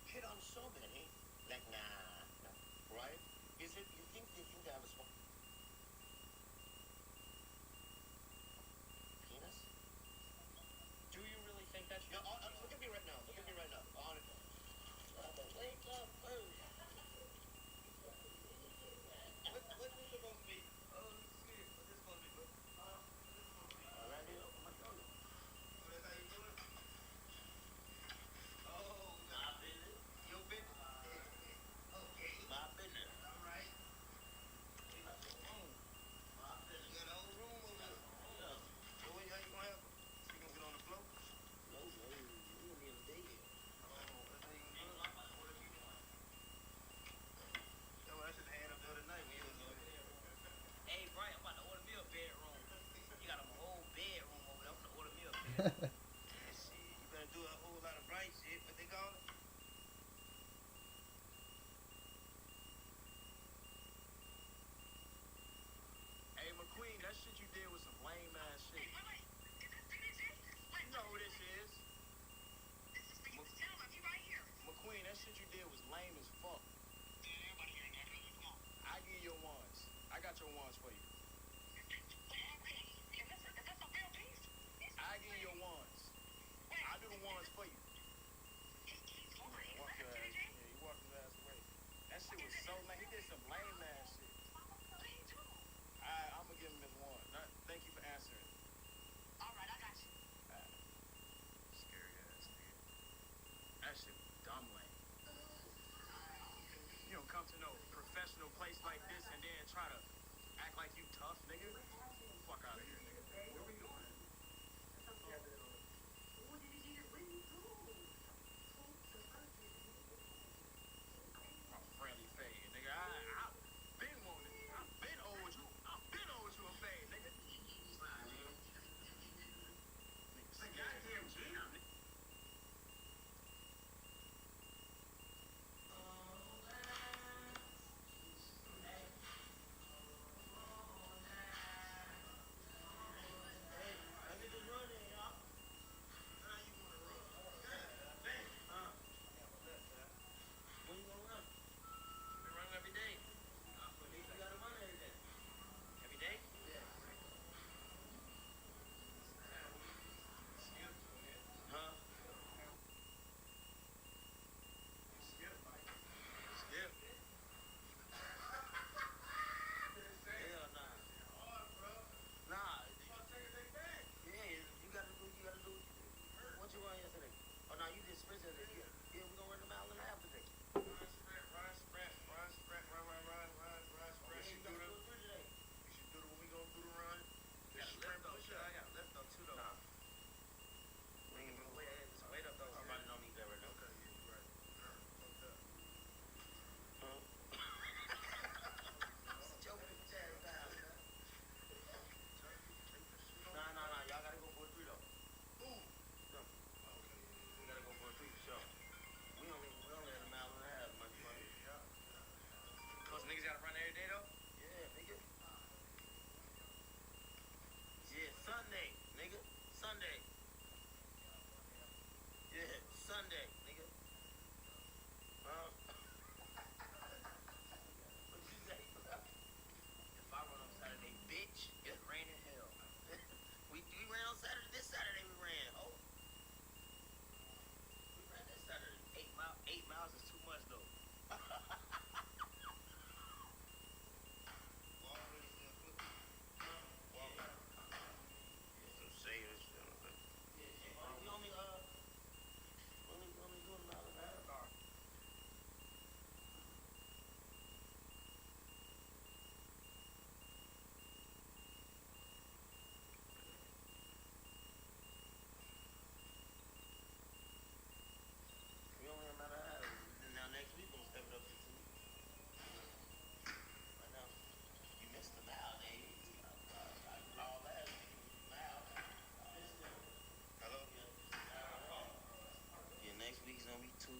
hit on so many, like, nah, right? Is it, you think they have a small penis? Do you really think that's... No, look at me right now. Look at me right now. Wake up, first. got your ones for you. I give you your ones. I do the ones for you. Walk your ass. Yeah, you walk his ass away. That shit was so lame. He did some lame ass shit. I'm gonna give him his one. Thank you for answering. Alright, I got you. Scary ass nigga. That shit was dumb lame. You don't come to no professional place like this and then try to act like you tough, nigga. Fuck out of here, nigga. Where we going? I'm friendly fade, nigga. I've been wanting it. I've been owed you. I've been owed you a fade, nigga. Goddamn jam. Niggas gotta run every day though? Yeah, nigga. Yeah, Sunday, nigga. Sunday. Yeah, Sunday, nigga. What you say? If I run on Saturday, bitch, it's raining hell. we ran on Saturday. This Saturday we ran. Oh. We ran this Saturday. 8 miles is too much though. Next week's gonna be 2. Yeah.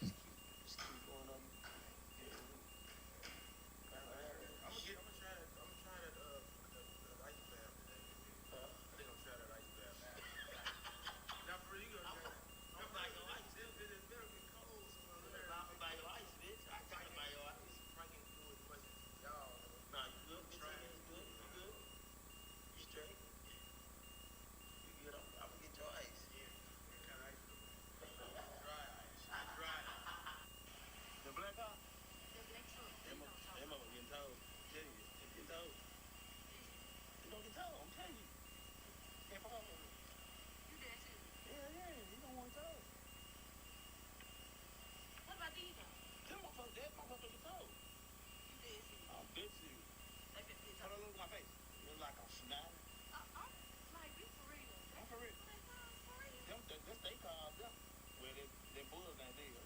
Just keep going up. I'm gonna try that. The ice bath today. I think I'm trying that ice bath. Now for you, I'm gonna buy your ice. It's better get cold. I'm buy your ice, bitch. I try to buy your ice. Frankie do as much as y'all. Nah, you good? You good? You straight? You good? I'm gonna get your ice. The black car? The black truck. Emma was getting told. Tell you, it's getting told. You don't get told, I'm telling you. Can't fuck with me. You did too. Yeah, you don't want told. What about these though? That motherfucker get told. You did too. I'm bitch you. They been pissed Hold off. on, look at my face. You look like I'm snapping. Like, be for real. I'm for real. That's they cars, them. Well, they bulls ain't there.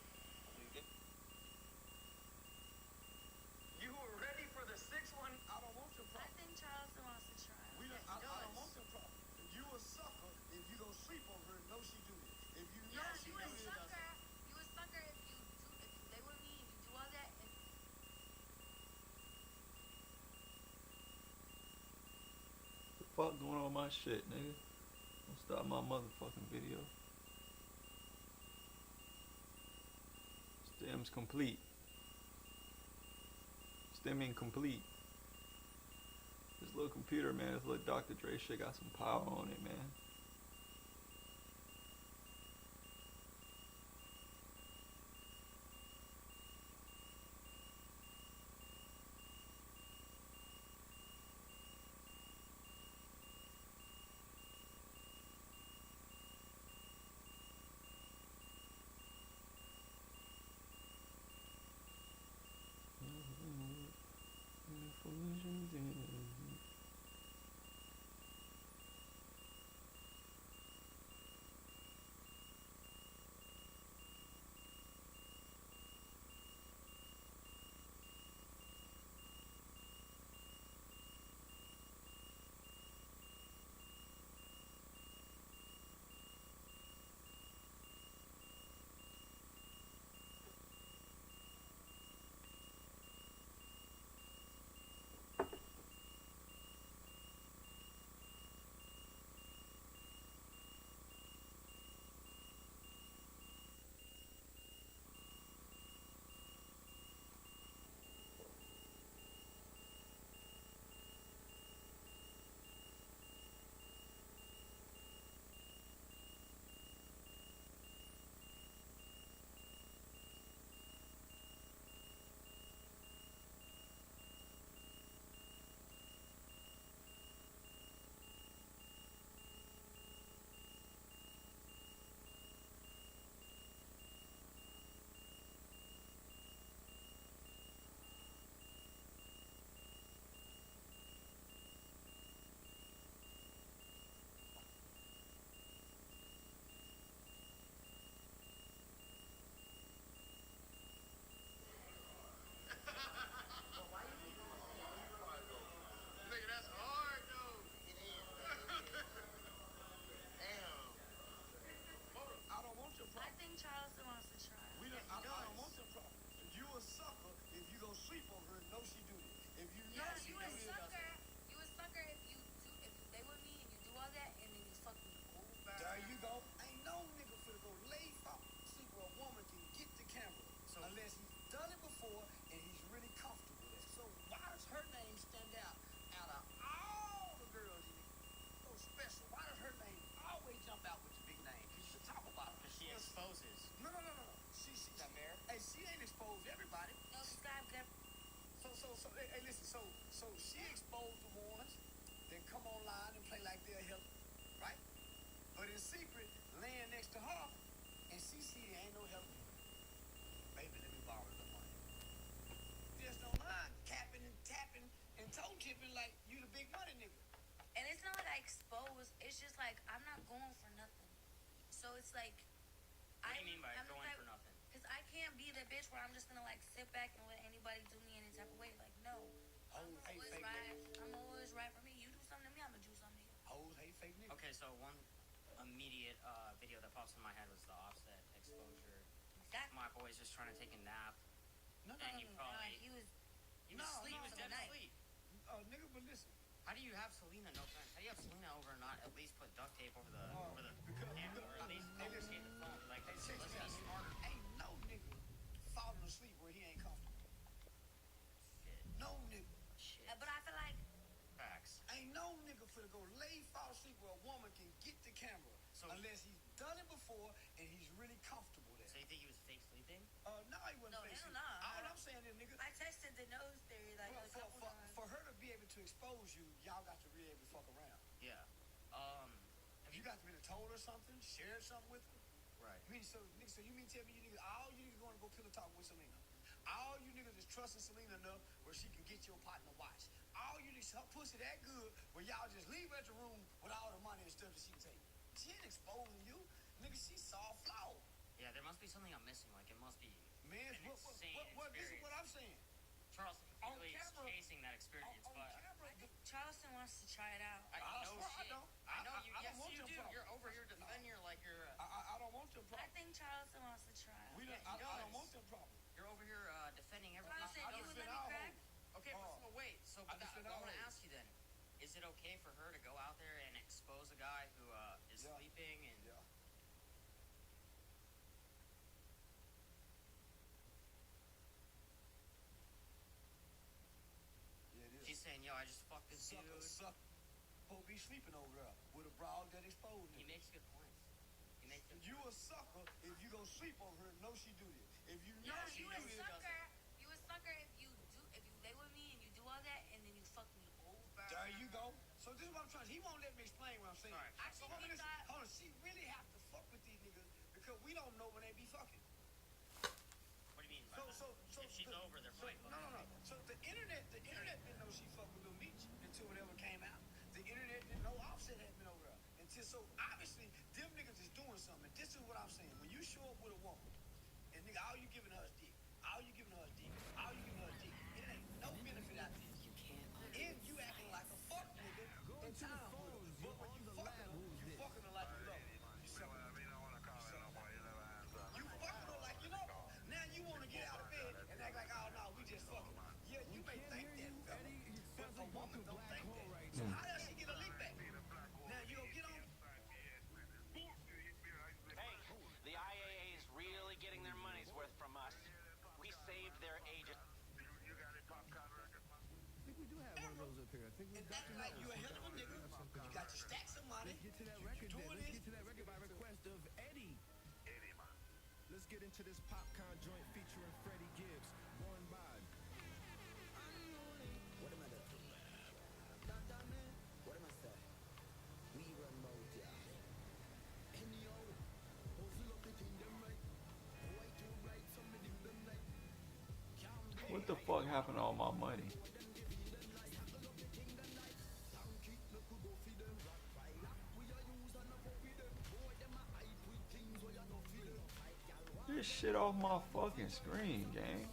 You were ready for the 6-1? I don't want your I problem. think Charleston wants to try. I don't want your problem. You a sucker if you don't sleep on her. Know she do this. If you know she You do a this, sucker. You a sucker if you stay with me and you do all that. And The fuck going on with my shit, nigga? Don't stop my motherfucking video. Stems complete. Stimming complete. This little computer, man, this little Dr. Dre shit got some power on it, man. Nigga, that's hard, though. Damn. I don't want your problem. I think Charleston wants to try. I don't want your problem. You a sucker if you go sleep over her and know she do this. If you know Yeah, she you do a this. sucker. You a sucker if you stay with me and you do all that and then you fuck me over. There you go. Ain't no nigga finna go lay off sleep where a woman can get the camera unless he's done it before and he's really comfortable with it. So why does her name stand out of all the girls in it? So special. Why does her name always jump out with the big name? You should talk about her. Because she exposes. No. Hey, she ain't exposed everybody. No, this guy got Hey, listen, so she exposed the ones, then come online and play like they're help, right? But in secret, laying next to her, and she see there ain't no help. Baby, let me borrow the money. Just online, capping and tapping and toe tipping like you the big money nigga. and it's not like exposed. It's just like I'm not going for nothing. So it's like What do you mean by going for nothing? Because I can't be the bitch where I'm just gonna like sit back and let anybody do me any type of way. Like no, I'm always right for me. You do something to me, I'm gonna do something to you. Hoes hate fake niggas. Okay, so one immediate video that pops in my head was the Offset exposure. Exactly. My boy's just trying to take a nap. No, He was asleep. He was dead asleep. Nigga, but listen. How do you have Selena? No offense. How do you have Selena over and not at least put duct tape over the camera, or at least confiscate the phone? Like, let's be smarter. Ain't no nigga falling asleep where he ain't comfortable. Shit. No nigga. Shit. But I feel like Facts. Ain't no nigga finna go fall asleep where a woman can get the camera unless he's done it before and he's really comfortable there. So you think he was fake sleeping? No, he wasn't fake sleeping. All I'm saying is, nigga, I tested the nose theory like a couple times. for her to be able to expose you, y'all got to be able to fuck around. Yeah. You got to be told her something, shared something with her. Right. So you mean tell me you niggas, all you niggas going to go pillow talk with Selena? All you niggas is trusting Selena enough where she can get your partner watch. All you niggas, her pussy that good where y'all just leave her at the room with all the money and stuff that she can take. She ain't exposing you. Nigga, she saw a flaw. Yeah, there must be something I'm missing. Like, it must be Man, an insane this is experience. what I'm saying. Charleston On clearly is camera- chasing that experience, on but camera, I think Charleston wants to try it out. I know shit. I know you. I Yes, don't want you your do. problem. You're over here defending. You're like you're. I don't want your I problem. think Charleston wants to try it. I don't want your problem. You're over here defending everything. Charleston, I you just would said let me I'll crack? Okay, but wait. So I just said I want to I'll ask you then: is it okay for her to go out there and expose a guy who is sleeping and? Yeah. dude. Suck. Supposed be sleeping over there with a broad that exposed. He makes good points. He makes good You a sucker if you gonna sleep over her and know she do this. If you know Yeah, she you do a this. sucker. You a sucker if you lay with me and you do all that and then you fuck me over. There you go. So this is what I'm trying to. He won't let me explain what I'm saying. Sorry. I So think he thought. hold on, she really have to fuck with these niggas because we don't know when they be fucking. What do you mean by that? If she's over, they're probably fucking. No. So the internet didn't know she fucked with Lil Meech until whatever came out. The internet didn't know Offset had been over there until. So obviously them niggas is doing something. This is what I'm saying. When you show up with a woman, and nigga, all you giving her is dick. All you giving her is dick. All you giving her is dick. It ain't no benefit out there. You can't. And you acting like a fuck nigga in town with her. But when you fucking her like you love her. You sucking her. You fucking her like you love her. Now you want to get out of bed and act like, oh no, we just fucking. Yeah, you may think that, fella, but a woman don't think that. So how does she get a lick back? Now you gonna get on? Hey, the IAA is really getting their money's worth from us. We saved their agent. I think we do have one of those up here. I think we got Act like you a hell of a nigga. You got your stacks of money. Let's get to that record then. Let's get to that record by request of Eddie. Let's get into this popcorn joint featuring Freddie Gibbs. Born by. What am I doing? What am I saying? We run mode, yeah. Anyhow, hustle up the thing them right. Boy too right, somebody do them like. What the fuck happened to all my money? This shit off my fucking screen, gang.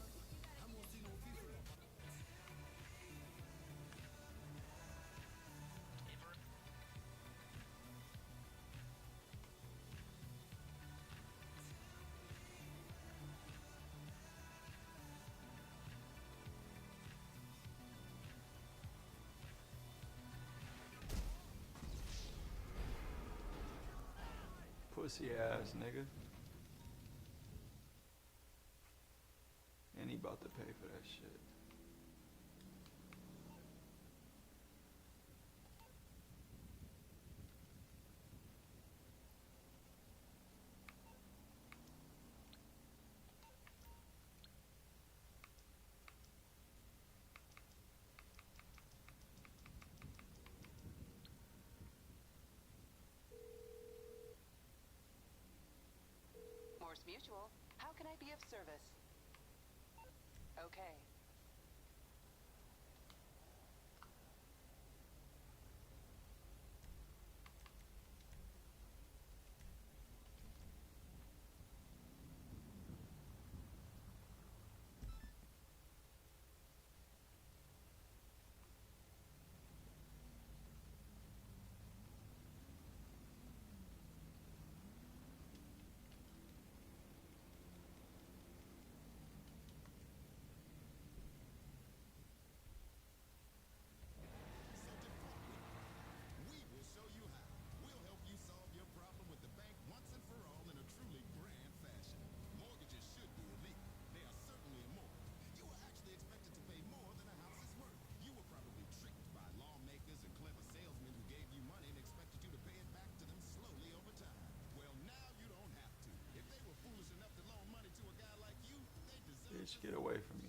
Pussy ass nigga. And he about to pay for that shit. Morse Mutual, how can I be of service? Okay. Bitch, get away from me.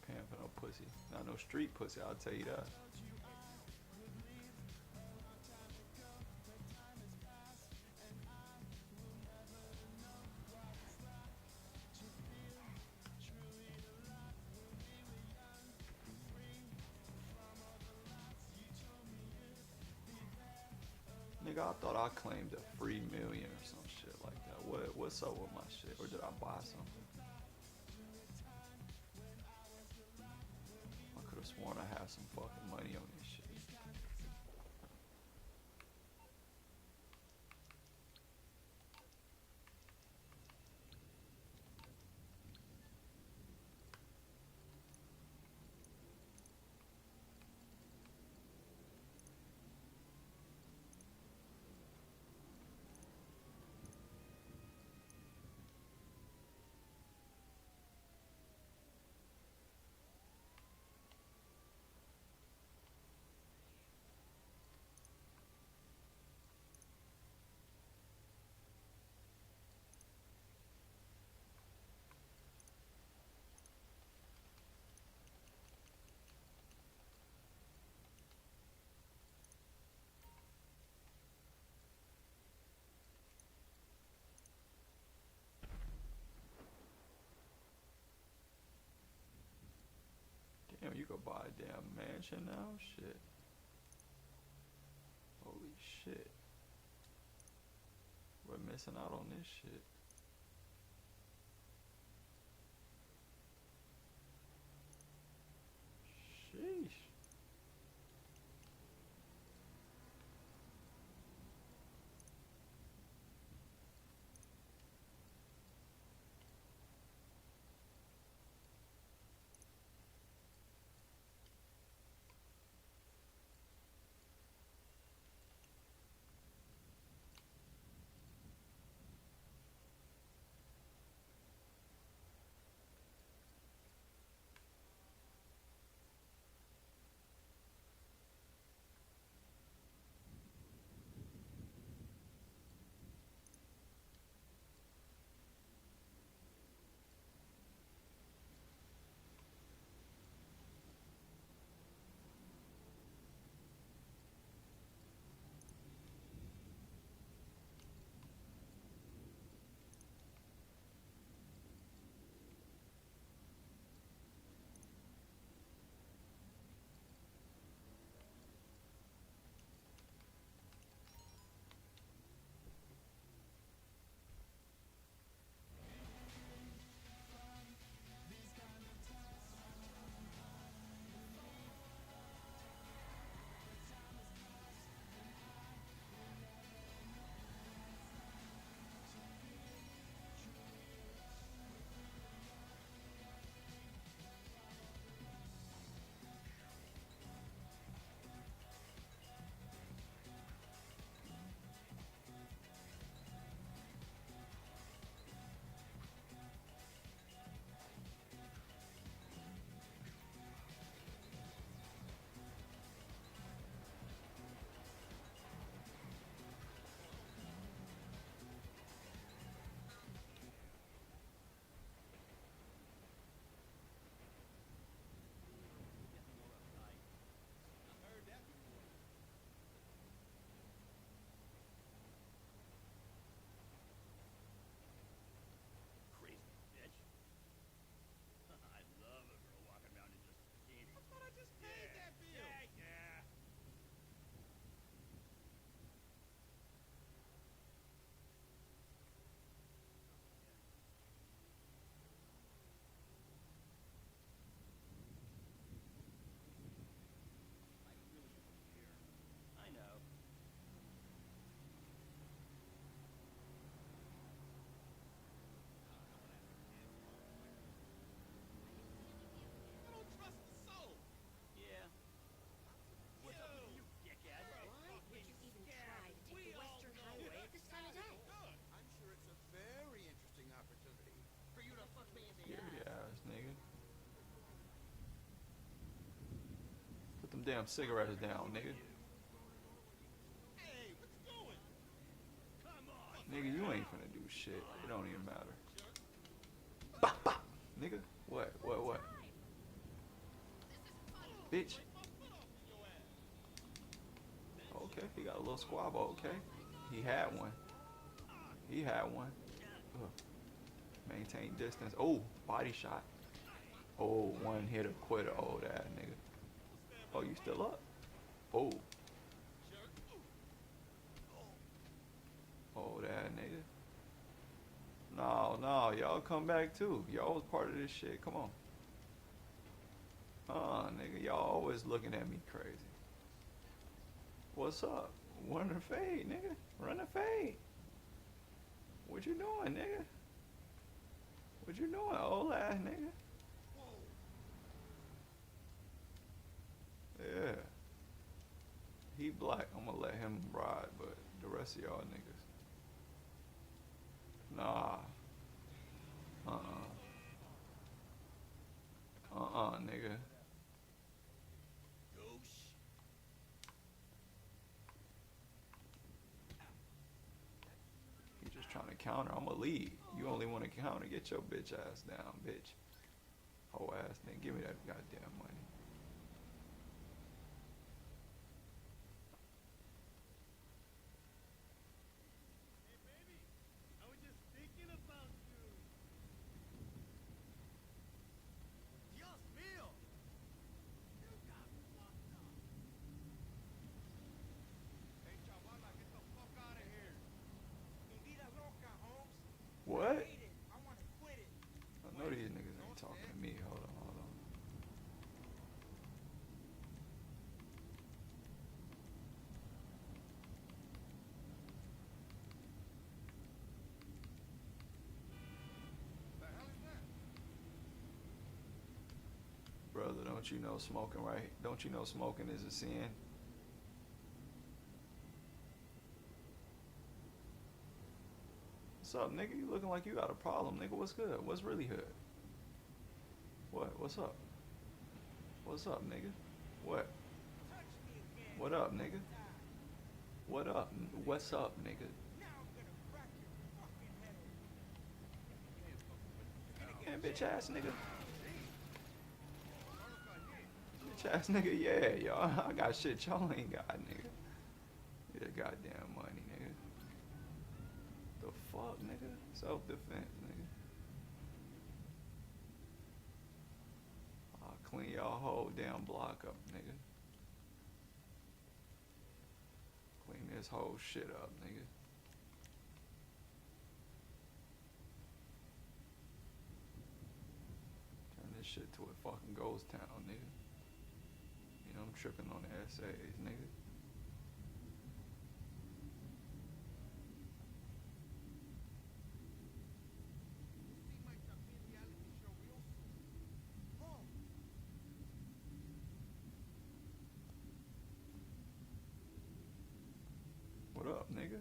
Paying for no pussy. Not no street pussy, I'll tell you that. Nigga, nigga, I thought I claimed a free million or some shit like that. What's up with my shit? Or did I buy something? I could have sworn I had some fucking money on this shit. Damn, you could buy a damn mansion now? Shit. Holy shit. We're missing out on this shit. Sheesh. Put them damn cigarettes down, nigga. Nigga, you ain't finna do shit. It don't even matter. Bah, bah. Nigga, what? Bitch. Okay, he got a little squabble, okay. He had one. Ugh. Maintain distance. Oh, body shot. Oh, one hitter quitter. Oh, that nigga. Oh, you still up? Oh. nigga. No, y'all come back too. Y'all was part of this shit. Come on. Nigga, y'all always looking at me crazy. What's up? Run the fade, nigga. Run the fade. What you doing, nigga? What you doing, old ass nigga? Yeah. He black. I'm gonna let him ride, but the rest of y'all niggas. Nah. Nigga. You just trying to counter. I'm gonna lead. You only want to counter. Get your bitch ass down, bitch. Whole ass nigga. Give me that goddamn money. What? I know these niggas ain't talking to me. Hold on. Brother, don't you know smoking, right? Don't you know smoking is a sin? What's up, nigga? You looking like you got a problem, nigga. What's good? What's really good? What? What's up? What's up, nigga? What? What up, nigga? What up? What's up, nigga? Man, bitch ass nigga. Bitch ass nigga, yeah, y'all. I got shit y'all ain't got, nigga. Yeah, goddamn money, nigga. The fuck, nigga? Self-defense, nigga. I'll clean y'all whole damn block up, nigga. Clean this whole shit up, nigga. Turn this shit to a fucking ghost town, nigga. You know, I'm tripping on the essays, nigga. What up, nigga?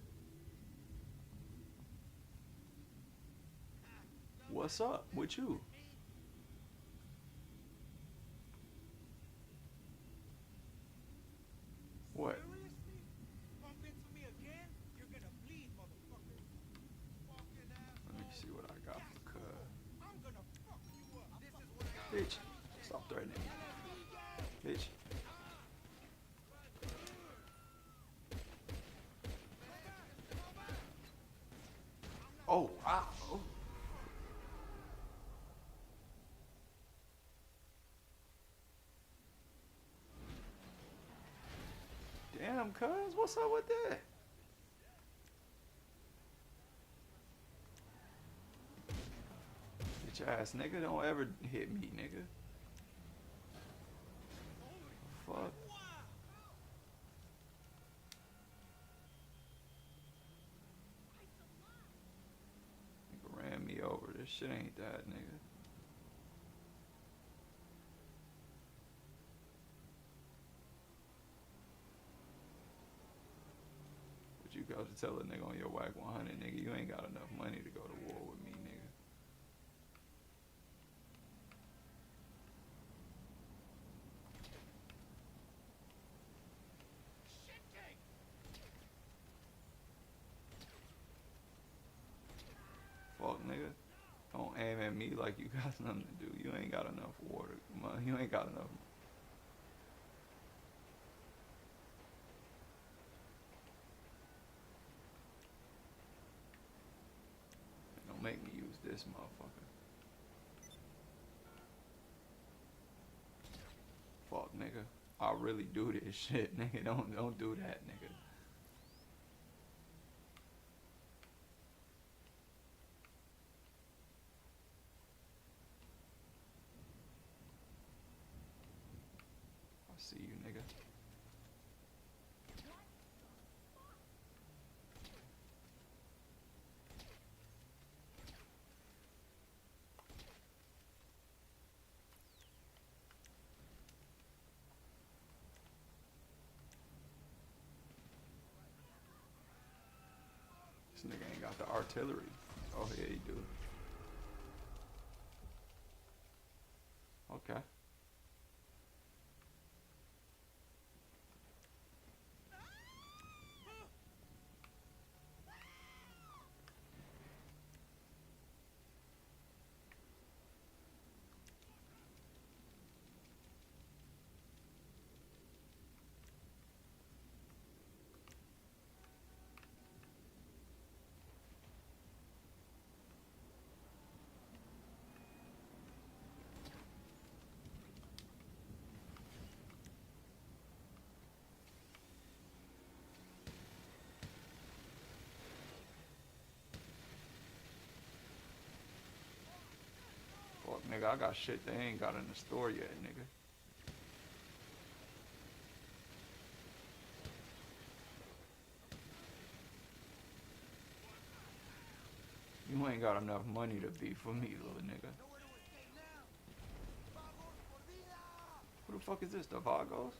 What's up with you? What? Let me see what I got for cuz. Bitch, stop threatening me. Bitch. Oh, wow. Oh. Damn, cuz, what's up with that? Bitch ass nigga, don't ever hit me, nigga. Fuck. Nigga ran me over. This shit ain't that, nigga. But you got to tell a nigga on your whack 100, nigga, you ain't got enough money to go to war with me, nigga. Fuck, nigga. Don't aim at me like you got nothing to do. You ain't got enough water. You ain't got enough. Don't make me use this motherfucker. Fuck, nigga. I really do this shit, nigga. Don't do that, nigga. see you, nigga. This nigga ain't got the artillery. Oh, yeah, he do. Okay. Fuck, nigga, I got shit they ain't got in the store yet, nigga. You ain't got enough money to be for me, little nigga. Who the fuck is this, the Vagos?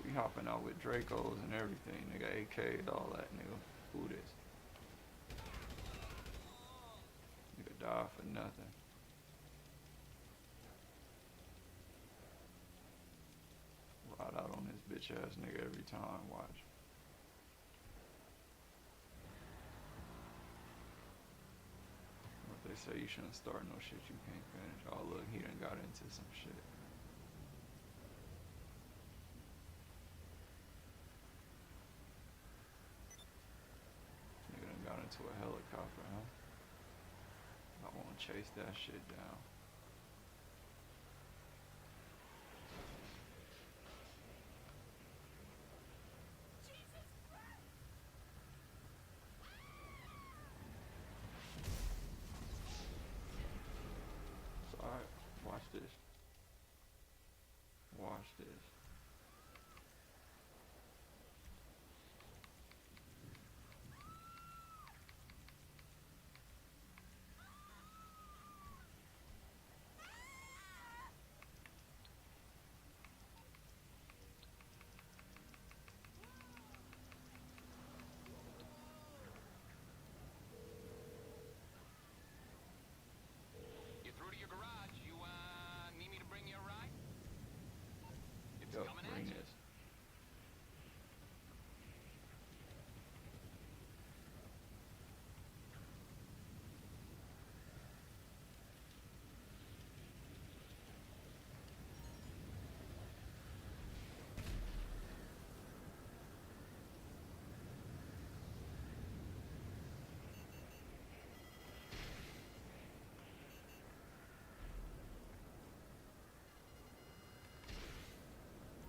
We hopping out with Dracos and everything, nigga. AK'd, all that, nigga. Who this? Nigga die for nothing. Ride out on this bitch ass nigga every time, watch. What they say, you shouldn't start no shit you can't finish. Oh look, he done got into some shit. Nigga done got into a helicopter, huh? I wanna chase that shit down. Alright, watch this. Watch this. You're through to your garage. You, need me to bring you a ride? It's Yo, coming bring at you. this.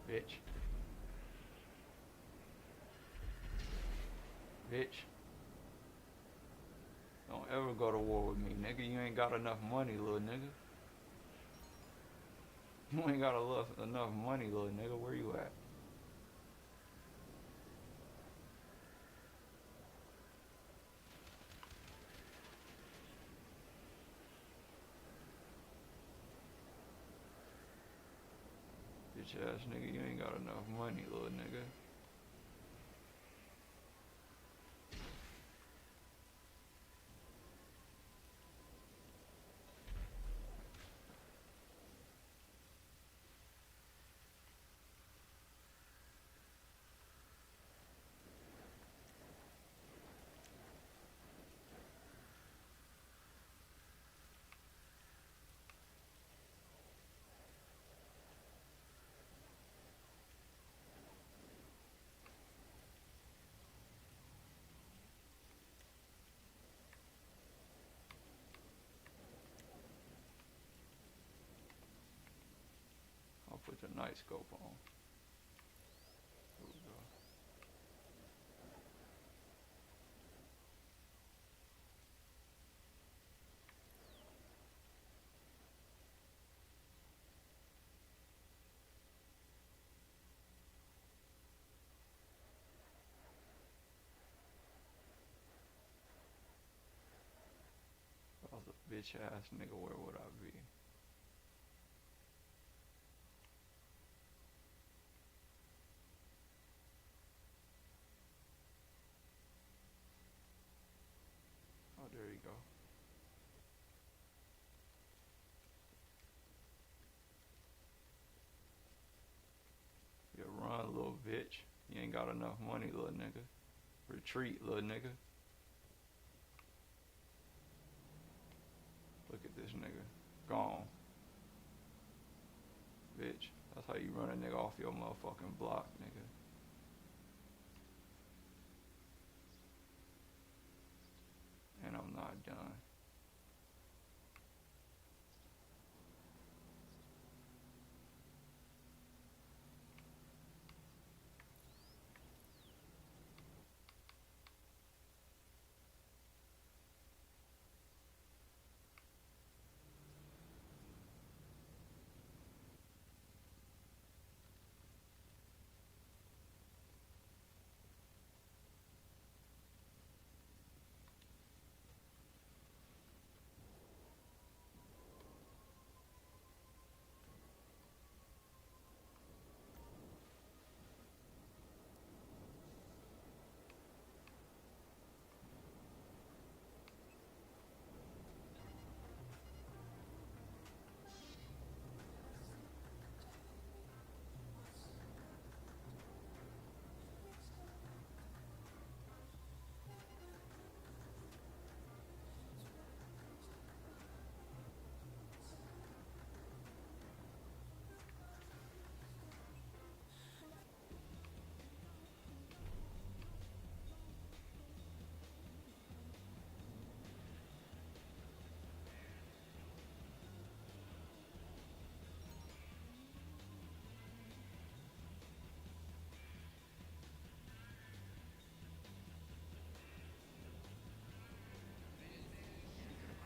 Bitch. Bitch. Don't ever go to war with me, nigga. You ain't got enough money, little nigga. You ain't got enough money, little nigga. Where you at? Bitch ass nigga, you ain't got enough money, little nigga. I'll put the night scope on. Here we go. bitch ass nigga, where would I be? Oh, there you go. Yeah, run, little bitch. You ain't got enough money, little nigga. Retreat, little nigga. Look at this nigga. Gone. Bitch. That's how you run a nigga off your motherfucking block, nigga. And I'm not done.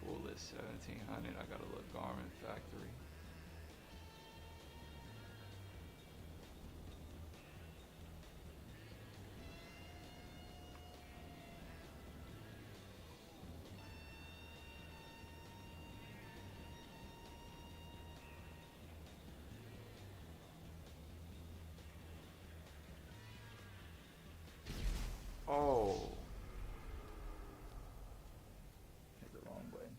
Cool, it's 1700. I got a little garment factory. Oh. Hit the wrong button.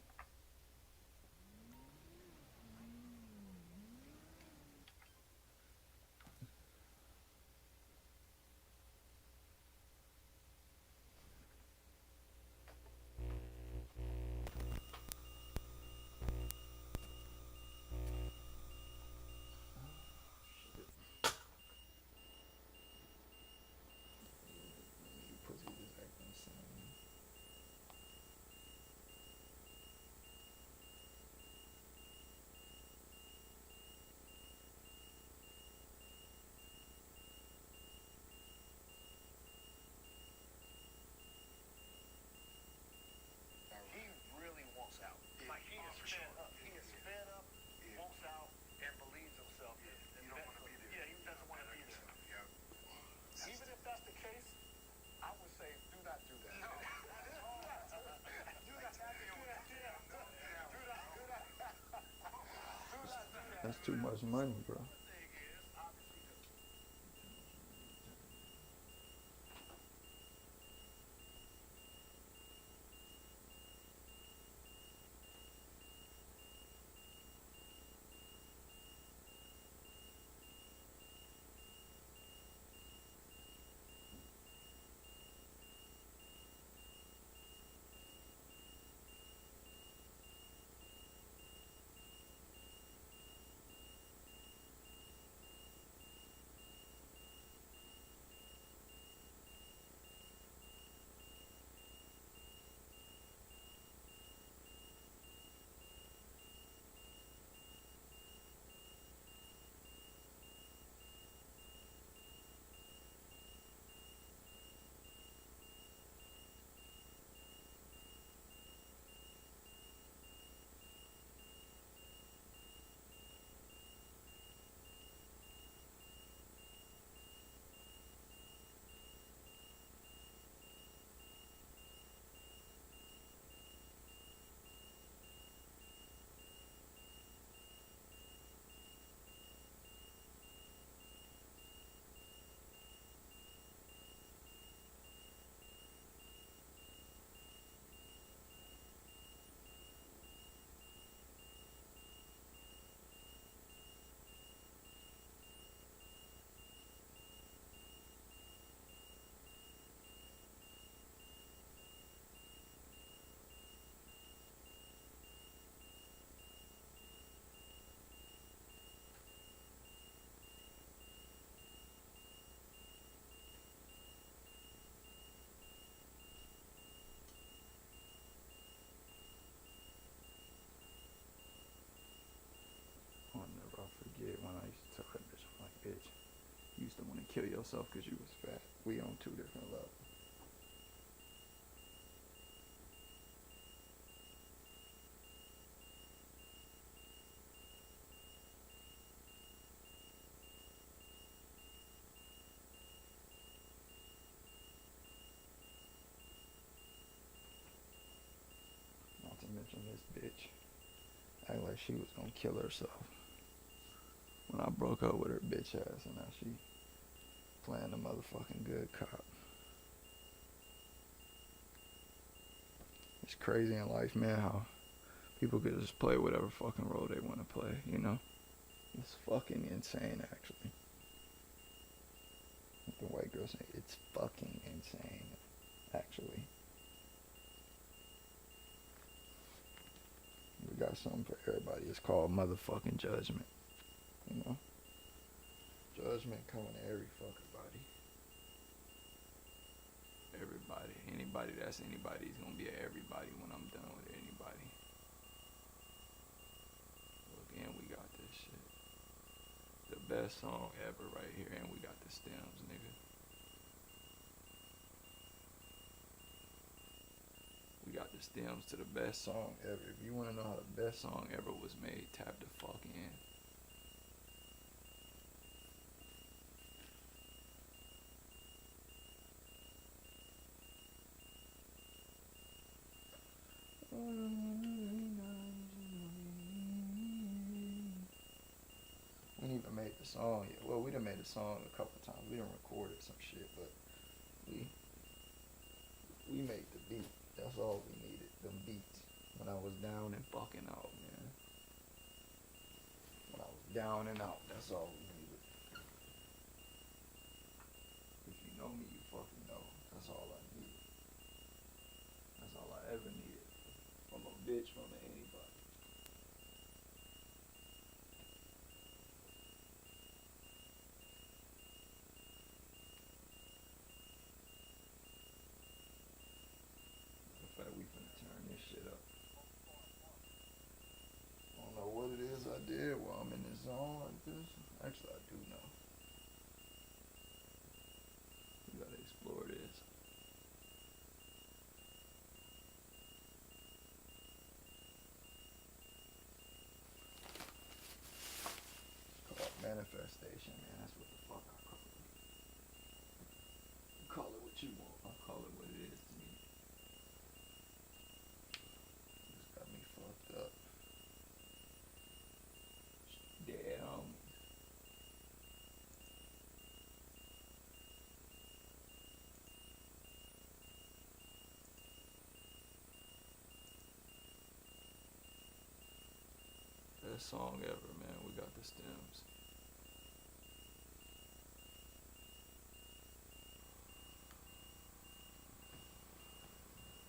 He really wants out. Like he is fed up. He is fed up, wants out, and believes himself. You don't want to be there. Yeah, he doesn't want to be there. Even if that's the case, I would say do not do that. No. That's too much money, bro. kill yourself because you was fat. We on 2 different levels. Not to mention this bitch act like she was gonna kill herself when I broke up with her bitch ass, and now she playing the motherfucking good cop. It's crazy in life, man, how people could just play whatever fucking role they want to play, you know? It's fucking insane, actually. Like the white girl say, it's fucking insane, actually. We got something for everybody. It's called motherfucking judgment, you know? Judgment coming to every fucking body. Everybody. Anybody that's anybody is gonna be a everybody when I'm done with anybody. Look, and we got this shit. The best song ever right here, and we got the stems, nigga. We got the stems to the best song ever. If you wanna know how the best song ever was made, tap the fuck in. We ain't even made the song yet. Well, we done made the song a couple times. We done recorded some shit, but we made the beat. That's all we needed. Them beats. When I was down and fucking out, man. When I was down and out, that's all we needed. If you know me, you fucking know. That's all I needed. That's all I ever needed. From a bitch, from anybody. In fact, we finna turn this shit up. I don't know what it is I did while I'm in this zone like this. Actually, I do know. We gotta explore this. It's called manifestation, man. That's what the fuck I call it. You call it what you want. I call it what it is to me. Just got me fucked up. Dead on me. Best song ever, man. We got the stems.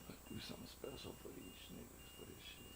Let's do something special for these niggas for this shit.